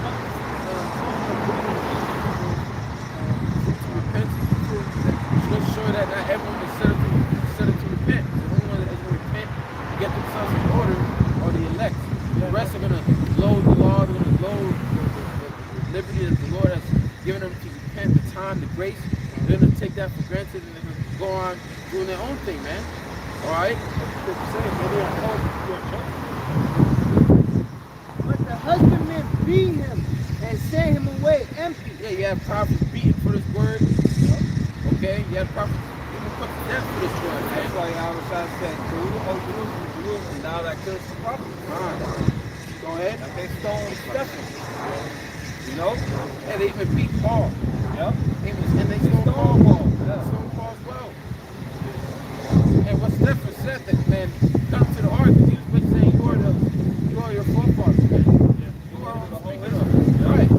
To repent. Just show that not everyone is set up to repent. The only one that is going to repent and get themselves in order are the elect. The rest are going to load the law. They're going to load the liberty that the Lord has given them to repent, the time, the grace. They're going to take that for granted and they're going to go on doing their own thing, man. All right? But the husbandmen beat him and sent him away empty. Yeah, you have prophets beaten for this word. Okay? You have prophets even put to death for this word, man. That's why Yahweh said, Jerusalem, and now that kills the prophets. Go ahead. That they stoned Stephen. You know? And they even beat Paul. Yep. And they stole Paul. Stole Paul as well. And what Stephen said that, man, come to the heart, because he was basically saying you are your forefathers, man. You are on the whole Israel. Right.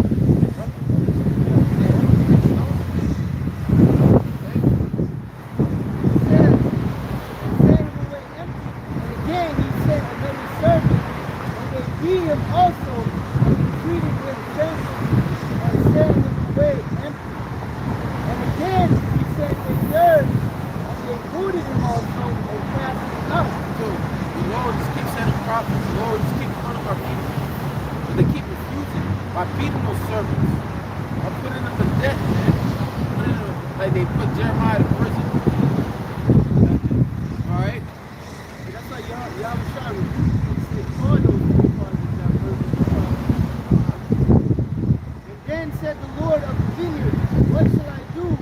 Him also, and he treated him shamefully and sent him away empty. And again, he sent a third, and they booted him also and cast him out. So the Lord just keeps sending prophets. The Lord just keeps one of our people. But they keep refusing by beating those servants, by putting them to death, man. Putting them, like they put Jeremiah to prison. All right? And that's why y'all was trying to say, all those Then said the Lord of the vineyard, what shall I do?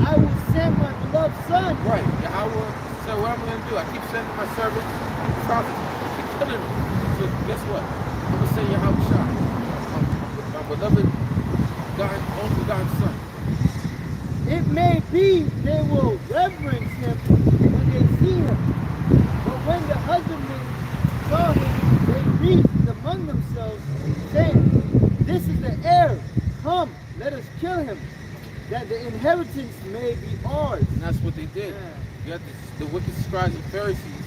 I will send my beloved son. Right. Yahweh said, what I'm going to do? I keep sending my servants, prophets, I keep killing them. So guess what? I'm going to send Yahweh Shah, my beloved God, only begotten son. It may be they will reverence him when they see him. But when the husbandmen saw him, they reasoned among themselves, saying, this is the heir. Come, let us kill him, that the inheritance may be ours. And that's what they did. You had the wicked scribes and Pharisees.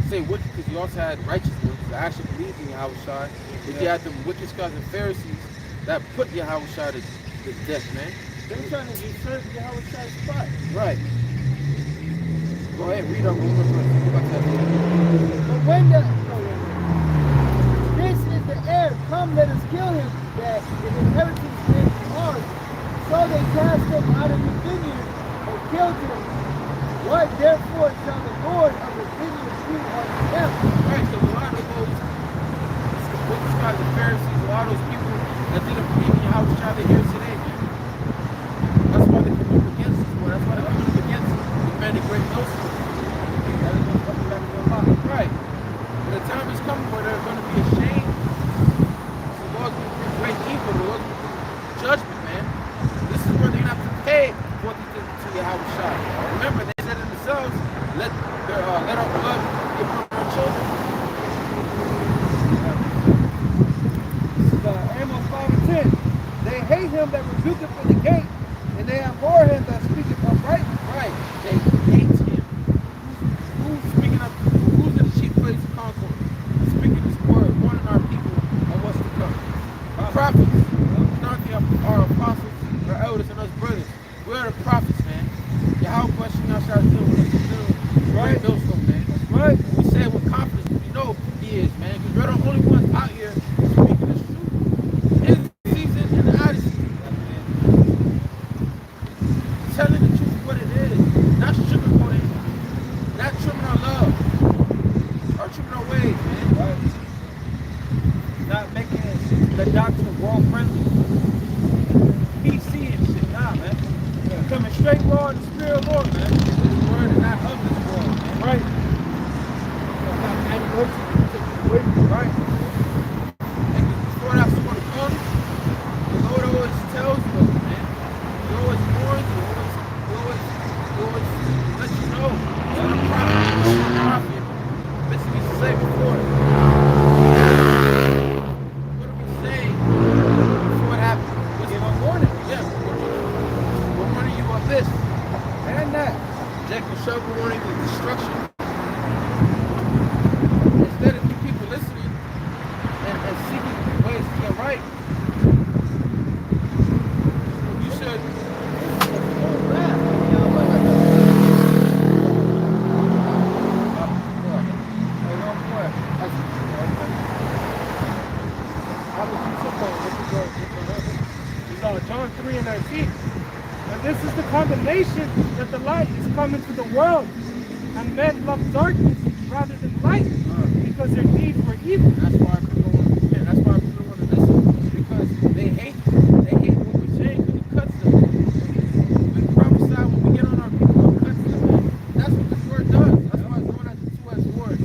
Say wicked because you also had righteous ones that actually believed in Yahweh Shai. But you had them wicked scribes and Pharisees that put Yahweh Shai to death, man. They're trying to usurp Yahweh Shai's spot. Right. Go ahead, read up one more verse. But when the this is the heir, come let us kill him, that the inheritance may be ours. So they cast him out of the vineyard and killed him. What therefore shall the Lord of the vineyard do unto them? Right, so a lot of those wicked scribes and Pharisees, a lot of those people that didn't believe in Yahweh Shai, they're here today, man. That's why they come up against us, boy. That's why they come up against the man of great notion. Right. And the time is coming where they're going to be ashamed. The Lord's going to bring great evil. The Lord's going to bring judgment, man. This is where they're going to have to pay for what they did to Yahweh Shai. Remember, they said it themselves, let our blood be upon our children. This is Amos 5 and 10. They hate him that rebuketh in the gate, and they abhor him that speaketh upright. Right. They hate him. Who's speaking up? Who's in the chief place of Concord? Speaking this word, warning our people of what's to come. Prophets. Not our apostles, our elders, and us brothers. We're the prophets, man. Yahweh question y'all shall deal with us. Right? Millstone, man. That's right. We say it with confidence. We know he is, man. Because we're the only ones out here speaking this truth. In the season and the out of season. Telling the truth what it is. Not sugarcoating. Not trimming our love. Or trimming our ways, man. Right. Not making the doctrine world friendly. PC and shit. Nah, man. Coming straight raw in the spirit of Lord, man. This word is not of this world, man. Right. Right. And before that sort of comes, the Lord always tells you, man. He always warns you. He always lets you know. You're a prophet. Listen, he used to say before. What are we saying before it happens? We're giving a warning. Yeah. We're warning you of this and that. Jacob Shelby warning you of destruction. Instead of you people listening and seeking ways to get right, you should. John 3 and 19. And this is the condemnation that the light is coming to the world. And men love darkness rather than light because their deeds were evil. That's why people don't want to repent. That's why people don't want to listen. Because they hate what we're saying because it cuts them. We prophesy when we get on our people, it cuts them, man. That's what this word does. That's why it's known as a two-edged sword.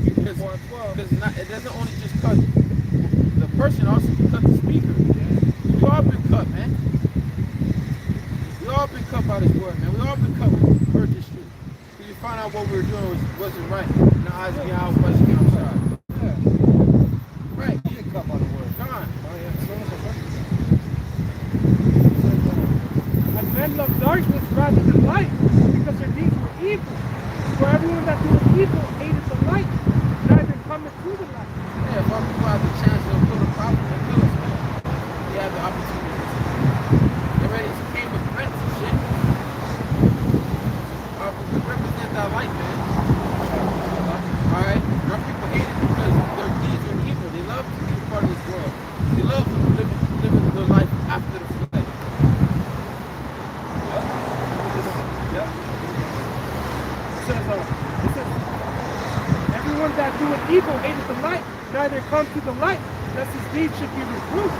Because it doesn't only just cut the person, also cut the speaker. We've all been about his word, man. We all heard this truth. We found out what we were doing wasn't right. In the eyes of Yahweh, I'm sorry. Right. You get cut by the word. Gone. And men love darkness rather than light, because their deeds were evil. For everyone that doeth evil hated the light, neither cometh to the light. Yeah, if our people have the chance to kill the prophet and kill us, man. They have the opportunity. They already came with threats and shit. We represent that light, man. Alright? Our people hate it because their deeds are evil. They love to be a part of this world. They love to live their life after the flood. It says, everyone that doeth evil hated the light, neither come to the light, lest his deeds should be reproved.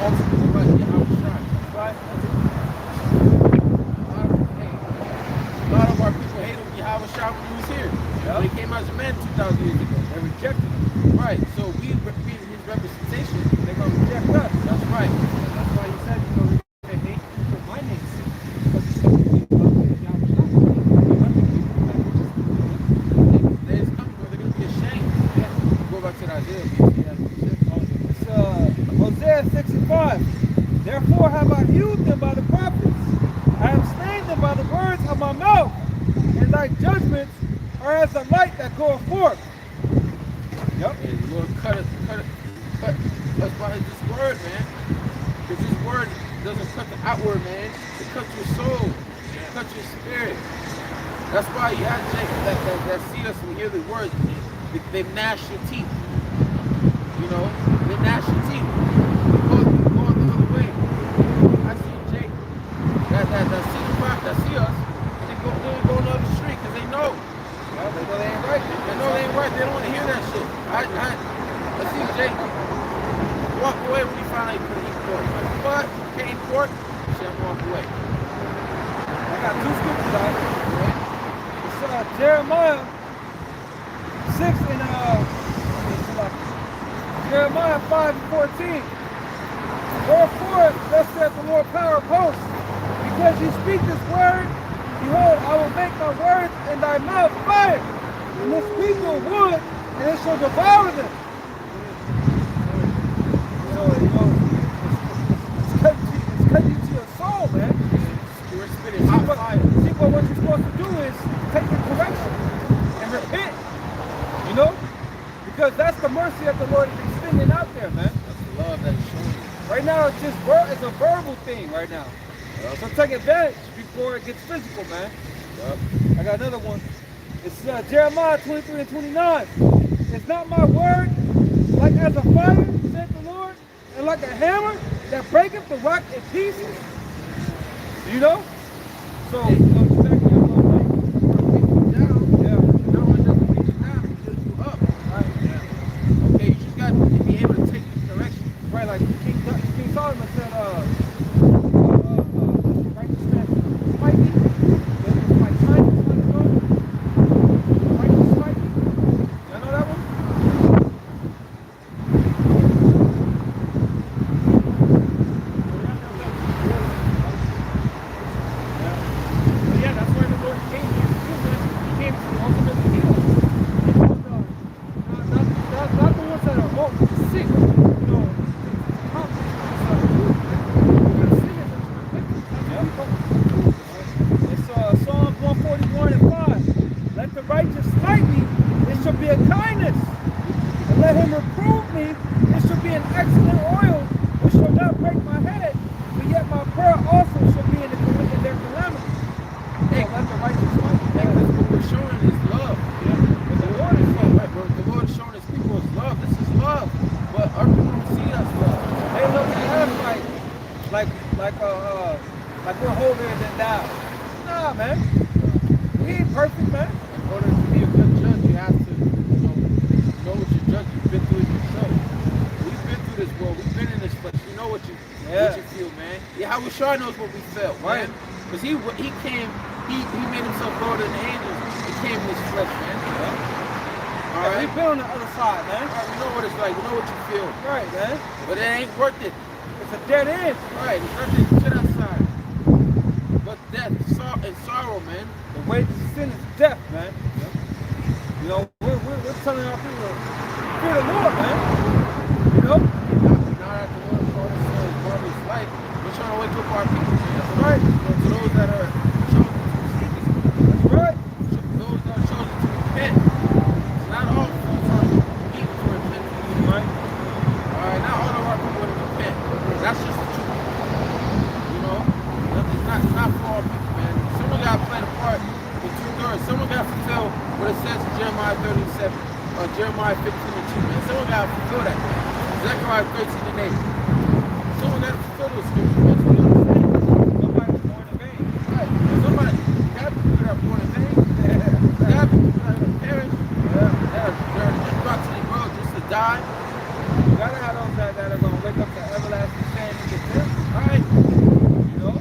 Ultimately, right, Yahweh shine. Right? A lot of our people hated Yahweh shine when he was here. When he came as a man 2,000 years ago. They rejected him. Right, so we being his representation, they're going to reject us. That's right. That's why he said, they hate for my name's sake. Days coming where they're going to be ashamed. Go back to that Isaiah. It's Hosea 65. Therefore have I hewed them by the prophets. I have slain them by the words of my mouth. And thy judgments are as the light that goeth forth. Yep. And the Lord cut us by this word, man. Because this word doesn't cut the outward, man. It cuts your soul. It cuts your spirit. That's why you have Jacob that see us and hear the words. They gnash your teeth. You know? They gnash your teeth. You go the other way. I see Jake that see the prophet, that see us. They go on the other street because they know. They know they ain't right. They know they ain't right. They don't want to hear that shit. I see Jake walk away when he finally put eat pork. Like, what? Can't eat pork? Shit, I'm walk away. I got two scriptures out. It's Jeremiah 6 and Jeremiah 5:14. Wherefore, thus saith the Lord power of hosts, because you speak this word, behold, I will make my words in thy mouth fire, and this people wood, and it shall devour them. So, it's cutting you to your soul, man. We're spitting hot fire. See, what you're supposed to do is take the correction and repent, you know? Because that's the mercy that the Lord is extending out there, man. That's the love that he's showing you. Right now, it's a verbal thing right now. Yep. So take advantage before it gets physical, man. Yep. I got another one. It's Jeremiah 23 and 29. It's not my word like as a fire, said the Lord, and like a hammer that breaketh the rock in pieces. You know? So, exactly what I'm saying. No one doesn't reach you down, it builds you up. Right? Yeah. Okay, you just got to be able to take the direction. Right, like King Solomon said, righteousness fight me. My time is not go. Righteous fight me. You know that one? Yeah, that's why the Lord came here to do this. He came to ultimately heal us. Not the ones that are sick, you know. It's Psalms 141 and 5. Let the righteous fight me, it shall be a kindness. And let him reprove me, it shall be an excellent oil, which shall not break my head. But yet my prayer also shall be in their calamity. Hey, let the righteous fight. Hey, because what we're showing is love. Yeah. But the Lord is showing, right, bro? The Lord is showing his people is love. This is love. But our people don't see us love. They look at us like we're holier than thou. Nah, man. We ain't perfect, man. In order to be a good judge, you have to know what you're judging. You've been through it yourself. We've been through this world. We've been in this flesh. We know what you feel, man. Yeah, how we sure knows what we felt, right? Because he came, he made himself lower than the angels. He came in this flesh, man. Yeah. All right? We've been on the other side, man. All right, we know what it's like. We know what you feel. Right, man. But it ain't worth it. It's a dead end. All right, there's nothing to that side but death. and sorrow, man. The wages of sin is death, man. You know, we're telling our people, fear the Lord, man. You know? Now that the Lord called us to his marvelous light, we're trying to wake up our people, man. That's right. To those that are chosen to receive this. That's right. Those that are chosen to repent. It's not all full-time people to repent. Right. Alright, not all of our people want to repent. That's just the truth. You know? It's not for all people, man. Someone got to play the part in 2/3. Someone got to fulfill what it says in Jeremiah 37 or Jeremiah 15 and 2, man. Someone got to fulfill that, man. Zechariah 13 and 8. Someone got to fulfill those scriptures, man. So you understand? Somebody was born in vain. Right. Somebody got people that are born in vain. Got people that are parents. They're just brought to the world just to die. You gotta have those that are gonna wake up to everlasting stand and get them. Alright. You know?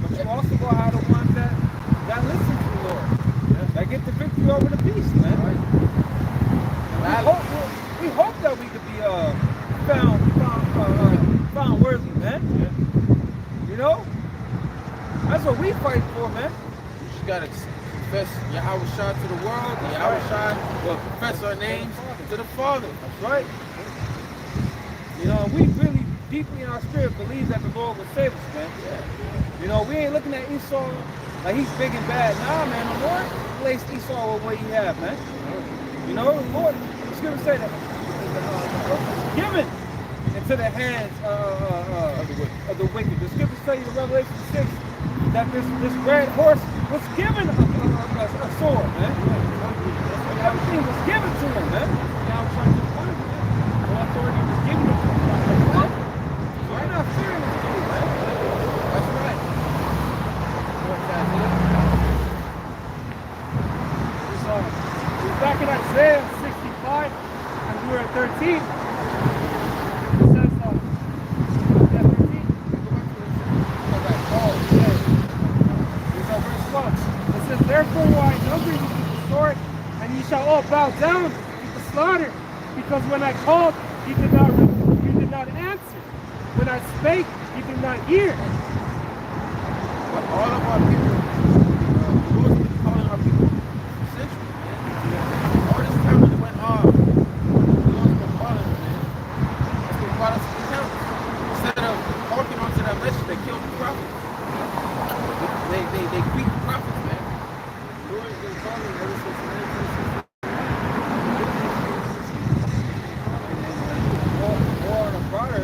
But you also gonna have the ones that listen to the Lord. That get the victory over the beast, man. Right. We hope that we could be found worthy, man. You know? That's what we fight for, man. You just gotta confess Yahweh Shah to the world, and Yahweh Shah will confess our names to the Father. That's right. You know, we really deeply in our spirit believe that the Lord will save us, man. Yeah. You know, we ain't looking at Esau like he's big and bad. Nah, man, the Lord placed Esau with what he had, man. You know, the Lord, the scripture say that the earth was given into the hands of the wicked. The scripture say in Revelation 6 that this red horse was given a sword, man. Everything was given to him, man. Now I'm trying to find it. All authority was given to him. We're not fearing this dude, man. That's right. We're back in Isaiah 65, and we're at 13. It says, yeah, 13. Verse 1. It says, therefore will I number you with the sword, and ye shall all bow down with the slaughter, because when I called, you did not answer. When I spake, you did not hear. But all of our people, the Lord's been calling our people for centuries, man. All this time that it went off, the Lord's been calling them, man. That's what brought us to the count. Instead of walking onto that message, they killed the prophets. They beat the prophets, man. The Lord's been calling ever since 1960. Or on a broader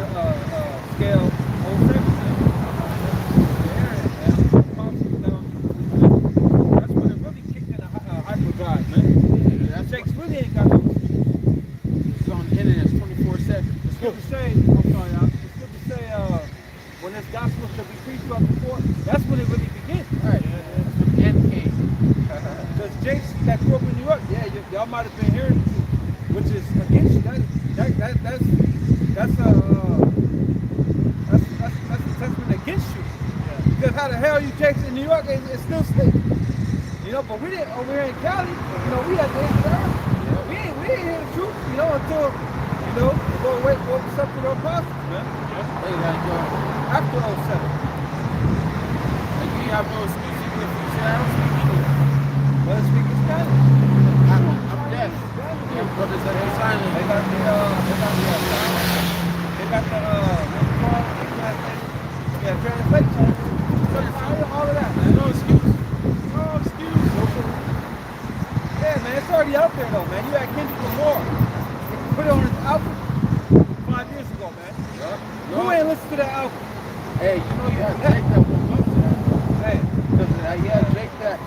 scale, 07. That's when it really kicked in a hyperdrive, man. That's Jakes really ain't got no. It's on the internet, it's 24/7. The scripture say, I'm sorry, y'all. The scripture say, when this gospel shall be preached throughout the court, that's when it really begins. Right. That's when the end came. Because Jakes that grew up in New York, yeah, y'all might have been hearing the truth, which is against you. That's a testament against you. Because how the hell you Jakes in New York is still state. You know, but we didn't over here in Cali, you know, we had the end of the earth. We didn't hear the truth, you know, until, you know, the Lord woke us up to the apostles, man. Hey, like, After 07. like you have no excuse even if you say I don't speak English. Well, speaking Spanish. I'm deaf. You have brothers that are sign They language. got the, translation. All of that, man. No excuse. No excuse. Yeah, man, it's already out there, though, man. You had Kendrick Lamar. Put it on his album 5 years ago, man. Yeah. Who ain't listened to that album? Hey, you know you had Jake that woke up to that. Hey, Because you had Jake that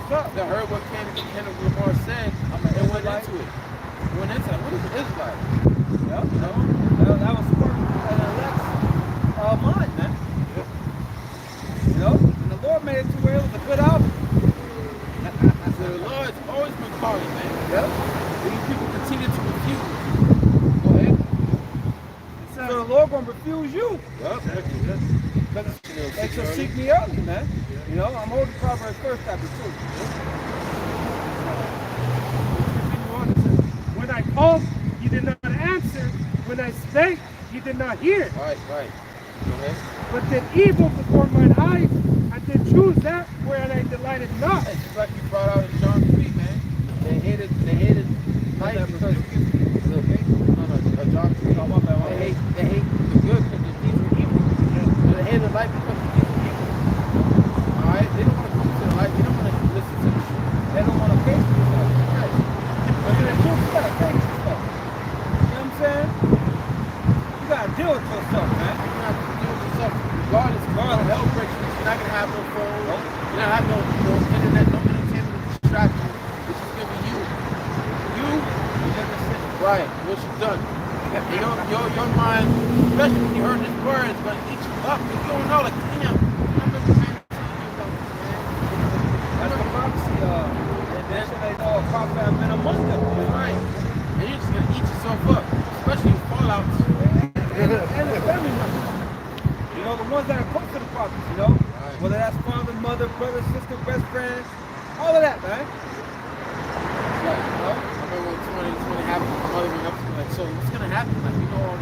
heard what Kendrick Lamar said and went into it. Went into it. What is it like? yeah, you know, that was sparked an Alex mind, man. You know, and the Lord made it to where it was a good album. So the Lord's always been calling, man. Yep. These people continue to refuse. Go ahead. So the Lord gonna refuse you. Yup. They shall seek me early, man. You know, I'm holding Proverbs 1 chapter 2. When I called, you did not answer. When I spake, you did not hear. Right. Go ahead. But did evil before mine eyes, and did choose that where they delighted not. It's just like you brought out in John 3, man. They hated life because John 3. They hate the good because the deeds were evil. So they hated life because the deeds were evil. Alright? They don't want to come to the light. They don't want to listen to the truth. They don't want to face the stuff. Right. But then the truth, you gotta face the stuff. You know what I'm saying? You gotta deal with yourself, man. You have to deal with yourself regardless. Hell breaks loose. You're not going to have no phone. You're not going to have no internet, no entertainment to distract you. It's just going to be you. You, right, what you've done. Your mind, especially when you heard this word, is going to eat you up. You're going out like, damn. That's the prophecy. And then they know a prophet have been among them. Right. And you're just going to eat yourself up, especially in fallouts. And the family members. You know, the ones that are close to the prophets, you know? Right. Whether that's father, mother, brother, sister, best friend, all of that, man. Right, you know? I remember when 20 happened, my mother went up to me like, so what's going to happen? Like, you know,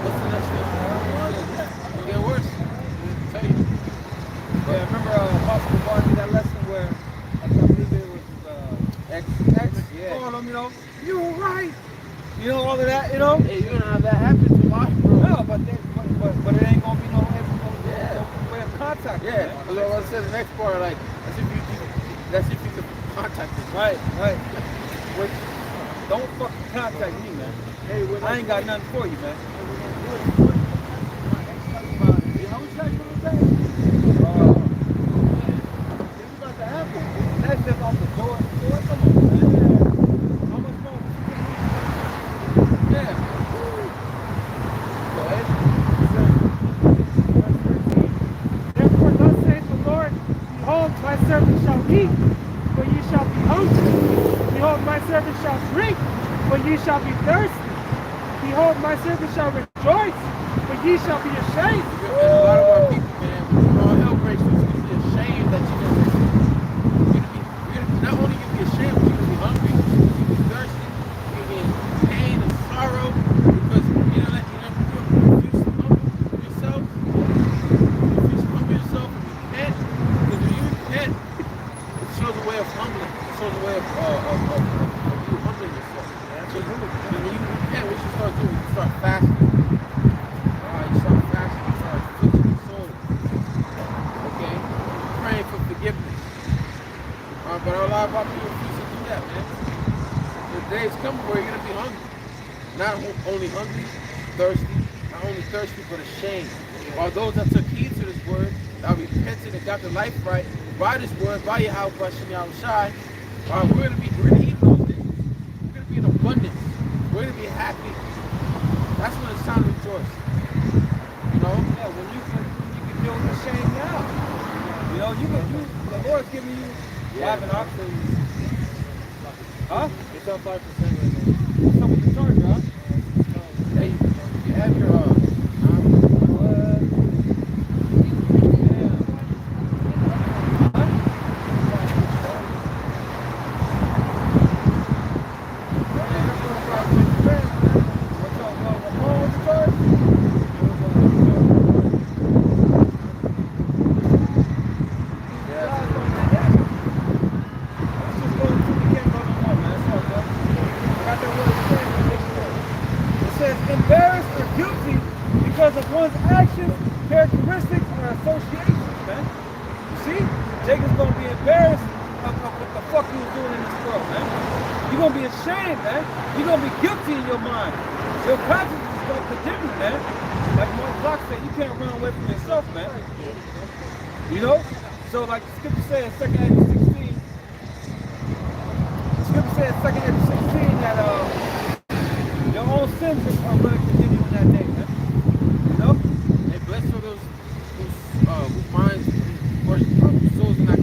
what's the next thing? It'll get worse. I'll tell you. Yeah, I remember Apostle Barney, that lesson where I believe it was ex called him, you know, you were right. You know, all of that, you know? Hey, you're going to have that happen to life, bro. No, but it ain't going to be no way of contact. Yeah, because I said the next part, like, that's if you could contact us. Right. Which, don't fucking contact me, man. Hey, I ain't got nothing for you, man. That's just off the door. Come on, man. How much more? Yeah. Go ahead. Therefore, thus saith the Lord, behold, my servant shall eat, but ye shall be hungry. Behold, my servant shall drink, but ye shall be thirsty. Behold, my servant shall rejoice, but ye shall be ashamed. And a lot of our people, man, when all hell breaks loose, you're going to be ashamed that you're going to not only going to be ashamed, but you're going to be hungry, you're going to be thirsty, you're going to be in pain and sorrow, because you refuse to humble yourself. You refuse to humble yourself and repent, because when you repent, it shows a way of humbling. It shows a way of you humbling yourself. So when you repent, what you start doing, you start fasting. You start fasting, you start afflicting your soul. Okay? Praying for forgiveness. But a lot of our people refuse to do that, man. The day's coming where you're going to be hungry. Not only hungry, thirsty, not only thirsty, but ashamed. While those that took heed to this word, that repented and got their life right by this word, by Yahweh, by Shem Yahushai, we're going to eat those days. We're going to be in abundance. We're going to be happy. That's when it's time to rejoice. You know? Yeah, when you can deal with the shame now. You know, the Lord's giving you 5 and oxen. Huh? It's up 5% right now. What's up with the charger, huh? Hey, you have your because of one's actions, characteristics, or associations, man. You see? Jacob's gonna be embarrassed of what the fuck he was doing in this world, man. You're gonna be ashamed, man. You're gonna be guilty in your mind. Your conscience is gonna condemn you, man. Like Mark Block said, you can't run away from yourself, man. You know? So like the scripture says in 2 Edge 16, the scripture says in 2 Edge 16 that your own sins are gonna condemn you in that day, man. You know? And blessed are those whose minds or whose souls are not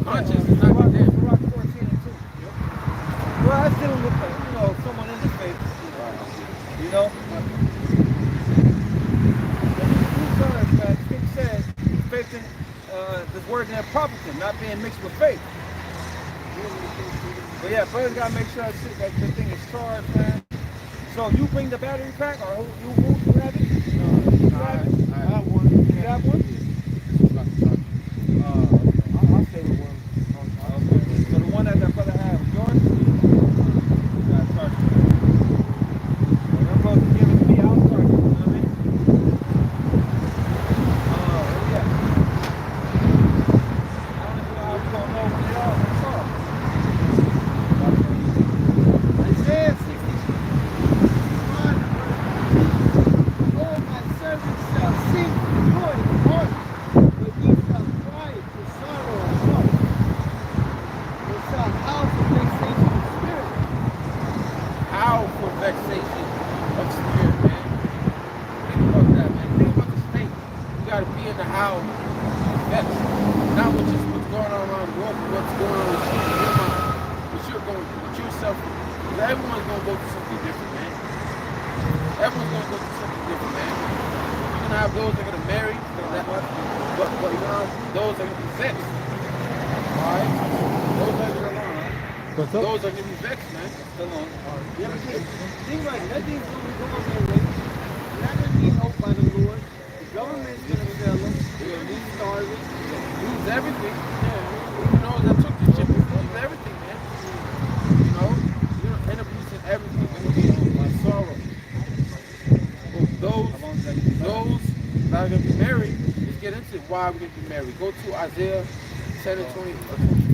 conscience is not condemned. Rock 14 and 2. Well, that's dealing with someone in the faith. You know? The scripture says faith in this word in prophecy, not being mixed with faith. But yeah, brothers gotta make sure that the thing is charged, man. So you bring the battery pack, or who have it? I have one. You have one? got to be in the house. That's not what just what's going on around the world, but what's going on with you in your mind. What you're going through, what yourself. Because everyone's going to go through something different, man. Everyone's going to go through something different, man. You're going to have those that are going to marry, but you're going to have those that are going to be vexed. Alright? Those that are going to learn. What's up? Those are going to be vexed, man. Still on. Yeah, because things like nothing's going to go on their way. They're not going to be helped by the Lord. The government's going to fail them. They're going to lose starving. Lose everything. Yeah. You know, that took the chip. Lose everything, man. You know, you're going to end up losing everything. You're going to be by sorrow. But those that are going to be married, let's get into it. Why are we going to be married? Go to Isaiah 10 and 20.